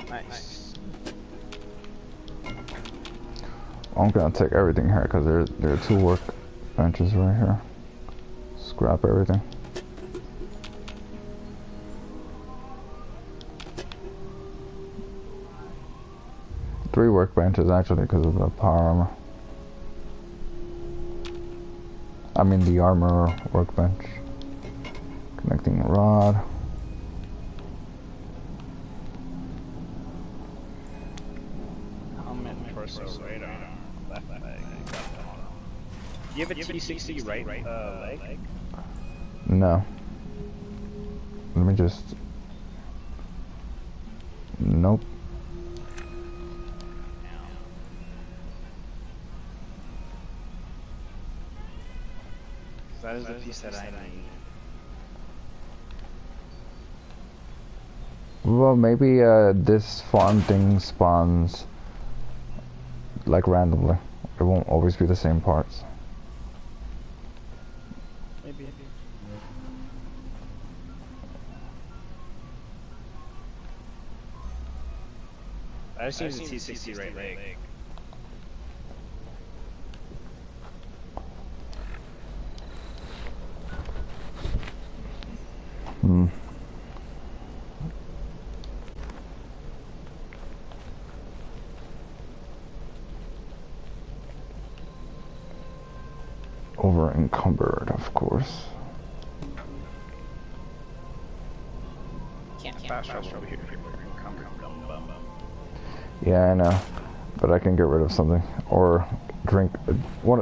Nice.
I'm gonna take everything here because there are 2 work benches right here. Scrap everything. Three workbenches actually because of the power armor. I mean the armor workbench. Connecting rod.
Helmet, torso, right arm, left leg. Do you have a T60 right leg?
No. Let me just... Nope.
That is the piece that I need.
Well, maybe this farm thing spawns like randomly. It won't always be the same parts.
Maybe. I just use a T60 right leg.
Over encumbered, of course.
Can't fast travel over here.
Yeah, I know, but I can get rid of something or drink.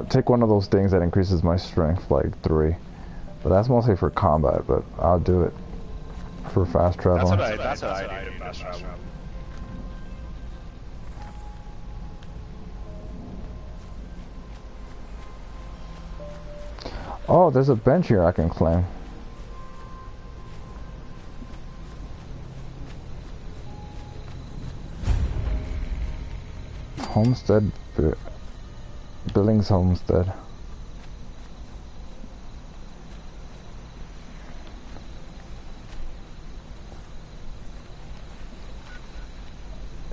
Take one of those things that increases my strength, like 3, But that's mostly for combat, but I'll do it for fast travel.
That's what I do to fast travel.
Oh, there's a bench here I can claim. Homestead, Billings Homestead.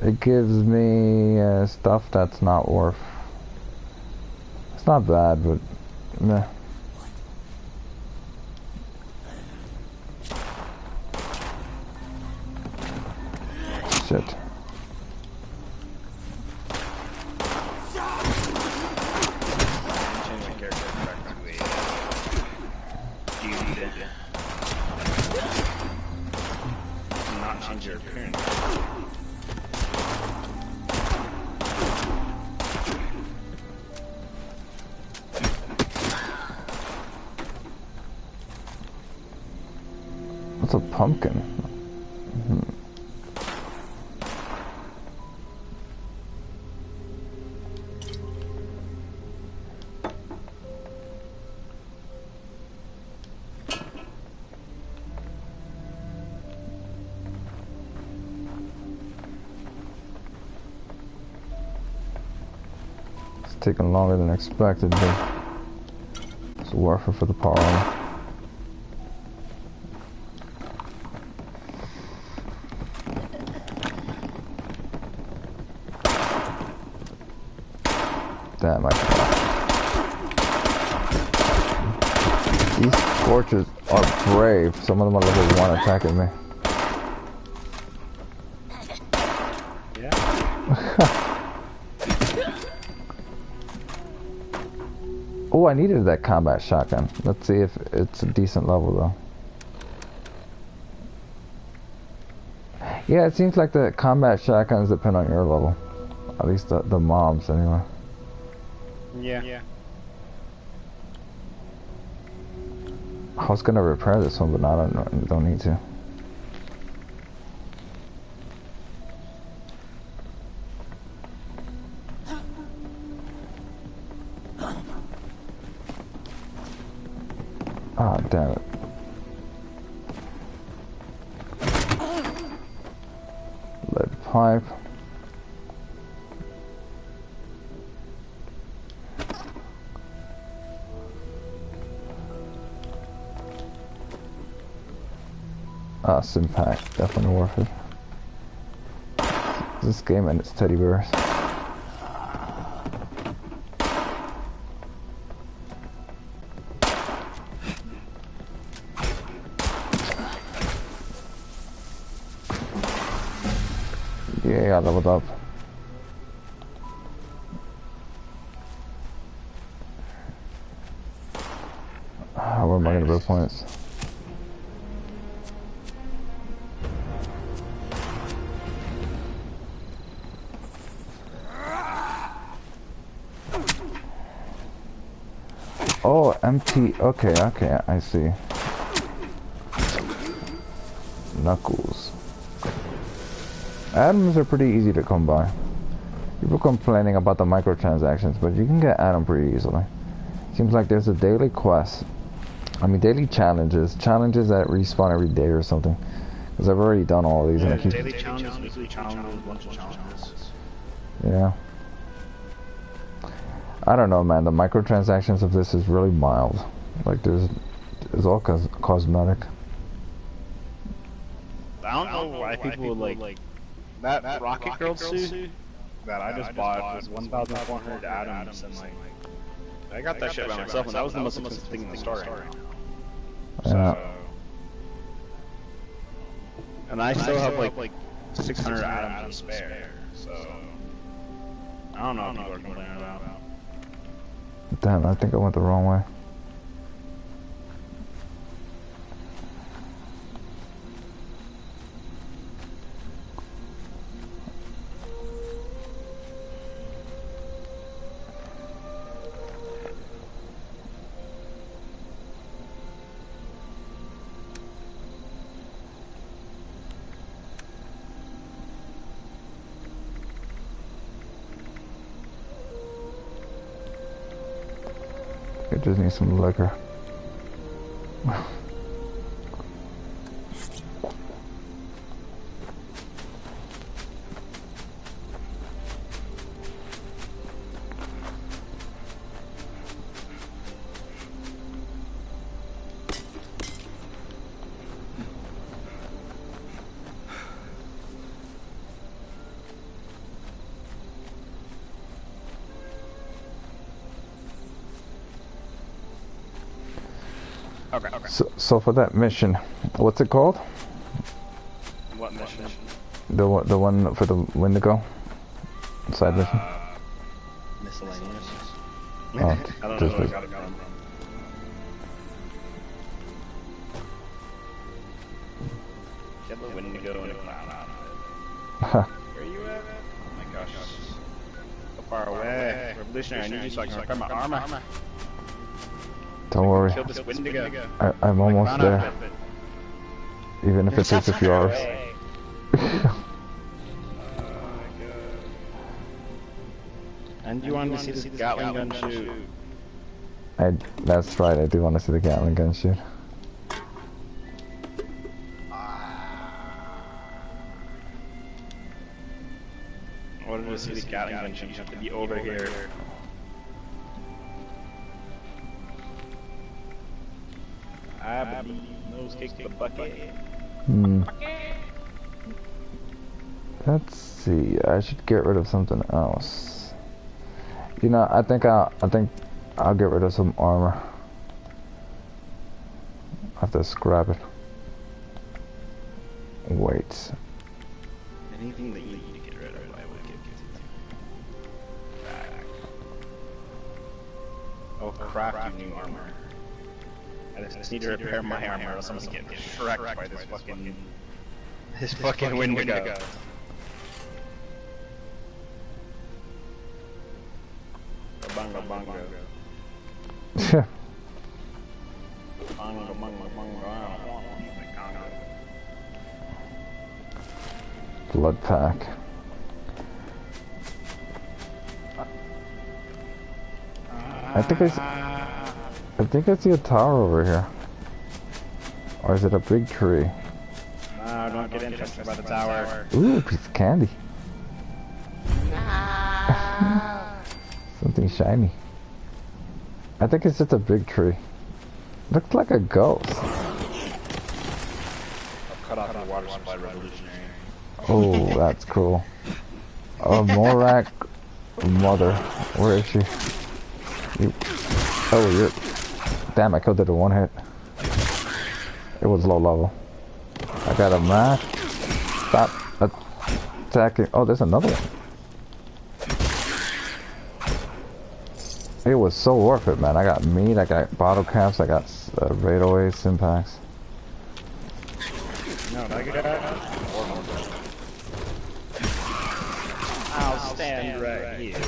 It gives me stuff that's not worth. It's not bad, but meh. Shit. What's a pumpkin? It's taking longer than expected, but it's worth it for the power armor. Damn, I forgot. These scorchers are brave. Some of them are level 1 attacking me.
Yeah.
Oh, I needed that combat shotgun. Let's see if it's a decent level though. Yeah, it seems like the combat shotguns depend on your level. At least the mobs anyway.
Yeah.
I was gonna repair this one, but now I don't need to. Ah, damn it. Lead pipe. Ah, Simpack, definitely worth it. This game and its teddy bears. Yeah, I leveled up. Where am I gonna build points? Oh, empty. Okay, I see. Knuckles. Atoms are pretty easy to come by. People complaining about the microtransactions, but you can get Atom pretty easily. Seems like there's a daily quest. I mean, daily challenges that respawn every day or something. Because I've already done all of these.
Yeah,
and I keep...
daily challenges, weekly challenges, bunch of challenges.
Yeah. I don't know, man. The microtransactions of this is really mild. Like, it's all cosmetic.
I don't know why people would like that Rocket Girl suit that I just bought was 1,400 atoms, and like I got that shit by myself, and that was the most expensive thing in the store right now.
Yeah.
So, and I still have like 600 atoms to spare. So I don't know what people are complaining about.
Damn, I think I went the wrong way. just need some liquor.
Okay.
So for that mission, what's it called?
What mission?
The one for the Wendigo side mission.
Miscellaneous.
Oh,
I don't know
just
where I got it from. Get the Wendigo in a cloud outfit. Where are you at? Oh my gosh. So far away. Revolutionary, I need you so I can repair my armor.
Don't worry,
Kill this Wendigo.
I'm almost
Run
there.
up with it.
Even if it takes a few hours.
And you wanted to see this Gatling gun shoot.
That's right, I do want to see the Gatling gun shoot.
I wanted to see the Gatling gun shoot. You have to be over here. I believe nose kick the bucket.
Let's see. I should get rid of something else. You know, I think I'll get rid of some armor. I have to scrap it. Wait.
Anything that you need to get rid of, I would give it back. Oh, craft you new armor. I just need to repair my armor, or else I'm gonna get shreked by this fucking Wendigo. Bongo bongo. Bongo bongo bongo.
Blood pack. I think I see a tower over here. Or is it a big tree?
No, don't get interested by the tower.
Ooh, a piece of candy. Something shiny. I think it's just a big tree. Looks like a ghost.
I'll cut off the water supply, revolutionary.
Oh, that's cool. Oh, Morak mother. Where is she? Oh, you're... Damn, I killed it in one hit. It was low level. I got a map. Stop attacking. Oh, there's another one. It was so worth it, man. I got meat, I got bottle caps, I got radaways, simpacks.
No, I get that. I'll stand right here.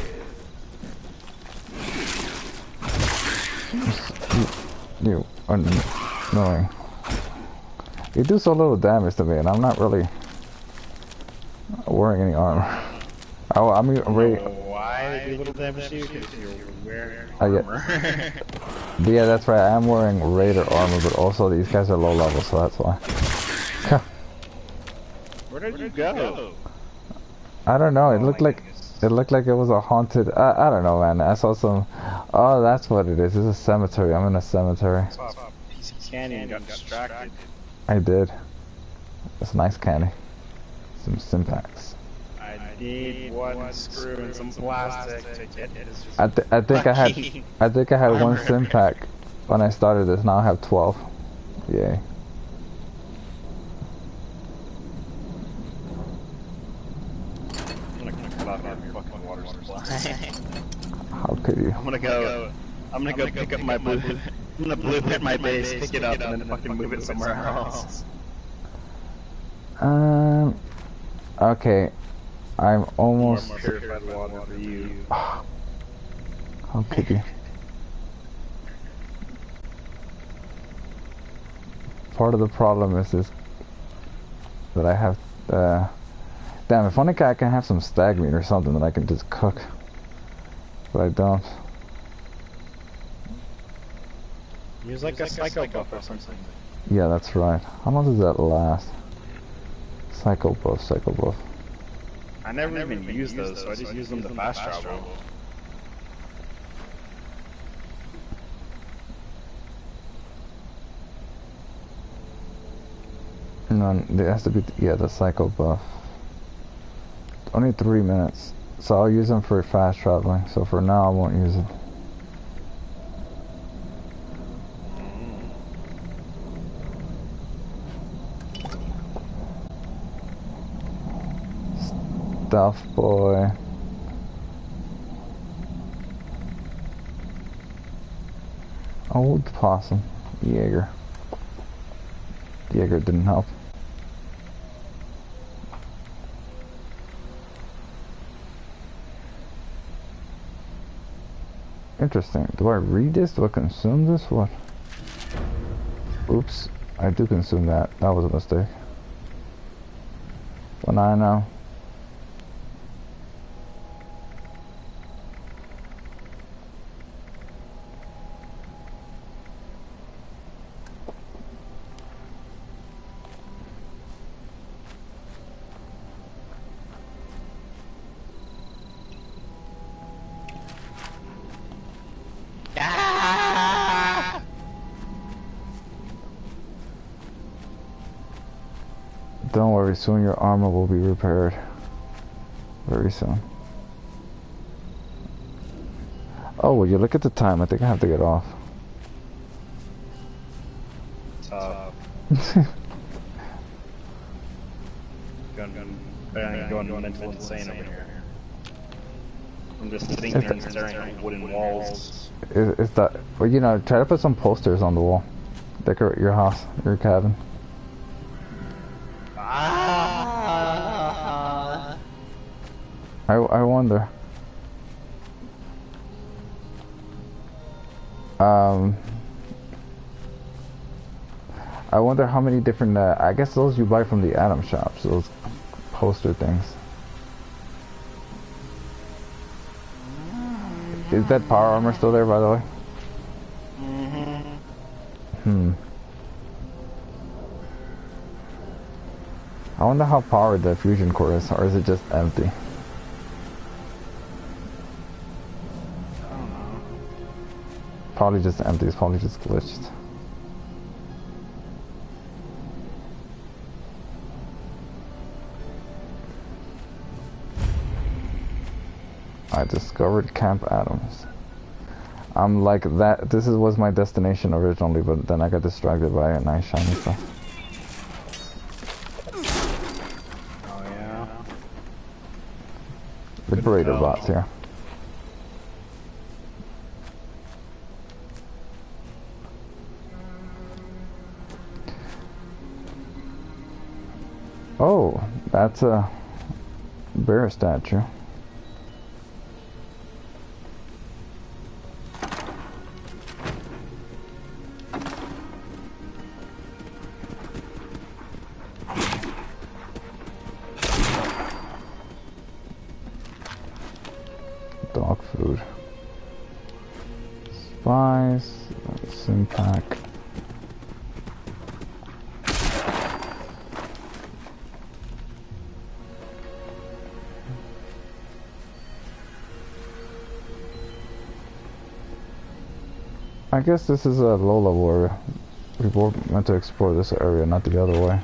You annoying. You do so little damage to me, and I'm not really wearing any armor. Oh, I'm ready.
Why they do little damage to you? Because you're wearing armor.
Yeah, that's right. I am wearing Raider armor, but also these guys are low level, so that's why.
Where did you go?
I don't know. It looked like it was a haunted. I don't know, man. I saw some. Oh, that's what it is. It's a cemetery. I'm in a cemetery.
I saw a piece of candy and got distracted.
I did. It's nice candy. Some simpacks.
I need one screw and some plastic to get it.
I think I had one simpack when I started this. Now I have 12. Yay.
I'm gonna cut off your fucking water supply.
How could you?
I'm gonna go pick up my blue. I'm gonna blue hit my base, pick it up, and then fucking move it somewhere else.
Okay. I'm almost.
More purified water for you.
How could you? Part of the problem is this that I have. Damn, if only I can have some stag meat or something that I can just cook. But I don't.
Use like a psycho buff or something.
Yeah, that's right. How long does that last? Psycho buff, psycho buff.
I never even used those, so I just used them to fast travel.
No, there has to be, yeah, the psycho buff. Only 3 minutes. So I'll use them for fast traveling. So for now, I won't use it. Stuff boy. Old possum. Jaeger. Jaeger didn't help. Interesting. Do I read this? Do I consume this? What? Oops. I do consume that. That was a mistake. Well, now I know. Don't worry, soon your armor will be repaired. Very soon. Oh, will you look at the time? I think I have to get off.
Tough. Going mental insane over here. I'm just sitting here and staring at wooden walls.
Is that... Well, you know, try to put some posters on the wall. Decorate your house, your cabin. I wonder. I wonder how many different, I guess those you buy from the Atom shops, those poster things. Is that power armor still there, by the way? I wonder how powered the fusion core is, or is it just empty? Probably just empty, it's probably just glitched. I discovered Camp Adams. I'm like that, this was my destination originally, but then I got distracted by a nice shiny stuff.
Oh yeah?
Liberator bots here. Oh, that's a bear statue. Dog food. Spice, sim pack. I guess this is a low level area. We were meant to explore this area, not the other way.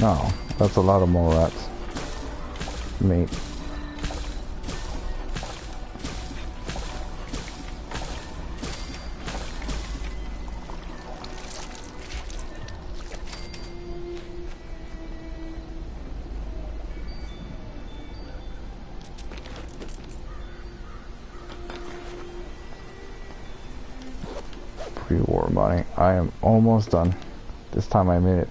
No, that's a lot of more rats. Meat. Pre-war money. I am almost done. This time I made it.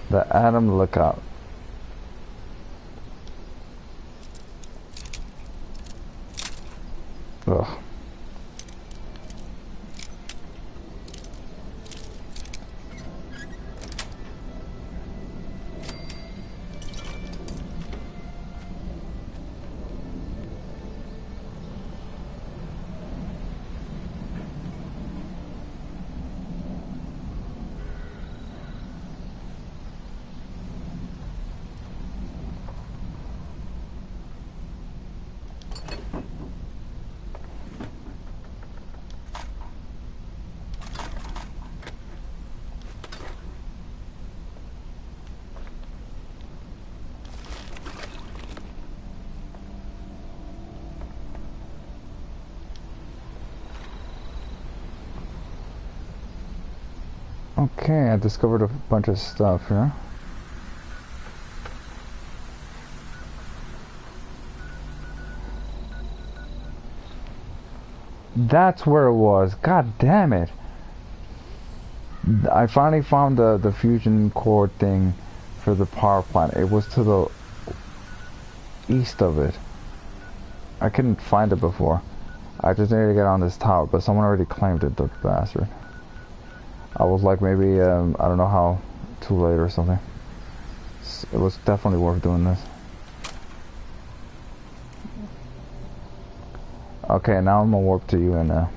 The Atom Lookout. Ugh. Okay, I discovered a bunch of stuff here. That's where it was. God damn it. I finally found the fusion core thing for the power plant. It was to the east of it. I couldn't find it before. I just needed to get on this tower, but someone already claimed it, the bastard. I was like, maybe, I don't know how, too late or something. It was definitely worth doing this. Okay, now I'm gonna warp to you and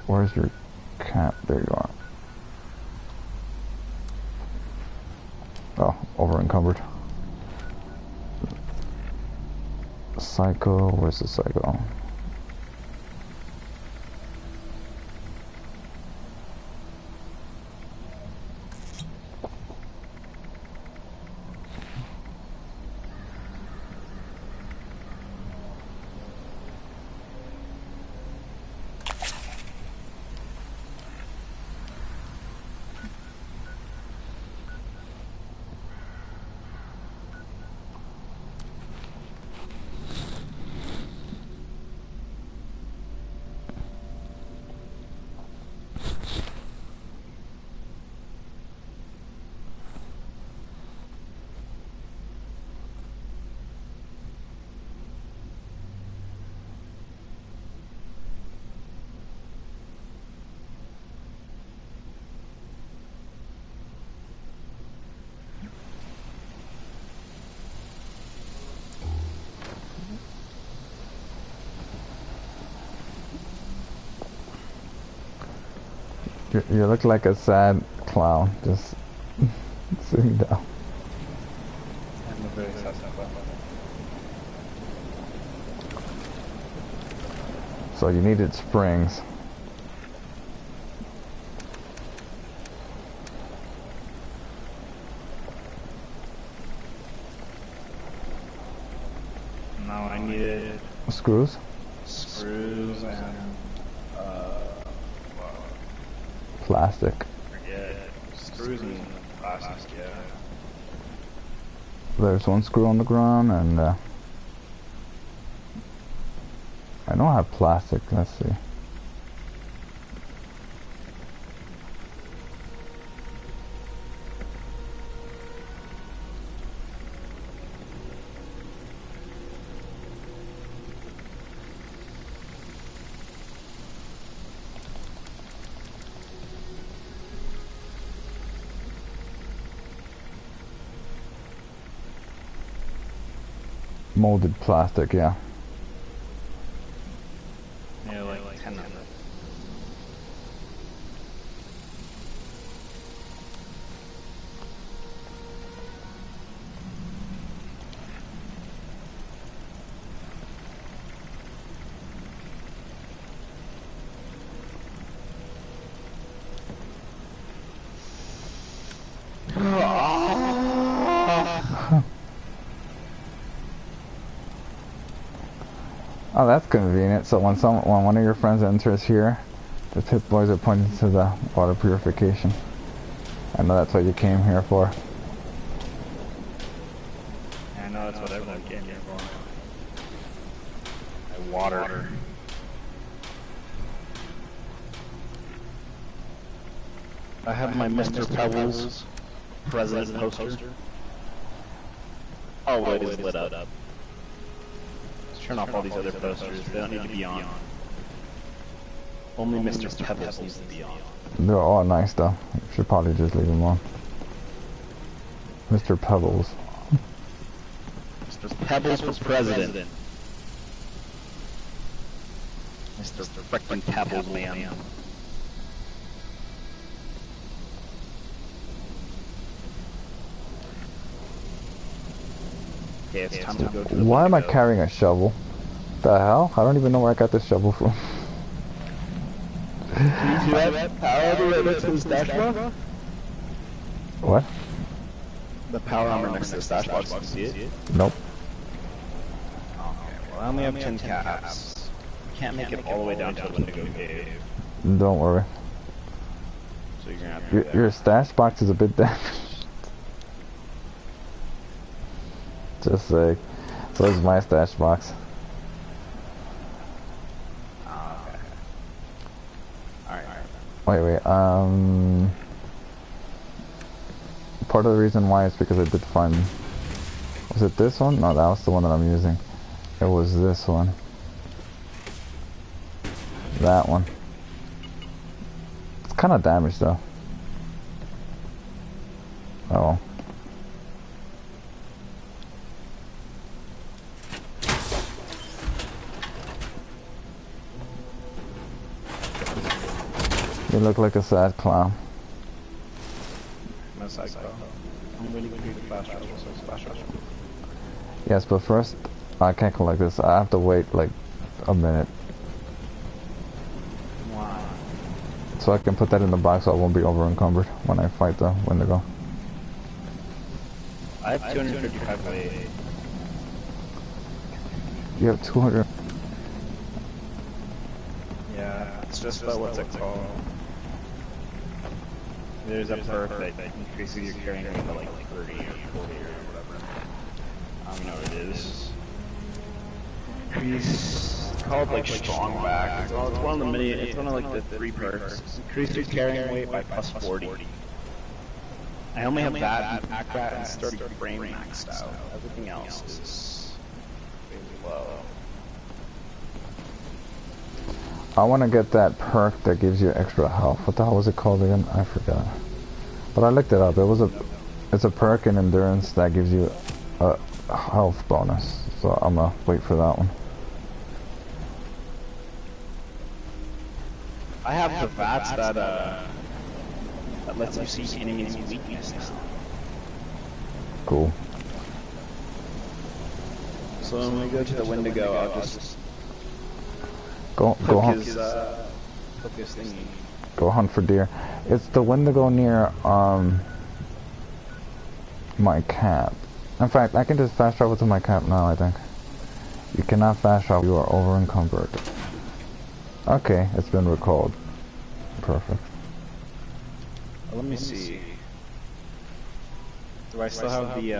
where's your camp? There you are. Oh, over encumbered. Psycho, where's the psycho? You look like a sad clown, just sitting down.
I'm a very sad clown.
So you needed springs.
Now I needed
Screws?
screws and
Plastic.
forget screws and plastic. Yeah.
There's one screw on the ground, and I don't have plastic. Let's see. Molded plastic, yeah.
Yeah, like 10 of them.
Oh, that's convenient. So when one of your friends enters here, the tip boys are pointing to the water purification. I know that's what you came here for.
I know that's what everyone came here for. Water. I have my Mr. Pebbles president poster. Oh, it is lit up. Let's turn off all these other posters. They don't need to be on. Only Mr. Pebbles needs to be on.
They're all nice though. Should probably just leave them on. Mr. Pebbles.
Mr. Pebbles for president. Mr. Frickin' Pebbles, man. Okay, it's time to go to the
Why am I
window.
carrying a shovel? The hell? I don't even know where I got this shovel from.
Do you have power right next to the stash box?
What?
The power armor next to the stash box, you see it?
Nope.
Okay, well I only have 10 caps. Can't make it all the way down to the Wendigo cave.
Don't worry.
So you're gonna have to do that.
Your stash box is a bit damaged. Just say. So is my stash box.
Oh, okay. Alright.
Wait. Part of the reason why is because I did find. Was it this one? No, that was the one that I'm using. It was this one. That one. It's kind of damaged though. Oh well. You look like a sad clown.
I'm waiting for you to flash rush, so flash rush.
Yes, but first, I can't collect this. I have to wait like a minute.
Why?
So I can put that in the box so I won't be over encumbered when I fight the Wendigo.
I have 255 weight.
You have 200.
Yeah, it's just about what's it called. There's a perk that increases your carrying weight by like 30 or 40 or whatever. I don't know what it is. Increase. It's called like strong back. It's one of the many. It's one of like the 3 perks. Increase your carrying weight by plus 40. I only have that, and pack rat, and sturdy frame maxed out. Everything else is really low.
I want to get that perk that gives you extra health. What the hell was it called again? I forgot. But I looked it up. It's a perk in endurance that gives you a health bonus. So I'm gonna wait for that one.
I have the VATS that lets you see enemies' weakness now.
Cool.
So when we go to the Wendigo, I'll just
Go
hook
hunt.
his thingy.
Go hunt for deer. It's the Wendigo near my camp. In fact, I can just fast travel to my camp now. I think you cannot fast travel. You are over encumbered. Okay, it's been recalled. Perfect.
Let me see. Do I still have the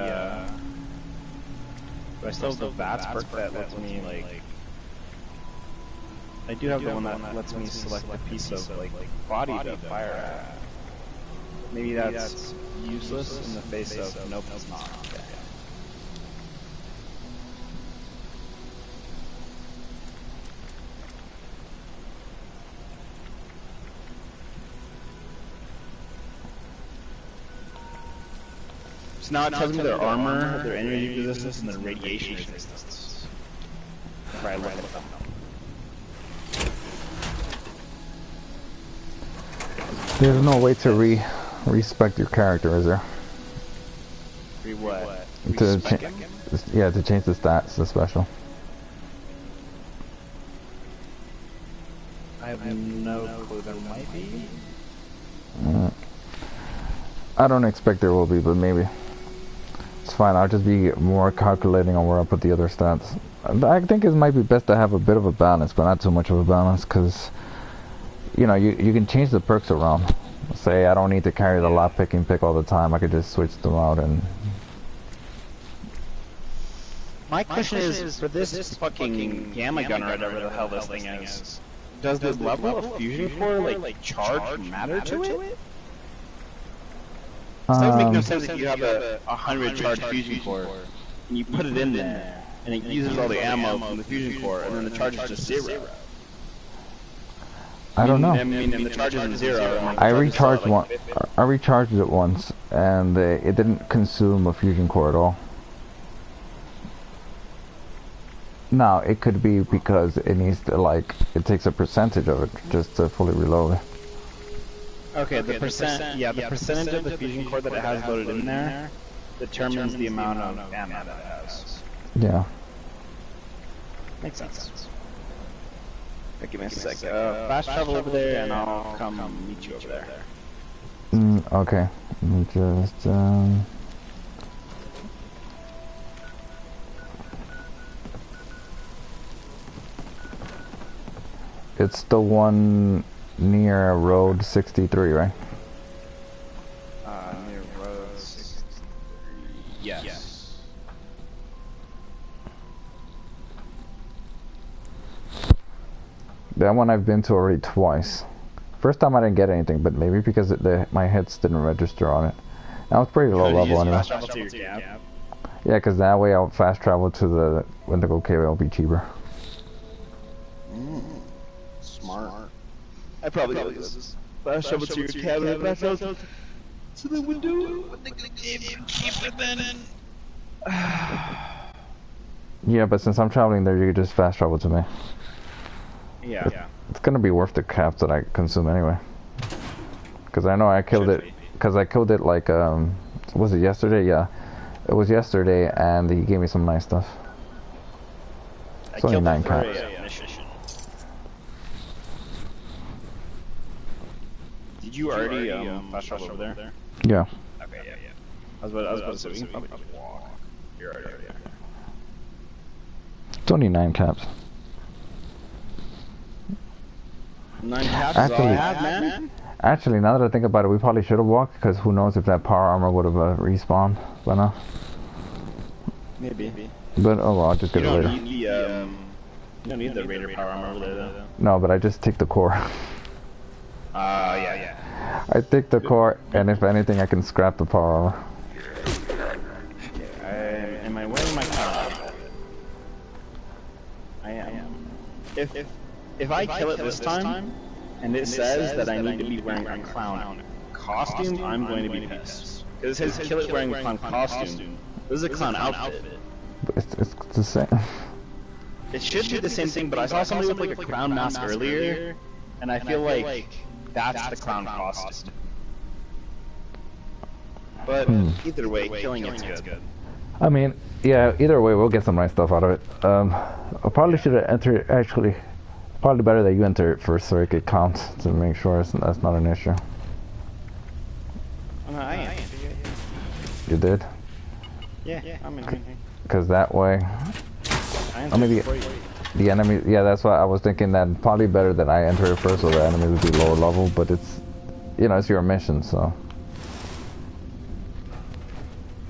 do I still have the VATS perk that lets me like? I do have the one that lets me select a piece of like body to fire at. Maybe that's useless in the face of nope, it's not. Okay. So now it tells me their armor, their energy resistance, and their radiation resistance. If I look at them.
There's no way to respec your character, is there?
What?
To yeah, to change the stats, the special.
I have no clue. There might be.
I don't expect there will be, but maybe. It's fine. I'll just be more calculating on where I put the other stats. I think it might be best to have a bit of a balance, but not too much of a balance, because you know, you can change the perks around. Say I don't need to carry the lockpicking pick all the time. I could just switch them out and.
My question is, for this fucking gamma gun or whatever the hell this thing is, does the level of fusion core like charge matter to it? So that would make no sense if you have a 100 charge fusion core, and you put it in there, and it uses all the ammo from the fusion core, and then the charge is just 0.
I don't know.
I mean, and the charge isn't 0.
I recharged one. I recharged it once, and it didn't consume a fusion core at all. Now it could be because it needs to it takes a percentage of it just to fully reload it.
Okay, the percentage of the fusion core that it has loaded in there determines the amount of ammo that it has.
Yeah.
Makes sense. Right, give me a sec. Fast travel over there, and I'll come meet you over there.
Okay. Let me just It's the one near Road 63, right?
Near Road 63. Yes.
That one I've been to already twice. First time I didn't get anything, but maybe because my hits didn't register on it. That was pretty low level anyway. Yeah, because that way I'll fast travel to the Wendigo Cave. It'll be cheaper.
Smart. I probably got this. Fast travel to your cabin, fast travel to the window. Keep it then.
Yeah, but since I'm traveling there, you can just fast travel to me.
Yeah.
It's gonna be worth the caps that I consume anyway. Because I know I killed it. Because I killed it like was it yesterday? Yeah, it was yesterday, and he gave me some nice stuff. It's only 9 caps.
Did you already fast travel over there?
Yeah.
Okay, yeah. I was about to say we can probably just walk. You're already there.
It's only 9 caps.
9 caps is all I have, man.
Actually, now that I think about it, we probably should have walked, because who knows if that power armor would have respawned by now.
Maybe.
But oh well, I'll just get it later.
You don't need the Raider power armor over there, though.
No, but I just take the core.
Yeah.
I take the core, and if anything, I can scrap the power armor.
Am I wearing my clown? I am. If I kill it this time, and it says that I need to be wearing a clown costume, I'm going to be pissed. Because it says kill it wearing a clown costume. This is a clown outfit.
But it's the same.
It should be the same thing, but I saw somebody with like a clown mask earlier, and I feel like that's the clown costume. But either way, killing it's good.
I mean, yeah, either way, we'll get some nice stuff out of it. I probably should have entered, actually, probably better that you enter it first so it could count to make sure that's not an issue.
Oh, no, I am.
You did?
Yeah, I'm in here.
Because that way, I mean, the enemy, yeah, that's why I was thinking that probably better that I enter it first so the enemies would be lower level, but it's, you know, it's your mission, so.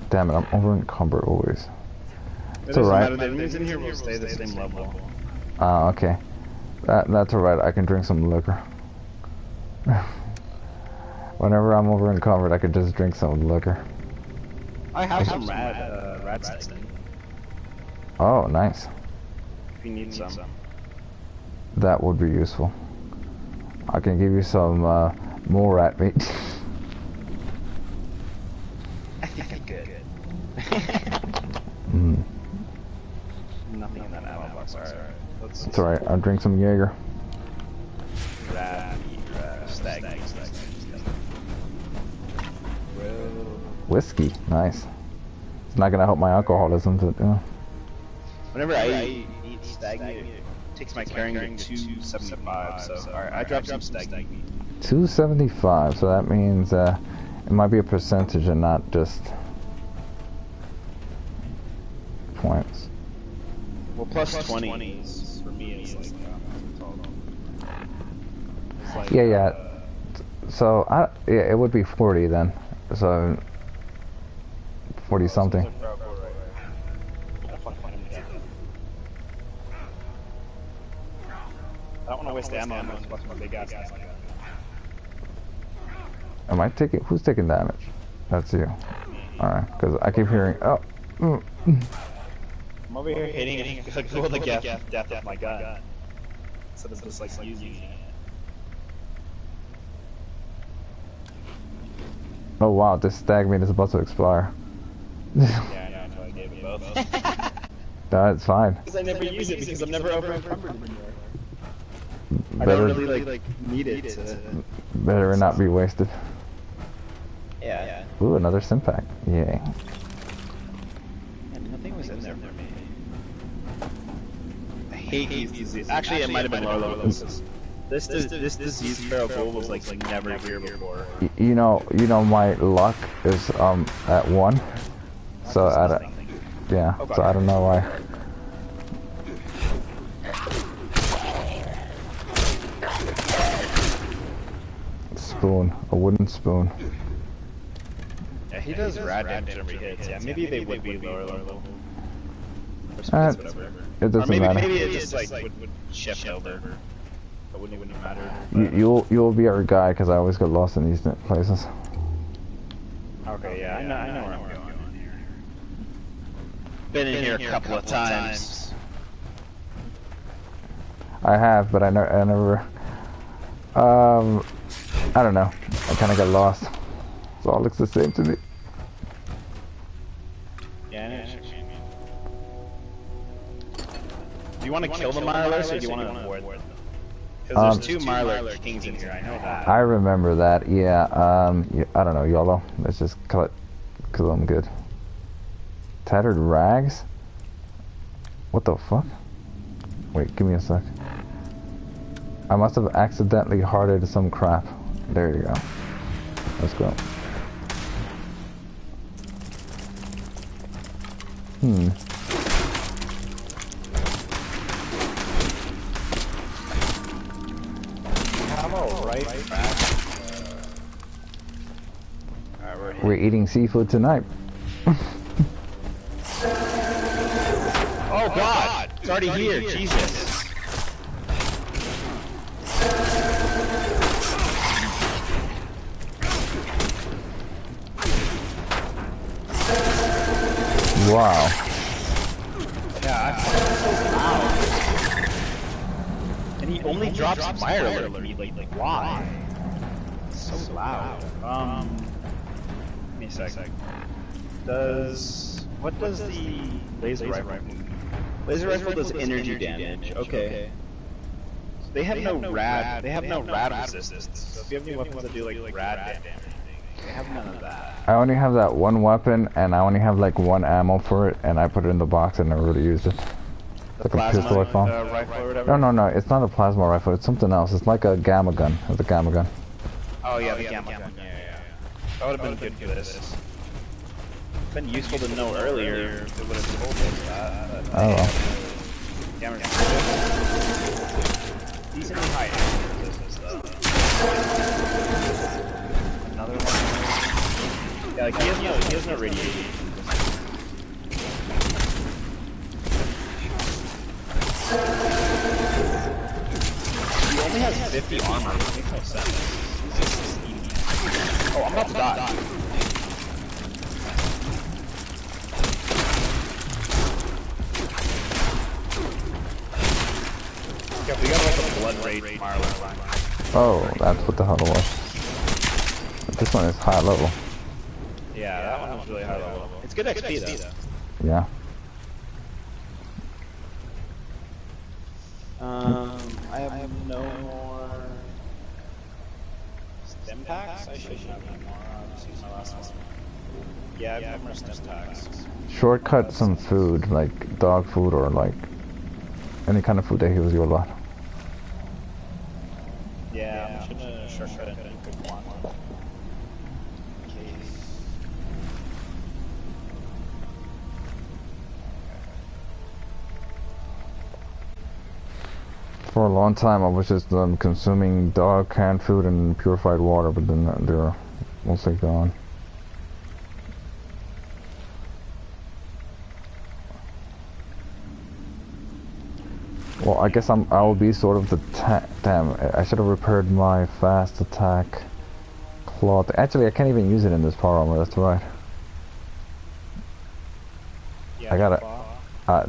Damn it, I'm over encumbered always. It's alright.
The enemies in here will stay the same level.
Okay. That's alright, I can drink some liquor. Whenever I'm over encumbered, I can just drink some liquor.
I have some rat steak.
Oh, nice.
If you need some.
That would be useful. I can give you some more rat meat.
I think I'm good. Nothing in that ammo box. Alright.
It's alright, I'll drink some Jaeger.
Rat meat, stag.
Whiskey, nice. It's not gonna help my alcoholism, but
Whenever I eat stag meat, it takes my carrying to 275. So, alright, I dropped some stag meat.
275, so that means it might be a percentage and not just points.
Well, plus 20s for me is like
Yeah. So yeah, it would be 40 then. So 40 something.
I don't want to waste ammo on those plus my big ass.
Am I taking? Who's taking damage? That's you. Alright, because I keep hearing, oh.
I'm over here hitting the death of my gun. Instead of just like using it.
Oh wow, this stag meat is about to expire.
Yeah, I know, that's why I gave it both.
That's fine.
Because I never use it because I'm never over encumbered anymore. I
Better,
don't really like need it to...
better not be wasted.
Yeah.
Ooh, another sim pack. Yay.
And nothing was in there for me. I hate these. Actually, it might have been lower level. This disease feral ghoul was like never here before.
You know my luck is at 1. So I don't, yeah, so I don't know why. Spoon, a wooden spoon.
Yeah, he does rad damage every hit. Yeah, maybe they would be lower level.
It
Or
doesn't
maybe
matter.
it just like would shift over. It wouldn't matter.
You'll be our guy because I always get lost in these places.
Okay, yeah, I know where I'm going here. Been in here a couple of times.
I have, but I never. I don't know. I kind of got lost. It all looks the same to me.
Yeah, I know. Do you want to kill the Mireless or do you want to avoid them? Because there's 2 Mireless kings in here, I know that.
I remember that, yeah, I don't know, YOLO. Let's just kill them good. Tattered rags? What the fuck? Wait, give me a sec. I must have accidentally hearted some crap. There you go. Let's go. We're eating seafood tonight.
Oh god! It's already here, Jesus.
Wow.
Yeah, wow. And he only drops fire alert. Like, why? It's so loud. Give me a sec. What does the laser rifle do? Laser rifle does energy damage. Okay. So they have no rad. They have no rad resistance. So if you have any weapons that do like rad damage, they have none of that.
I only have that one weapon, and I only have like 1 ammo for it, and I put it in the box and never really used it.
The
like a pistol I found.
rifle or whatever?
No, it's not a plasma rifle, it's something else. It's like a gamma gun. It's a gamma gun.
Oh yeah, the gamma gun. Yeah. That would have been good for this. Been useful to know earlier. It would have told us that.
Oh well.
Gamma gun. Decently high resistance though. Another one. Yeah, like he has no radiation. He only has 50 armor. It makes no sense. He's just eating. Oh, I'm about to die. Yeah, we got like a blood rage Marlin line.
Oh, that's what the hell it was. This one is high level.
Yeah, that one was really high level. It's good XP though.
Yeah.
I have no more stem packs. I should have no more. This is my last one. Yeah, I have no more stem packs.
Shortcut some food, like dog food or like any kind of food that heals you a lot.
Yeah, I should have shortcut it and pick one.
For a long time I was just consuming dog canned food and purified water, but then they're mostly gone. Well, I guess I will be sort of the damn, I should have repaired my fast attack cloth. Actually, I can't even use it in this power armor. That's right.
Yeah,
I gotta.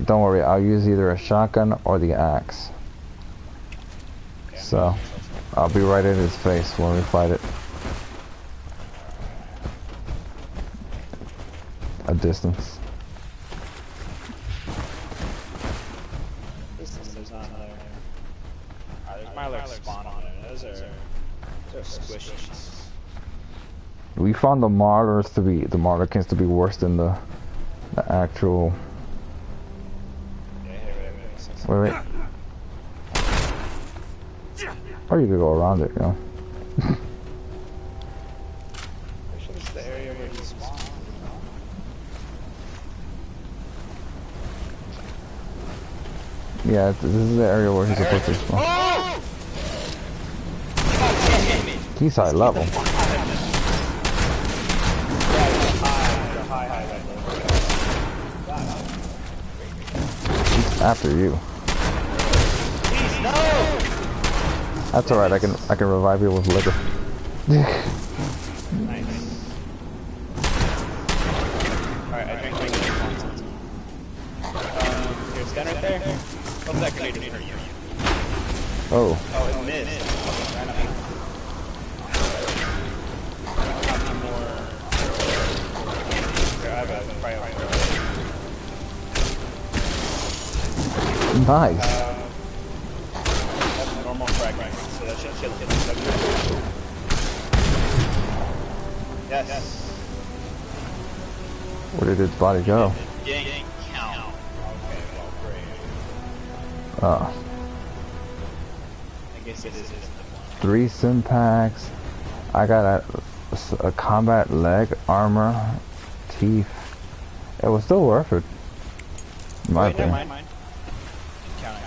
Don't worry. I'll use either a shotgun or the axe. So, I'll be right in his face when we fight it. A distance.
There's not another. There's my like spawn on it. Those are squishies.
We found the Marlokins to be worse than the actual.
Yeah,
Wait. Or you could go around it, you know.
This is the area where he spawned.
Yeah, this is the area where he's supposed to spawn.
Oh!
He's high level. He's after you. That's alright, I can revive you with liquor.
Nice. Alright, I drank like here's gun right there. Hope that grenade didn't hurt you.
Oh.
Oh, it missed. Right up. Here, I have a cryo.
Nice.
That's a normal fragment, so that should kill it. Yes.
Where did his body go?
Didn't count. Okay, well, great.
Oh.
I guess it is.
3 sim packs. I got a combat leg armor, teeth. It was still worth it. In my
Wait, never
opinion.
mind. Count it.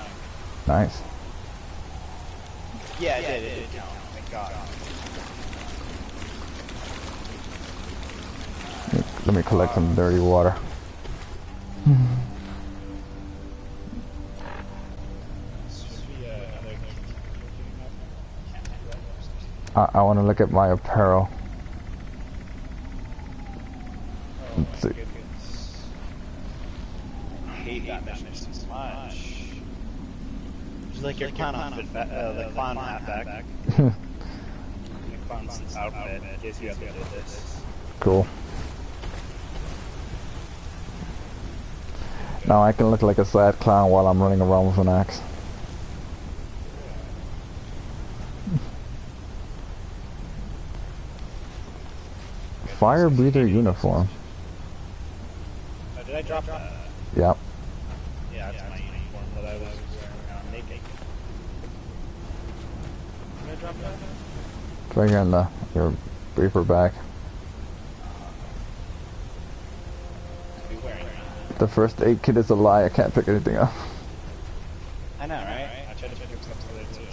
Nice.
Yeah, it did count. Thank God.
Let me collect some dirty water. I want to look at my apparel. Let's see.
I hate that mission so much. Just like your clown outfit, the clown hat back. The clown's outfit, in case you ever did this.
Cool. Now I can look like a sad clown while I'm running around with an axe. Fire breather uniform.
Oh, did I drop that?
Yep.
Yeah, that's my uniform that I was wearing around naked. Did I drop that?
It's right here in your briefer bag.
Be wearing that.
The first aid kit is a lie. I can't pick anything up.
I know, right? I tried to pick up stuff today too.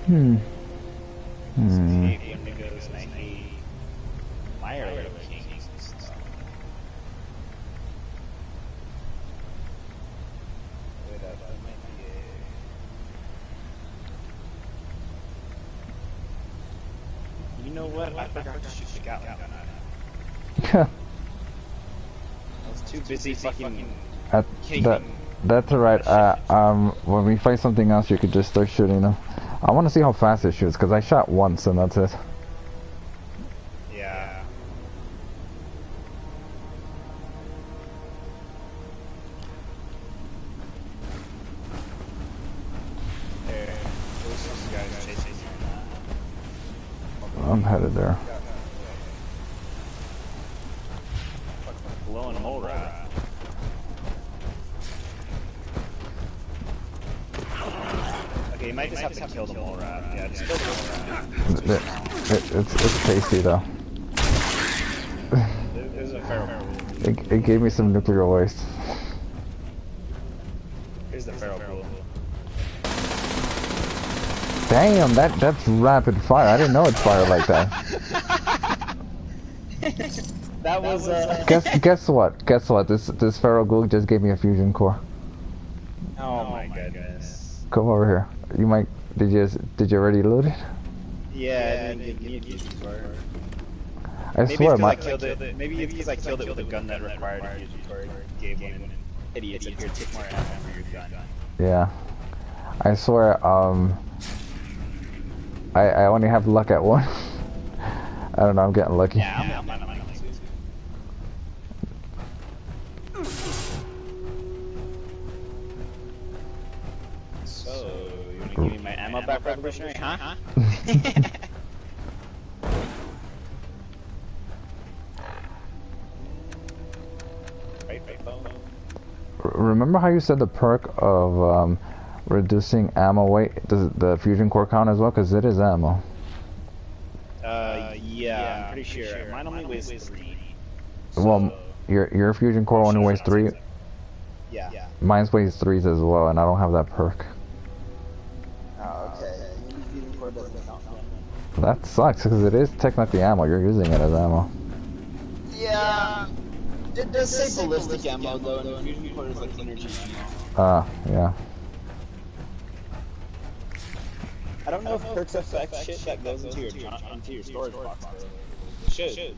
Hmm.
I hate Wendigos and I hate Fire Kings and stuff. Wait up, that might be it. You know what? I forgot to shoot the Gatling gun at it. I was too busy fucking kicking.
That's alright. When we find something else, you could just start shooting them. I want to see how fast it shoots, because I shot once and that's it.
Yeah. There. There's some guys chasing me.
I'm headed there.
Blowing a mole rat. Okay, you might just have to kill the mole rat. Yeah, just kill the mole rat.
It's tasty though.
There's a feral pool.
It gave me some nuclear waste.
Here's the feral pool.
Damn, that's rapid fire. I didn't know it fired like that.
That was
Guess what? Guess what? This feral ghoul just gave me a fusion core.
Oh my goodness.
Come over here. You might. Did you already load it?
Yeah, it didn't give me a fusion core.
I
Maybe
swear,
it's
my.
because I killed it. Maybe it's because I killed it with a gun that required a fusion core. Gave one idiots up here take more ammo for your gun.
Yeah. I swear. I only have luck at one. I don't know. I'm getting lucky.
Yeah, I'm not. So, you wanna give me my ammo back, revolutionary, huh?
Remember how you said the perk of reducing ammo weight? Does the fusion core count as well? Because it is ammo.
Yeah, I'm pretty sure. Mine only weighs 3.
Well, your fusion core only weighs 3.
Yeah.
Mine weighs 3s as well, and I don't have that perk.
Oh, okay.
That sucks because it is technically ammo. You're using it as ammo.
Yeah. It does say ballistic ammo though, and the fusion core is like energy ammo.
Yeah.
I don't know if perks affect shit that goes into your storage box though. It should.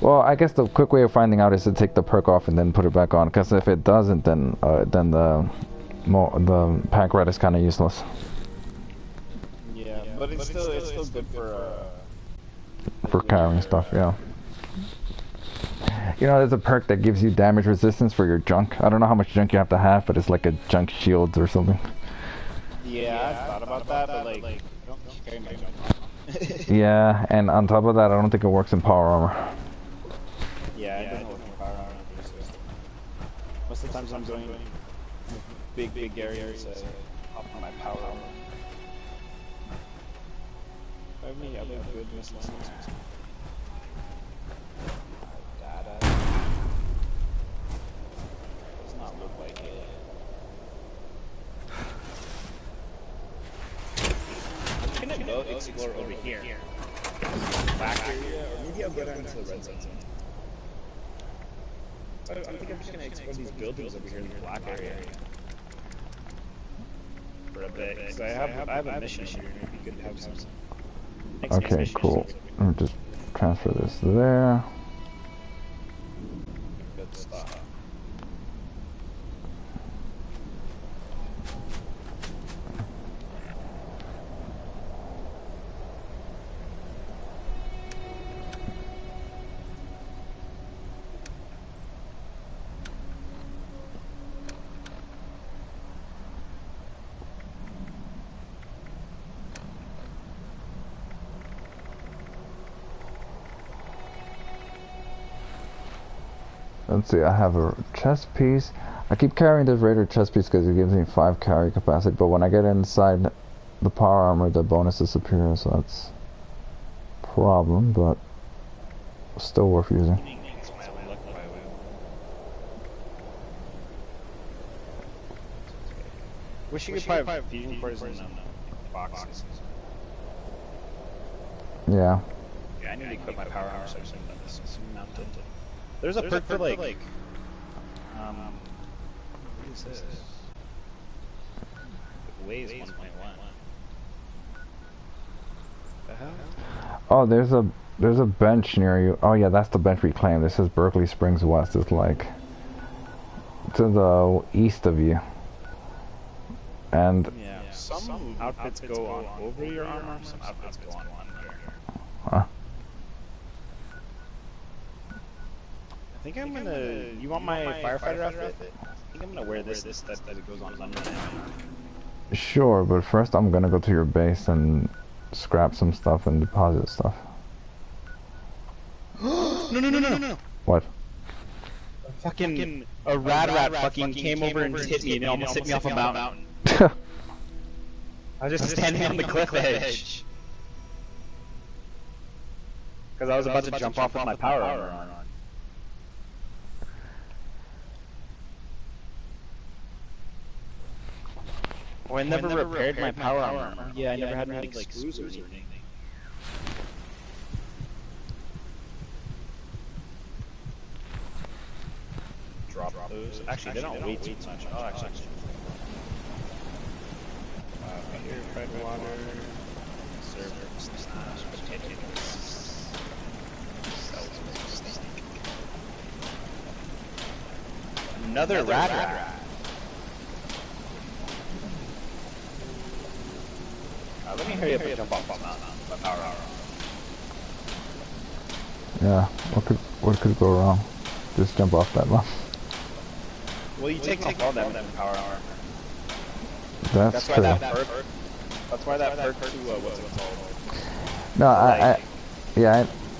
Well, I guess the quick way of finding out is to take the perk off and then put it back on. Because if it doesn't, then the pack rat is kind of useless.
Yeah, but it's still good for
carrying stuff. Yeah. You know, there's a perk that gives you damage resistance for your junk. I don't know how much junk you have to have, but it's like a junk shield or something.
Yeah, I've thought about that, but like, I don't carry my junk.
Yeah, and on top of that, I don't think it works in power armor.
Yeah, it doesn't work in power armor. Most of the times I'm doing big areas, up on my power armor. I have any other good missiles? Does not look like it. I'm gonna go explore over here. Back area, or maybe I'll go down to the red zone. I think I'm just gonna explore these buildings over here in the black area. For a bit, because I have a mission here, and it'd be good to have some.
Okay, cool. Let me just transfer this there.
Good stuff.
Let's see, I have a chest piece. I keep carrying this Raider chest piece because it gives me 5 carry capacity, but when I get inside the power armor, the bonus disappears, so that's a problem, but still worth using.
Wish you could probably have fusion cores in boxes.
Yeah.
Yeah, I need to equip my power armor so I can this mounted. There's a perk for like what is this? It weighs 1.1. The hell?
Oh, there's a bench near you. Oh yeah, that's the bench we claimed. This is Berkeley Springs West. It's like to the east of you. And
yeah, some outfits go on over your armor, some outfits go on under.
huh?
I think I'm gonna. You want my firefighter outfit? I think I'm gonna wear this instead that it goes on under.
Sure, but first I'm gonna go to your base and scrap some stuff and deposit stuff.
No.
What?
Fucking a rat fucking came over and hit me and almost hit me off a mountain. I was just standing on the cliff edge. Because I was about to jump off with my power armor on. Oh, I never repaired my power armor. Yeah, I never had any like screws or anything. drop those. Actually, they don't weigh too much. Oh, actually. Here, fried water. Servers, slash, potatoes. Steak. Another rat. Let me hurry up and jump off on that power hour.
Yeah, what could go wrong? Just jump off that one.
Well, you take all damage in power hour.
That's
why
true.
that perk to, what's it called?
No,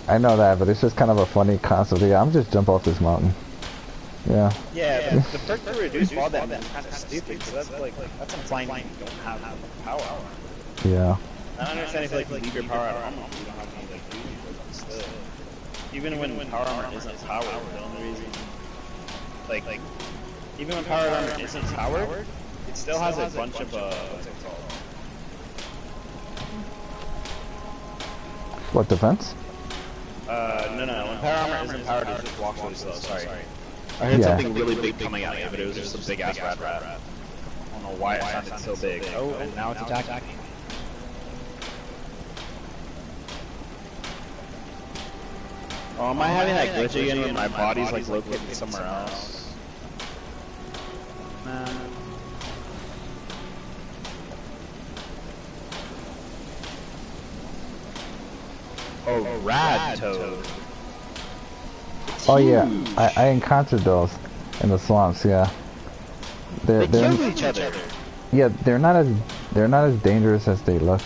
I know that, but it's just kind of a funny concept. Yeah, I'm just jump off this mountain. Yeah.
Yeah, but the perk to reduce fall damage is kind of stupid, because that's implying you don't have power hour.
Yeah.
I don't understand if you leave your power at home, you don't have any duty, but still. Even when power armor isn't powered, the only reason, even when power armor isn't powered, it still has a bunch of, what's it called?
What, defense?
No, when power armor isn't powered, it just walks really slow, sorry. I heard something really big coming at me, but it was just a big ass rat. I don't know why it sounded so big. Oh, and now it's attacking. Oh, am I having that glitch again when my body's located somewhere else? Oh, rad toad.
Oh yeah, I encountered those in the swamps. Yeah,
they kill each other.
Yeah, they're not as dangerous as they look.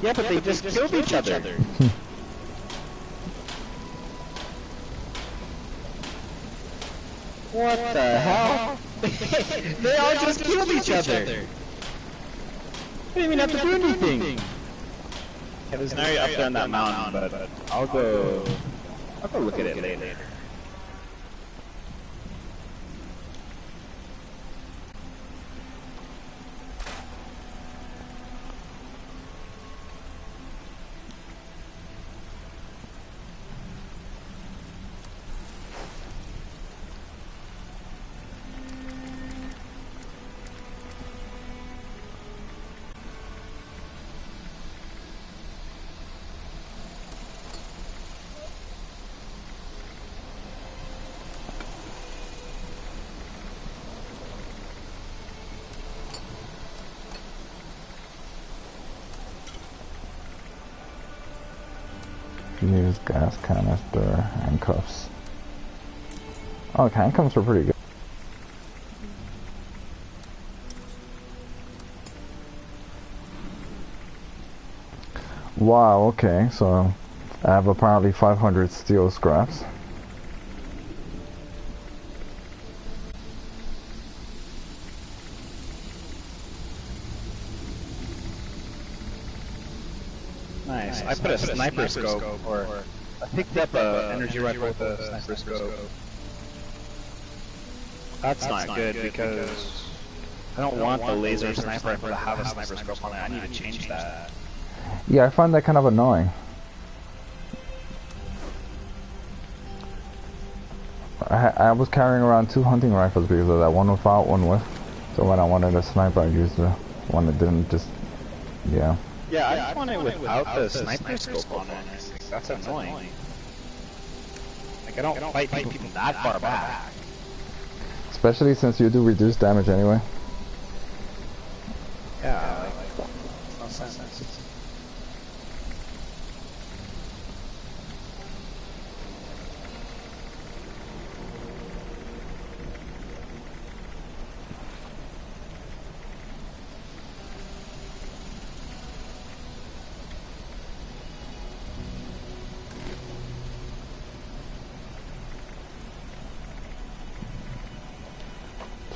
Yeah, but they just killed each other. What the hell? They all just killed each other. They didn't even have to do anything. Yeah, there's an area up there on that mountain, but I'll go look at it later.
Use gas canister, handcuffs. Oh, handcuffs are pretty good. Wow, okay, so I have apparently 500 steel scraps.
Nice. I put a sniper scope, or I picked up a energy rifle with a sniper scope. That's not good because I don't want the laser sniper rifle to have a sniper scope on it. I need to change that.
Yeah, I find that kind of annoying. I was carrying around 2 hunting rifles because of that, one without, one with. So when I wanted a sniper, I used the one that didn't just, yeah.
Yeah, I just want it without the sniper scope on it. That's annoying. I don't fight people from that far back.
Especially since you do reduce damage anyway.
Yeah, no sense.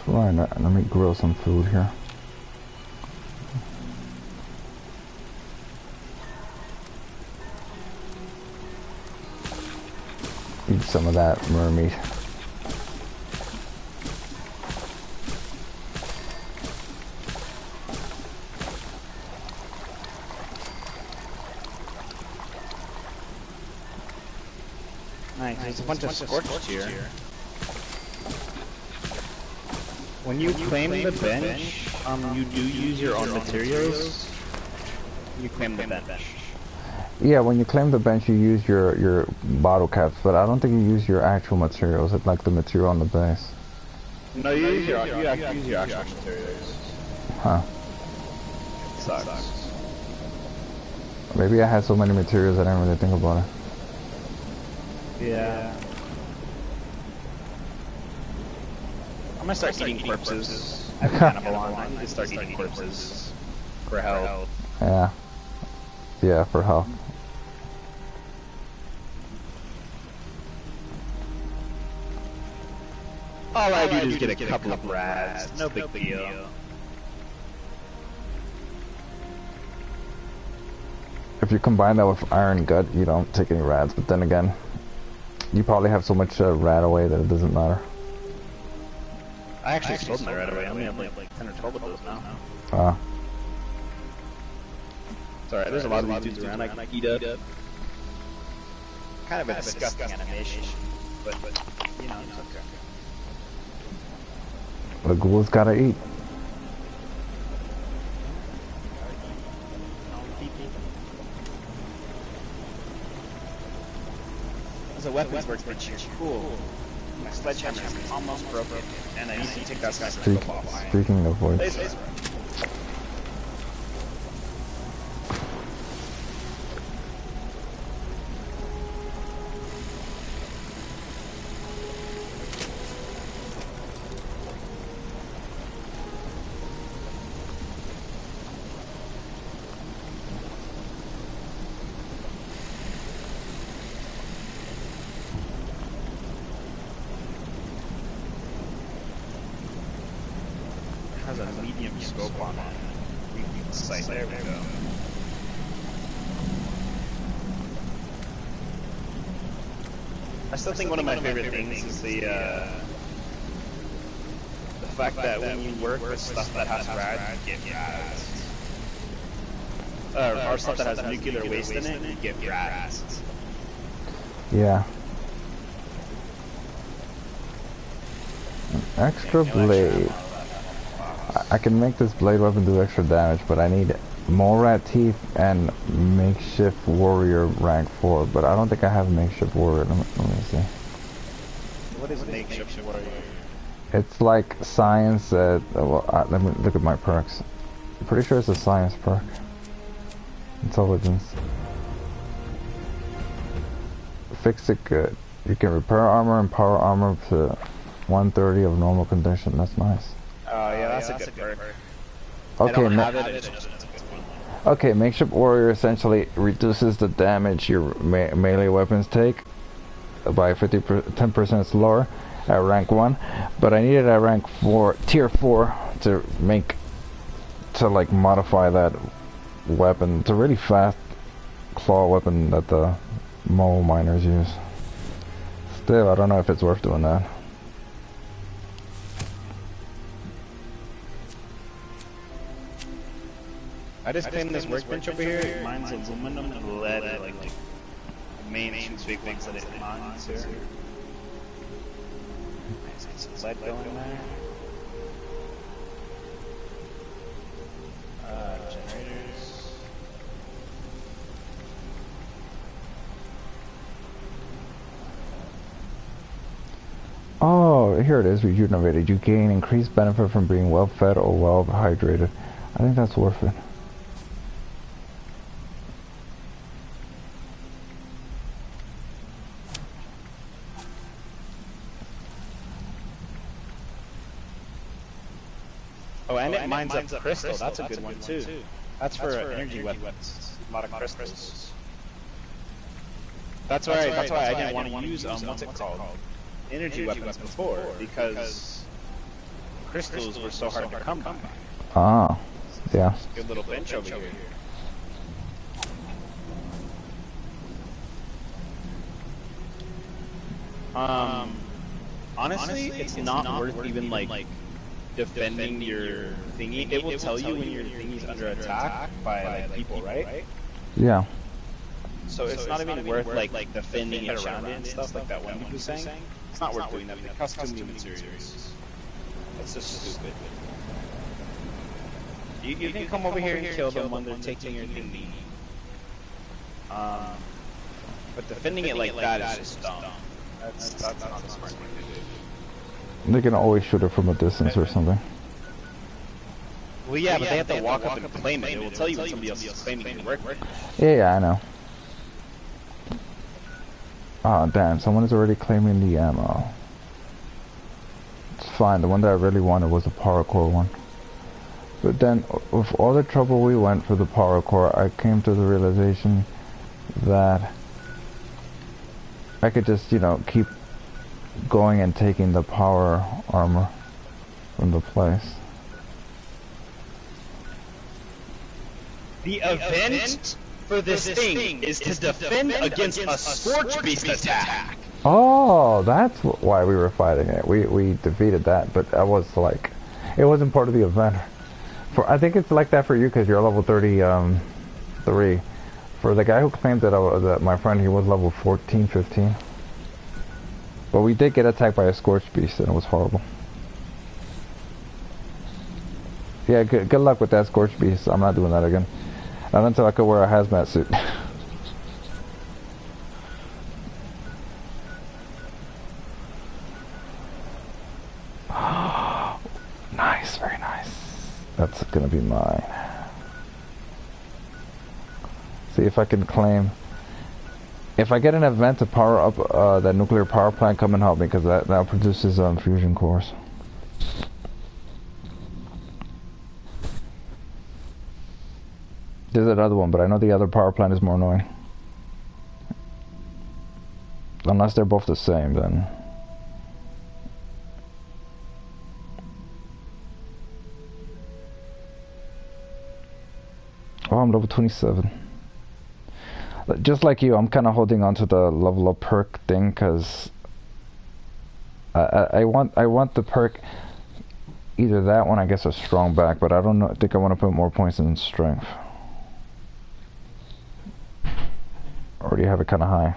Right, let me grill some food here. Eat some of that mermeat.
Nice, there's a bunch of scorched here. When you claim the bench, you do use your own materials. You claim the bench.
Yeah, when you claim the bench, you use your bottle caps, but I don't think you use your actual materials, like the material on the base.
No, you use your actual materials.
Huh.
It sucks.
Maybe I had so many materials I didn't really think about it.
Yeah. I'm gonna start eating corpses. I have cannibal on. I need to start eating corpses for health.
Yeah. Yeah, for health.
All I do is get a couple of rads. No big deal.
If you combine that with Iron Gut, you don't take any rads, but then again, you probably have so much rad away that it doesn't matter.
I actually sold my rad away. I only have like 10 or 12 of those now. Sorry, there's a lot of these dudes around I can eat up. Kind of a disgusting animation, but you know, it's okay.
The ghouls gotta eat.
As a weapons workbench, it's cool. My sledgehammer is almost broken, and I need to take that guy's scope offline.
Speaking of which,
has a medium scope on it. Sight. There we go. I still think one of my favorite things is the fact that when you work with stuff that has rad, you get rads. Or stuff that has nuclear waste in it, you get rads.
yeah. Extra blade. I can make this blade weapon do extra damage, but I need more rat teeth and makeshift warrior rank 4. But I don't think I have makeshift warrior. Let me see.
What is makeshift warrior?
It's like science. Well, let me look at my perks. I'm pretty sure it's a science perk. Intelligence. Fix it good. You can repair armor and power armor to 130 of normal condition. That's nice.
Oh yeah, that's a good perk.
Okay, okay, makeshift warrior essentially reduces the damage your melee weapons take by 10% slower at rank 1, but I needed at rank 4, tier 4 to like modify that weapon. It's a really fast claw weapon that the mole miners use. Still, I don't know if it's worth doing that.
I just claimed this workbench over here. Mine's aluminum and lead, like the main big ones that it mines here. Nice, get some lead going there. Generators.
Oh, here it is, rejuvenated. You gain increased benefit from being well fed or well hydrated. I think that's worth it.
Oh, and it mines up crystal. That's a good one too. That's for energy weapons. A lot of crystals. That's why I didn't want to use what's it called? Energy weapons before, because crystals were so hard to come by.
Ah, yeah.
Good little bench over here. Honestly, it's not worth even like defending your thingy. It will tell you when your thingy's under attack by like people, right?
Yeah.
So it's not even worth like defending it around it and stuff like that Wendy was saying. It's not worth doing that. It costs too many materials. It's just stupid. You can come over here and kill them when they're taking your thingy. But defending it like that is just dumb. That's not the smart thing to do.
They can always shoot it from a distance or something.
Well, yeah, but they have to walk up and claim it. It will tell you when somebody else is claiming your work.
Yeah, I know. Oh, damn, someone is already claiming the ammo. It's fine, the one that I really wanted was the power core one. But then, with all the trouble we went for the power core, I came to the realization that I could just, you know, keep going and taking the power armor from the place.
The event for this thing is to defend against a Scorch Beast attack.
Oh, that's why we were fighting it. We defeated that, but that was like, it wasn't part of the event. I think it's like that for you because you're level 33. For the guy who claimed that my friend, he was level 14, 15. But we did get attacked by a Scorch Beast and it was horrible. Yeah, good luck with that Scorch Beast. I'm not doing that again. Not until I could wear a hazmat suit. Nice, very nice. That's gonna be mine. See if I can claim. If I get an event to power up that nuclear power plant, come and help me because that produces fusion cores. There's another one, but I know the other power plant is more annoying. Unless they're both the same, then. Oh, I'm level 27. Just like you, I'm kind of holding on to the level up perk thing, because I want the perk, either that one, I guess, a strong back, but I don't know, I think I want to put more points in strength. Already have it kind of high.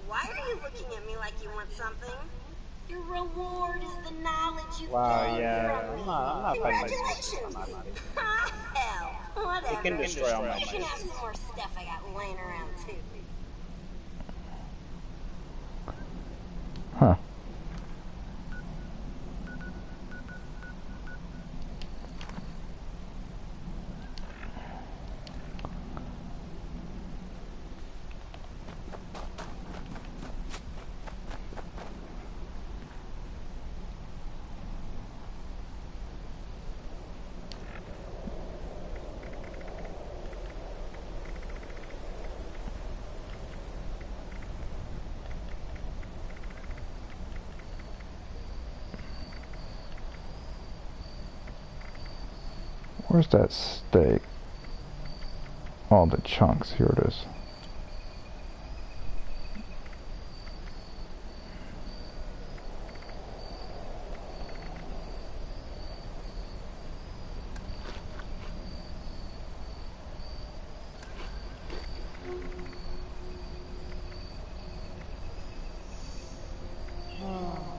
Why are you looking at me like you want something? Your reward is the knowledge you've
Wow,
gained
yeah,
from me.
I'm not fighting like
Congratulations! Hell, whatever.
It can destroy all my
I can
life.
have some more stuff I got laying around too.
Huh. Where's that steak? Oh, the chunks. Here it is.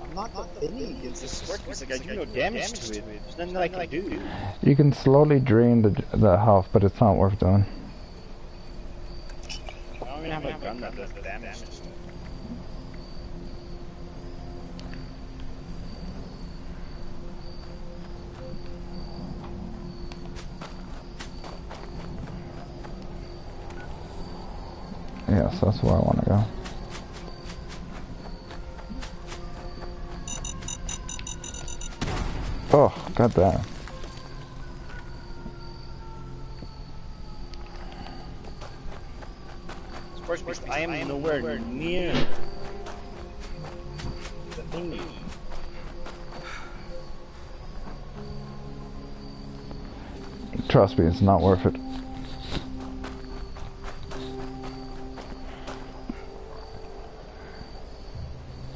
I'm not defending against this Scorch Beast. Like, I do no damage to it. There's nothing that I can do.
You can slowly drain the health, but it's not worth doing.
I don't even have a gun that does damage to it.
Yes, that's where I want to go. Oh, got that.
Scorch Beast, I am nowhere near the thingy.
Trust me, it's not worth it.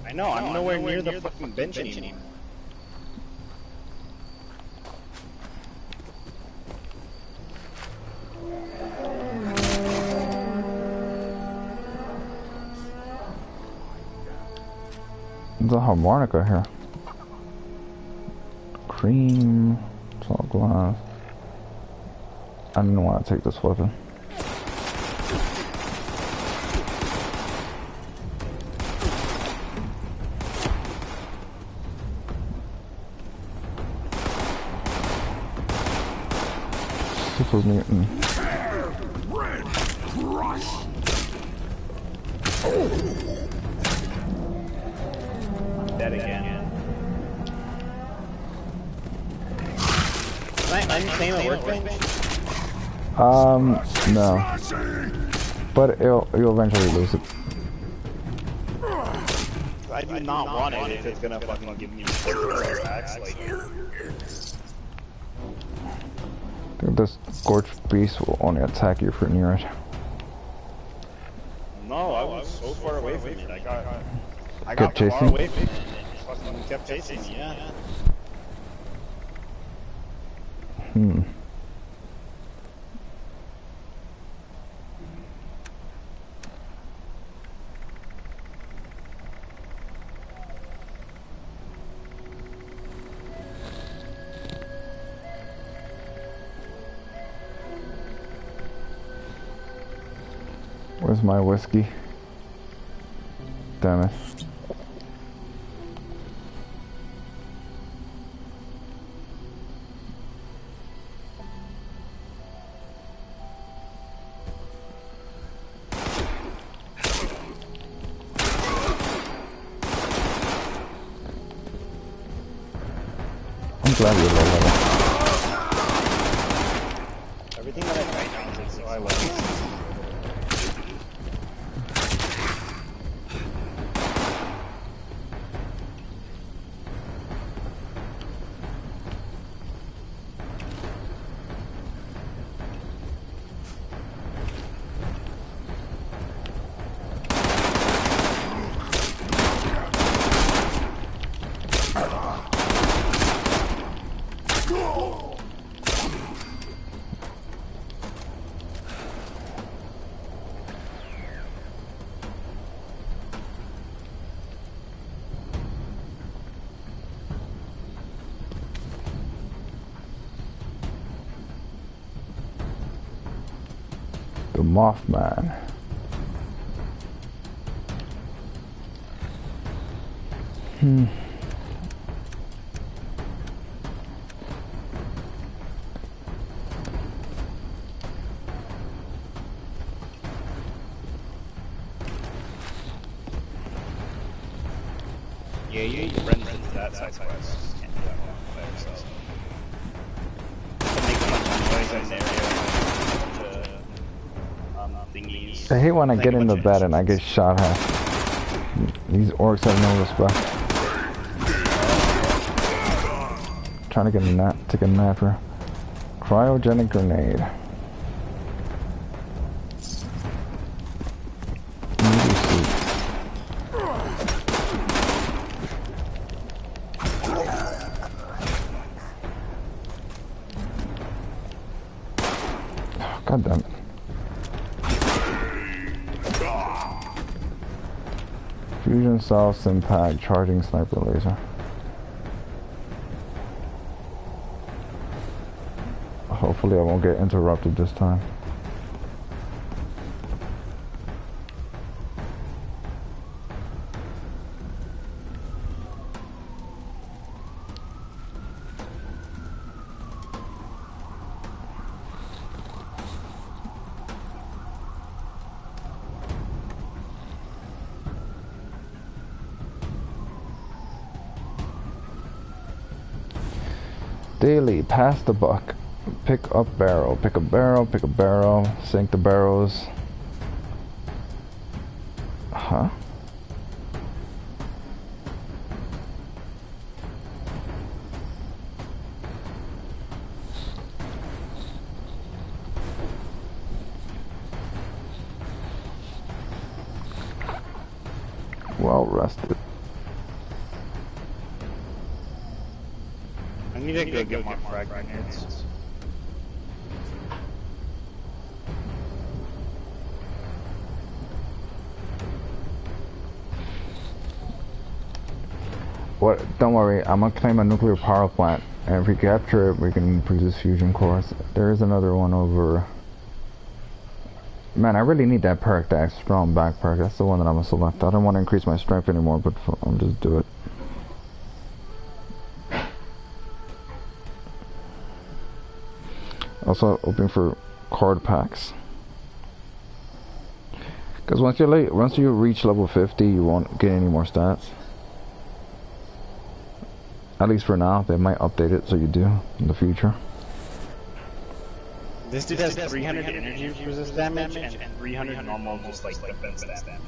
I know, I'm nowhere near the fucking bench anymore.
There's a harmonica here. Cream, salt glass. I didn't want to take this weapon. Super mutant.
Dead again. Can I unclaim a workbench?
No. But you'll eventually lose it.
I do not want it if it's gonna fucking give me attacks. Like,
I think this scorched beast will only attack you if you're near it.
no, I was so far away from it. I
Kept
got far
chasing?
away from it. It fucking kept chasing me, yeah.
Where's my whiskey? Damn it. I'm glad you're low level.
Everything that I fight now is like so high level.
The Mothman.
Yeah, you need friends into that side quest. Can't do that one by yourself. Make a bunch of noise in there. Thingies.
I hate when I get into bed and I get shot at. These orcs have no respect. Trying to get a nap, take a nap here. Cryogenic grenade. God damn it. Fusion cell, Simpack, charging sniper laser. Hopefully I won't get interrupted this time. Daily, pass the buck. Pick up barrel. Pick a barrel, pick a barrel. Sink the barrels. Huh? Well rested.
I need to go get more frag grenades.
What? Don't worry, I'm gonna claim a nuclear power plant, and if we capture it, we can produce fusion cores. There is another one over. Man, I really need that perk, that strong back perk. That's the one that I'm gonna select. I don't want to increase my strength anymore, but I'll just do it. Also, open for card packs. Because once you reach level 50, you won't get any more stats. At least for now. They might update it so you do in the future.
This dude has 300 energy resist damage and 300 normal just like defense damage.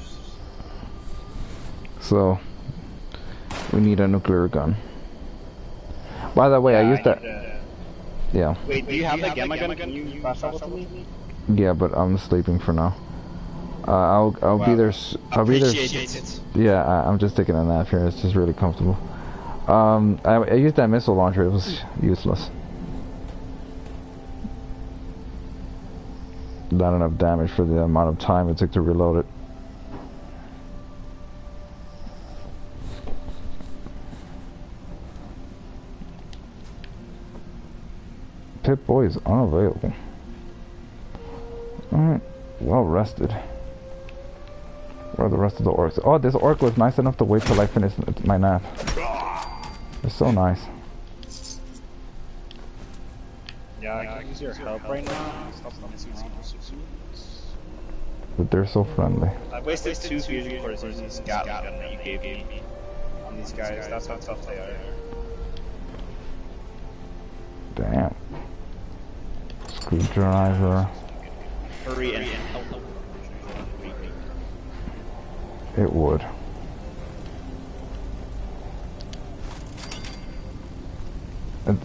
So, we need a nuclear gun. By the way, I used that. Yeah.
Wait, do you have that gamma gun? Can you flash that to me?
Yeah, but I'm sleeping for now. I'll be there. I'll be there. Yeah, I'm just taking a nap here. It's just really comfortable. I used that missile launcher. It was useless. Not enough damage for the amount of time it took to reload it. Pip-Boy is unavailable. Alright, well rested. Where are the rest of the orcs? Oh, this orc was nice enough to wait till I finish my nap. It's so nice.
Yeah, I can use your help right now.
But they're so friendly.
I wasted 2 fusion cores using this Gatling gun that you gave me on these guys. That's how tough they are.
Damn. Screwdriver.
Hurry and help.
It would.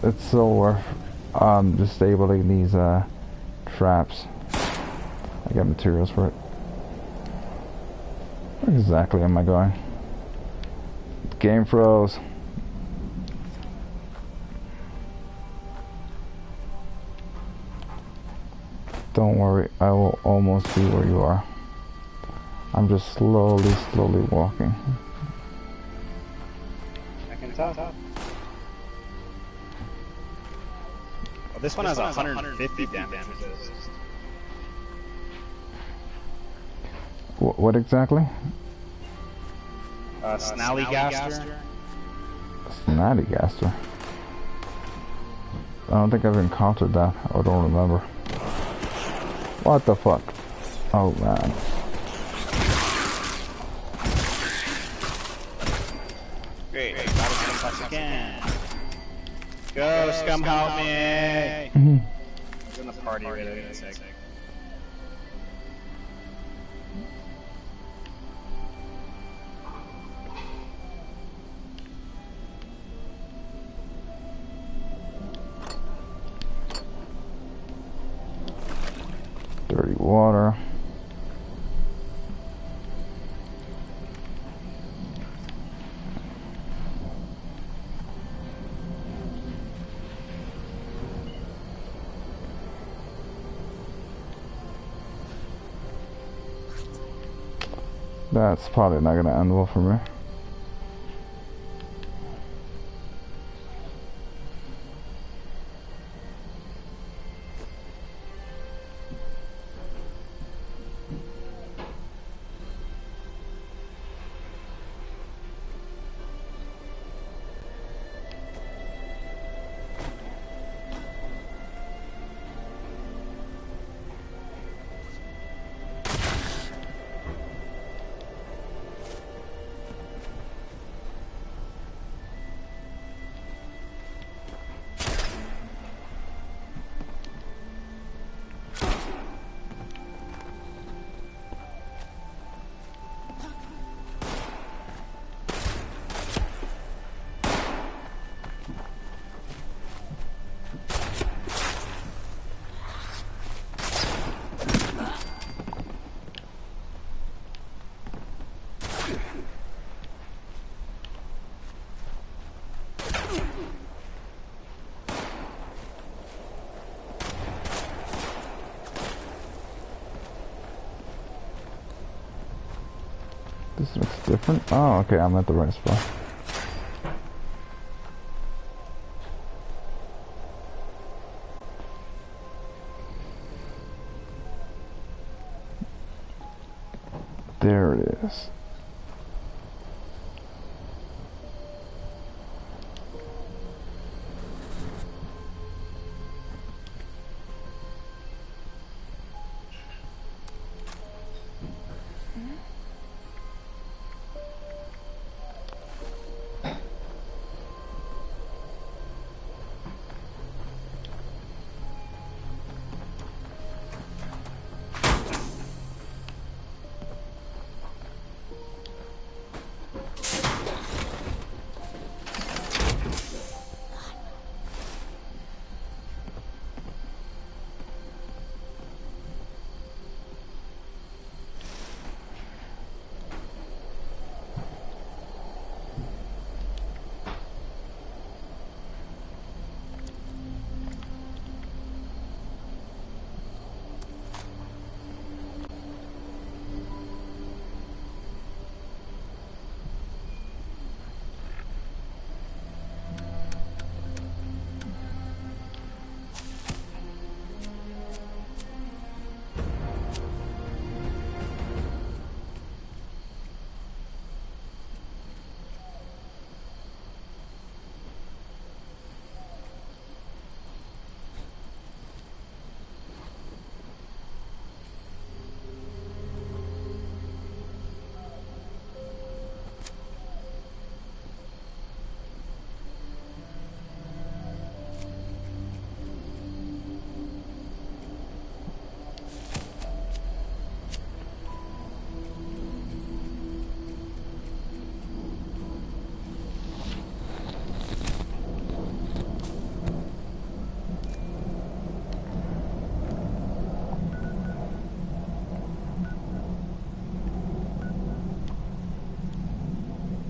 It's so worth disabling these traps. I got materials for it. Where exactly am I going? Game froze. Don't worry, I will almost be where you are. I'm just slowly walking.
I can tell. Oh, this one has 150 damage resist.
What exactly?
Snallygaster.
Snallygaster. I don't think I've encountered that. I don't remember. What the fuck? Oh man.
Great. Again. Go, scum, help me! He's in the party right in a sec.
Dirty water. That's probably not gonna end well for me. This looks different. Oh, okay, I'm at the right spot. There it is.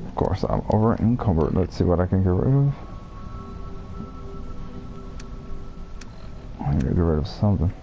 Of course, I'm over encumbered. Let's see what I can get rid of. I need to get rid of something.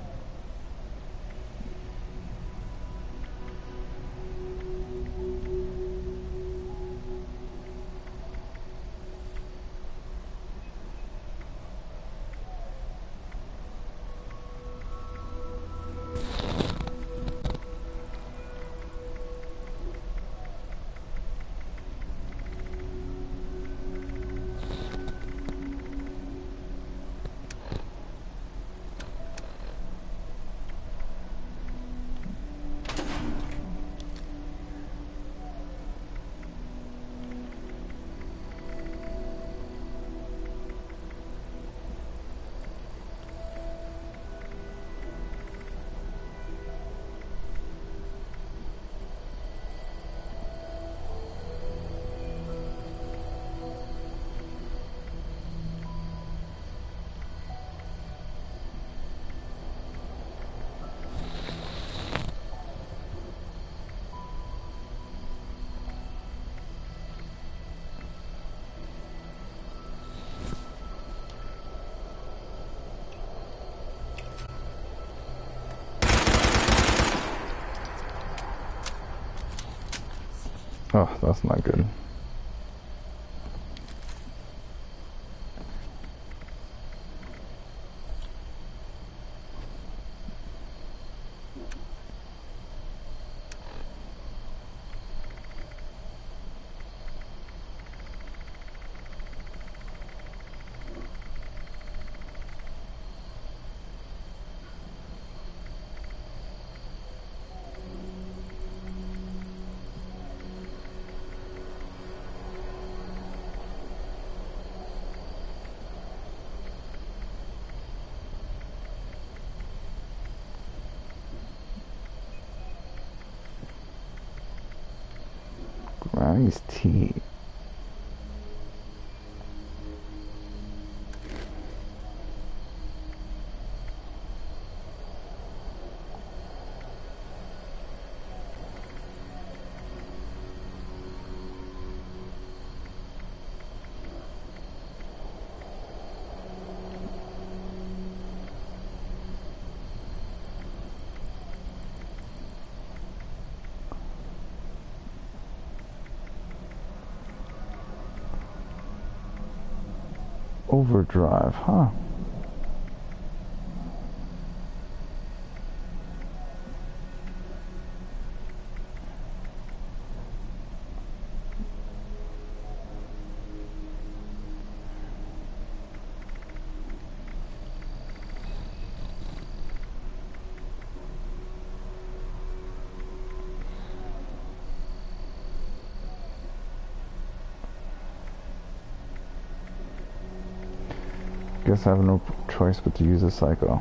Oh, that's not good. Granny's tea. Overdrive, huh? guess I have no choice but to use a psycho.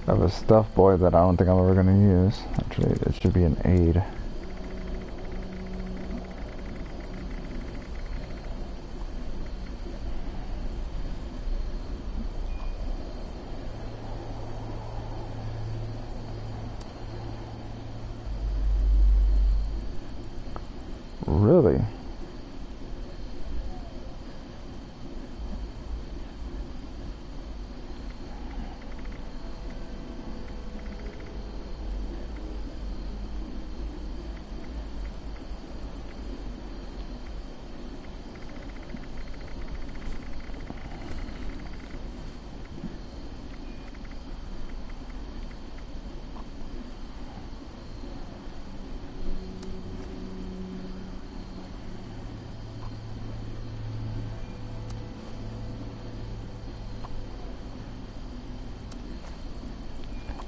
I have a stuffed boy that I don't think I'm ever gonna use. Actually, it should be an aid. Really?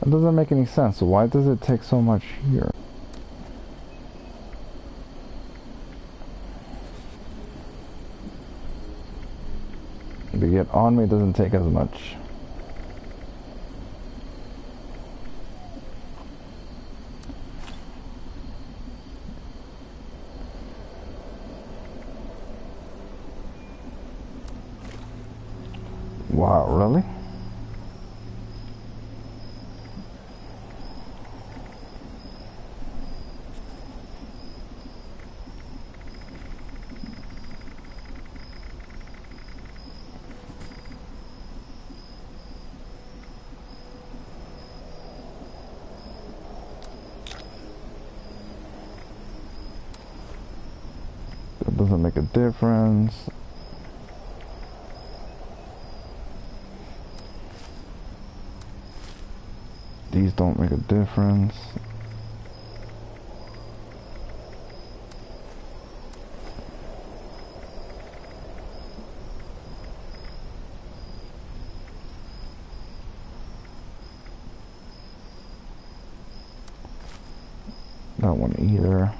That doesn't make any sense. Why does it take so much here? To get on me doesn't take as much. Wow, really? That doesn't make a difference. These don't make a difference. That one either.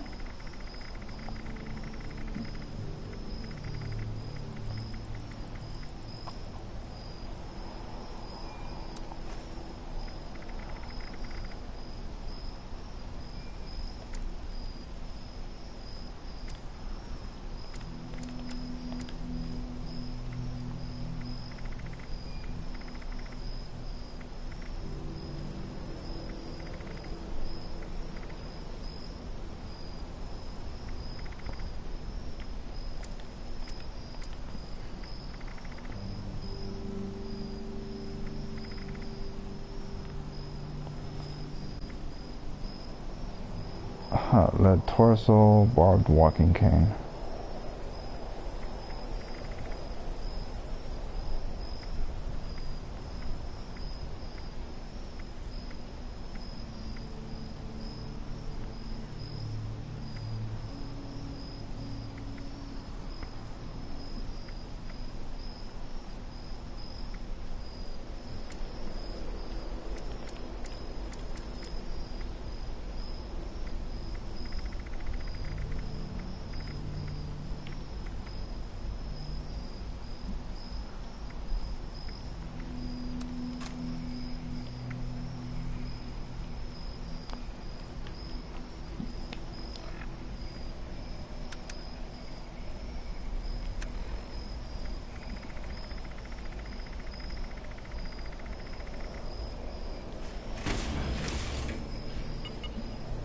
Lead torso, barbed walking cane.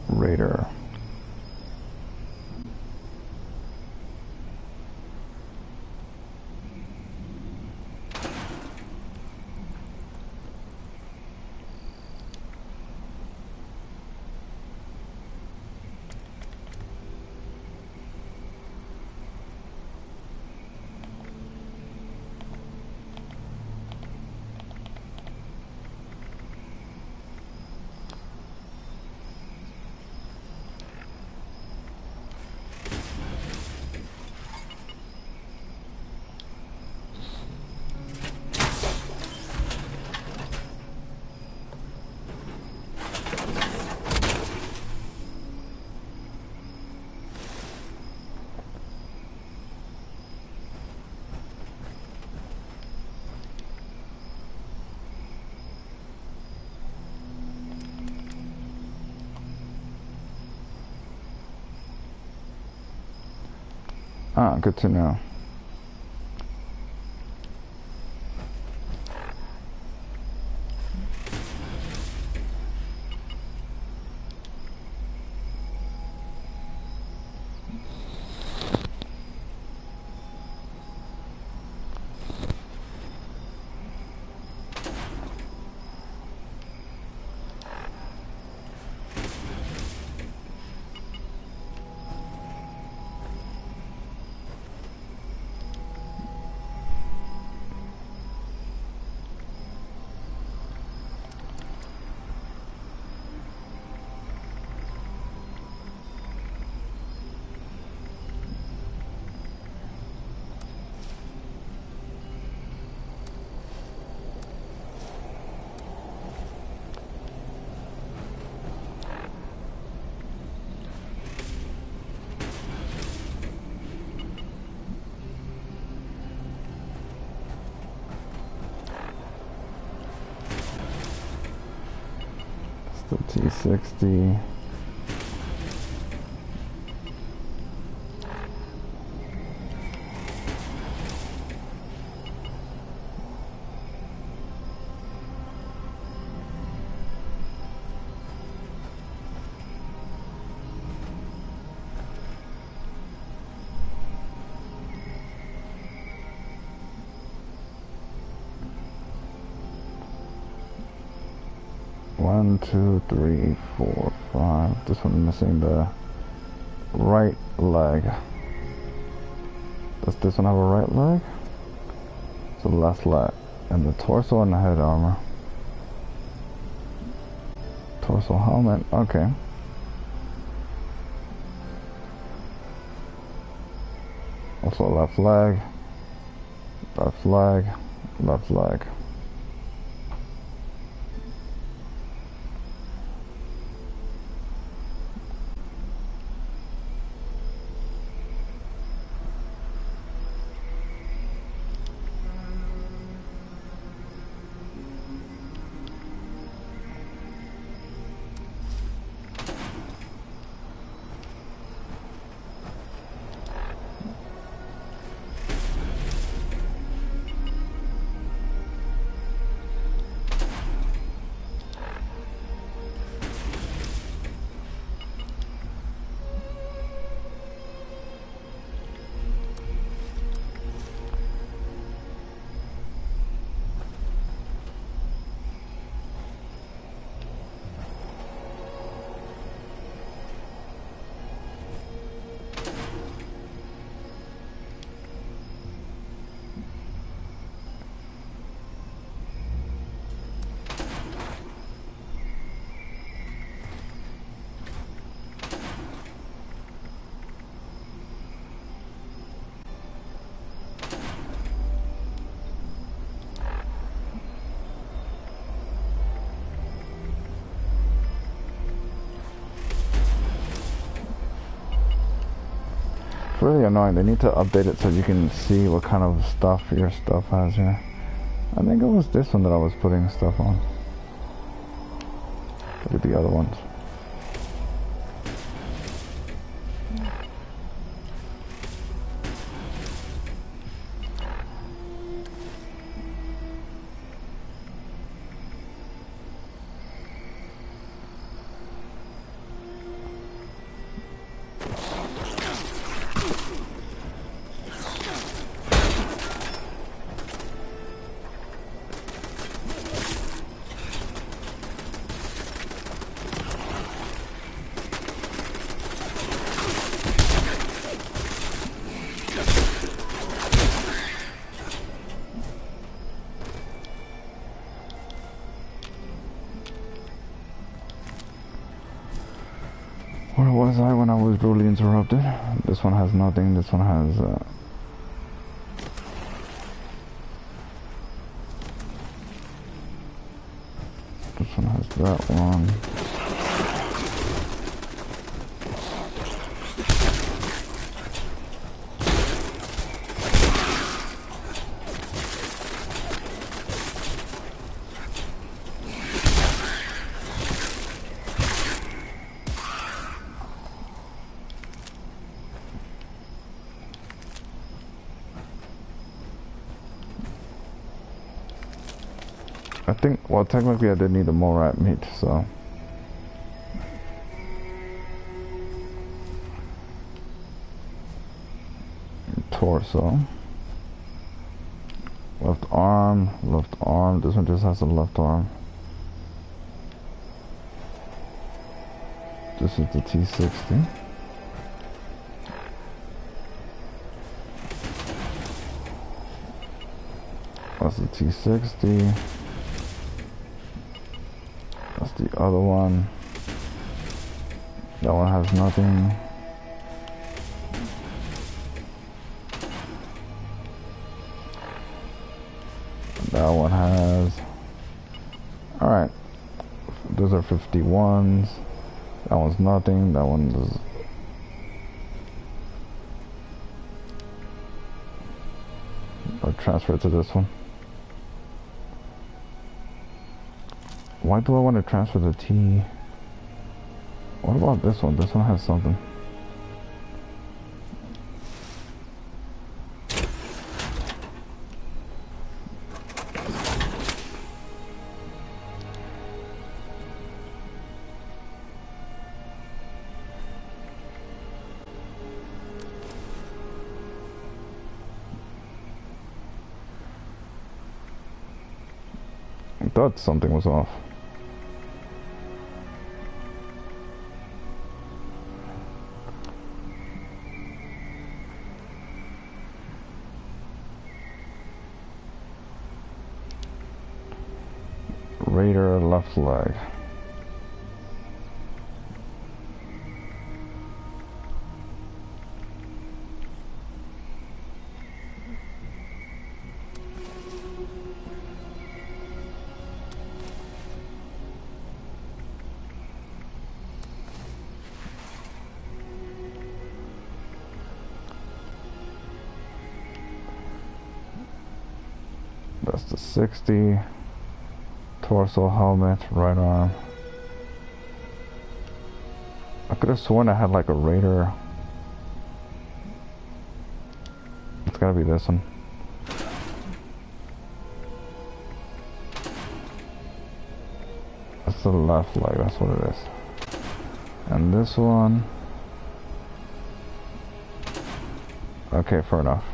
Raider. Ah, good to know. The T60. One, two, three, four, five. This one missing the right leg. Does this one have a right leg? So the left leg. And the torso and the head armor. Torso helmet, okay. Also left leg, left leg, left leg. really annoying. They need to update it so you can see what kind of stuff your stuff has here. I think it was this one that I was putting stuff on. Look at the other ones. Where was I when I was brutally interrupted? This one has nothing. This one has this one has that one. I think, well, technically I did need the more rat meat, so. Torso. Left arm, left arm. This one just has a left arm. This is the T60. That's the T60. That's the other one. That one has nothing. That one has. Alright. Those are 51s. That one's nothing. That one is. I'll transfer it to this one. Why do I want to transfer the T? What about this one? This one has something. I thought something was off. Raider left leg. That's the 60. Torso, helmet, right arm. I could have sworn I had like a Raider. It's gotta be this one. That's the left leg, that's what it is. And this one. Okay, fair enough.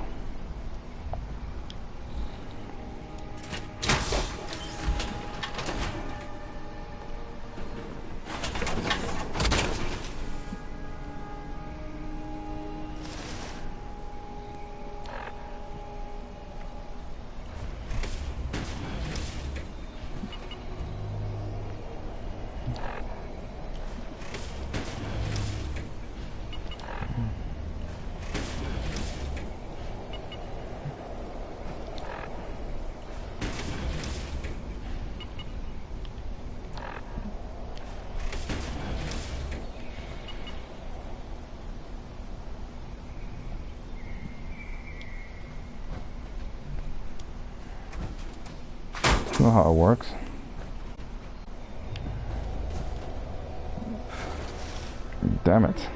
know how it works. Damn it.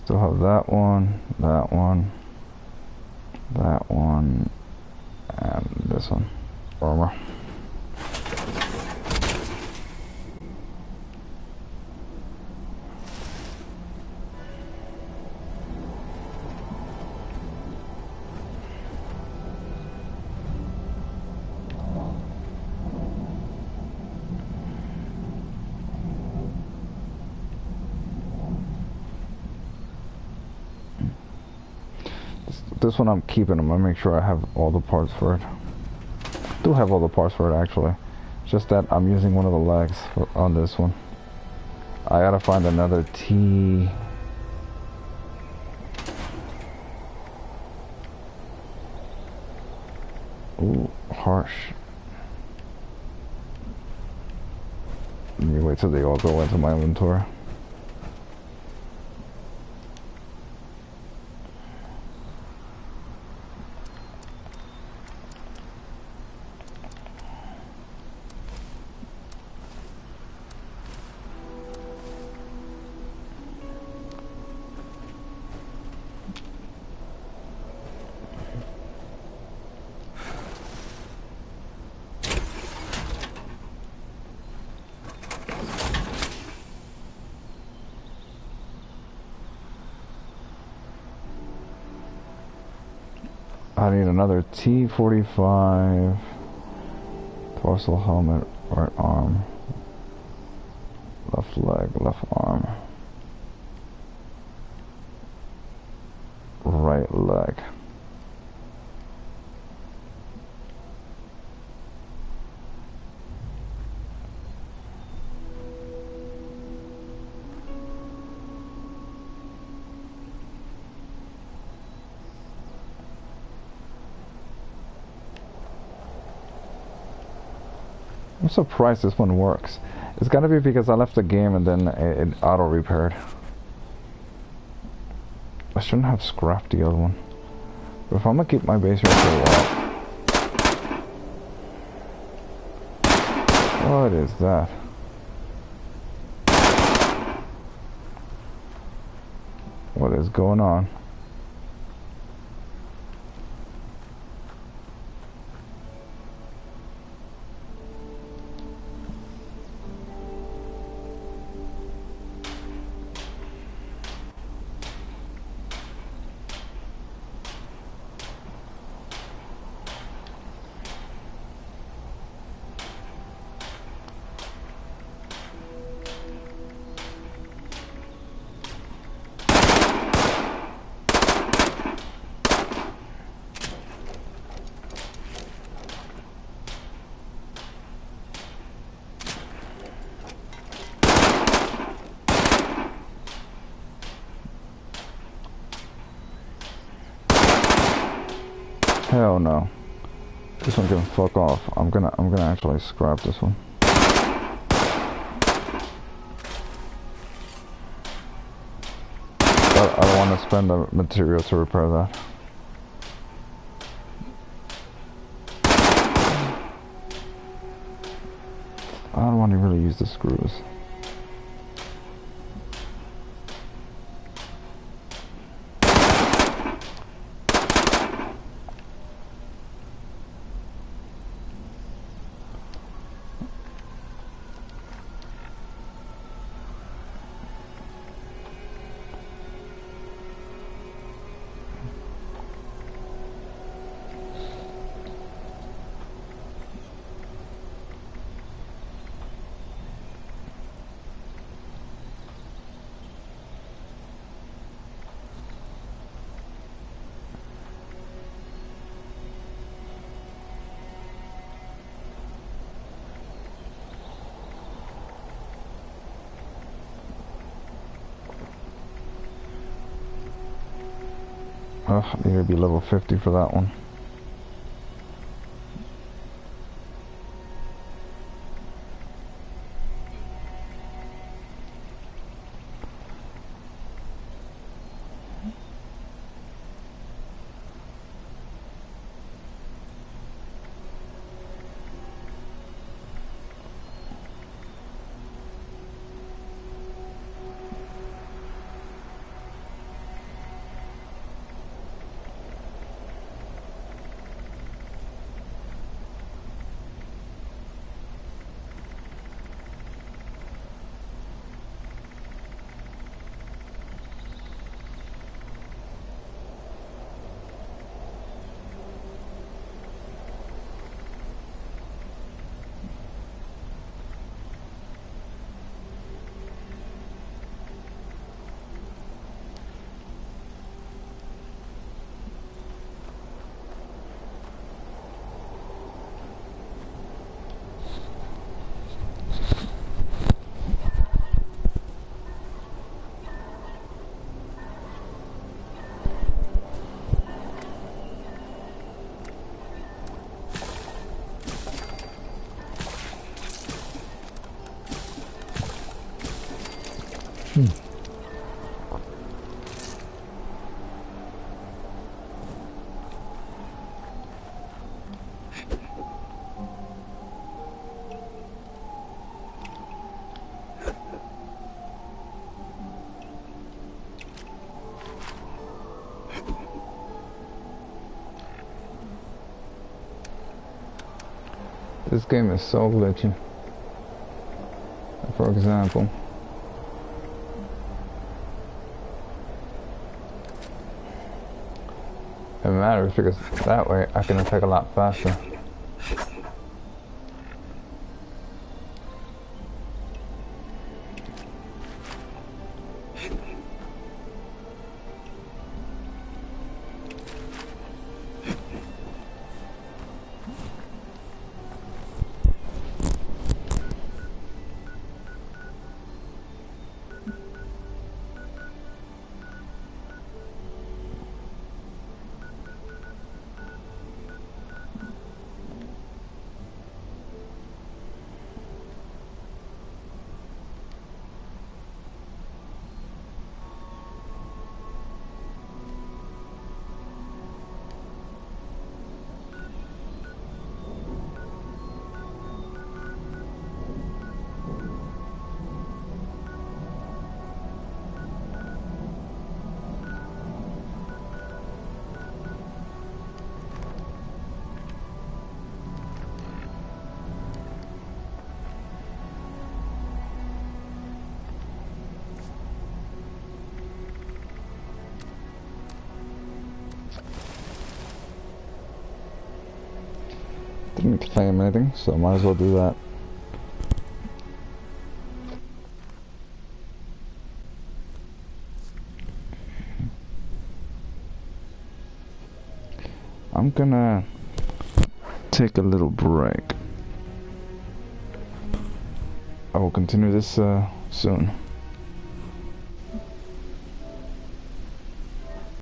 Still have that one, that one, and this one. Armor. This one I'm keeping. I'm gonna make sure I have all the parts for it. I do have all the parts for it actually. Just that I'm using one of the legs on this one. I gotta find another T. Ooh, harsh. Let me wait till they all go into my inventory. I need another T45, torso, helmet, right arm, left leg, left arm, right leg. I'm surprised this one works. It's gotta be because I left the game and then it auto repaired. I shouldn't have scrapped the other one. But if I'm gonna keep my base rate for a while. What is that? What is going on? Hell no. This one can fuck off. I'm gonna actually scrap this one. But I don't want to spend the material to repair that. I don't want to really use the screws. Ugh, I need to be level 50 for that one. This game is so glitchy. For example, it matters because that way I can attack a lot faster. Didn't claim anything, so might as well do that. I'm gonna take a little break. I will continue this soon.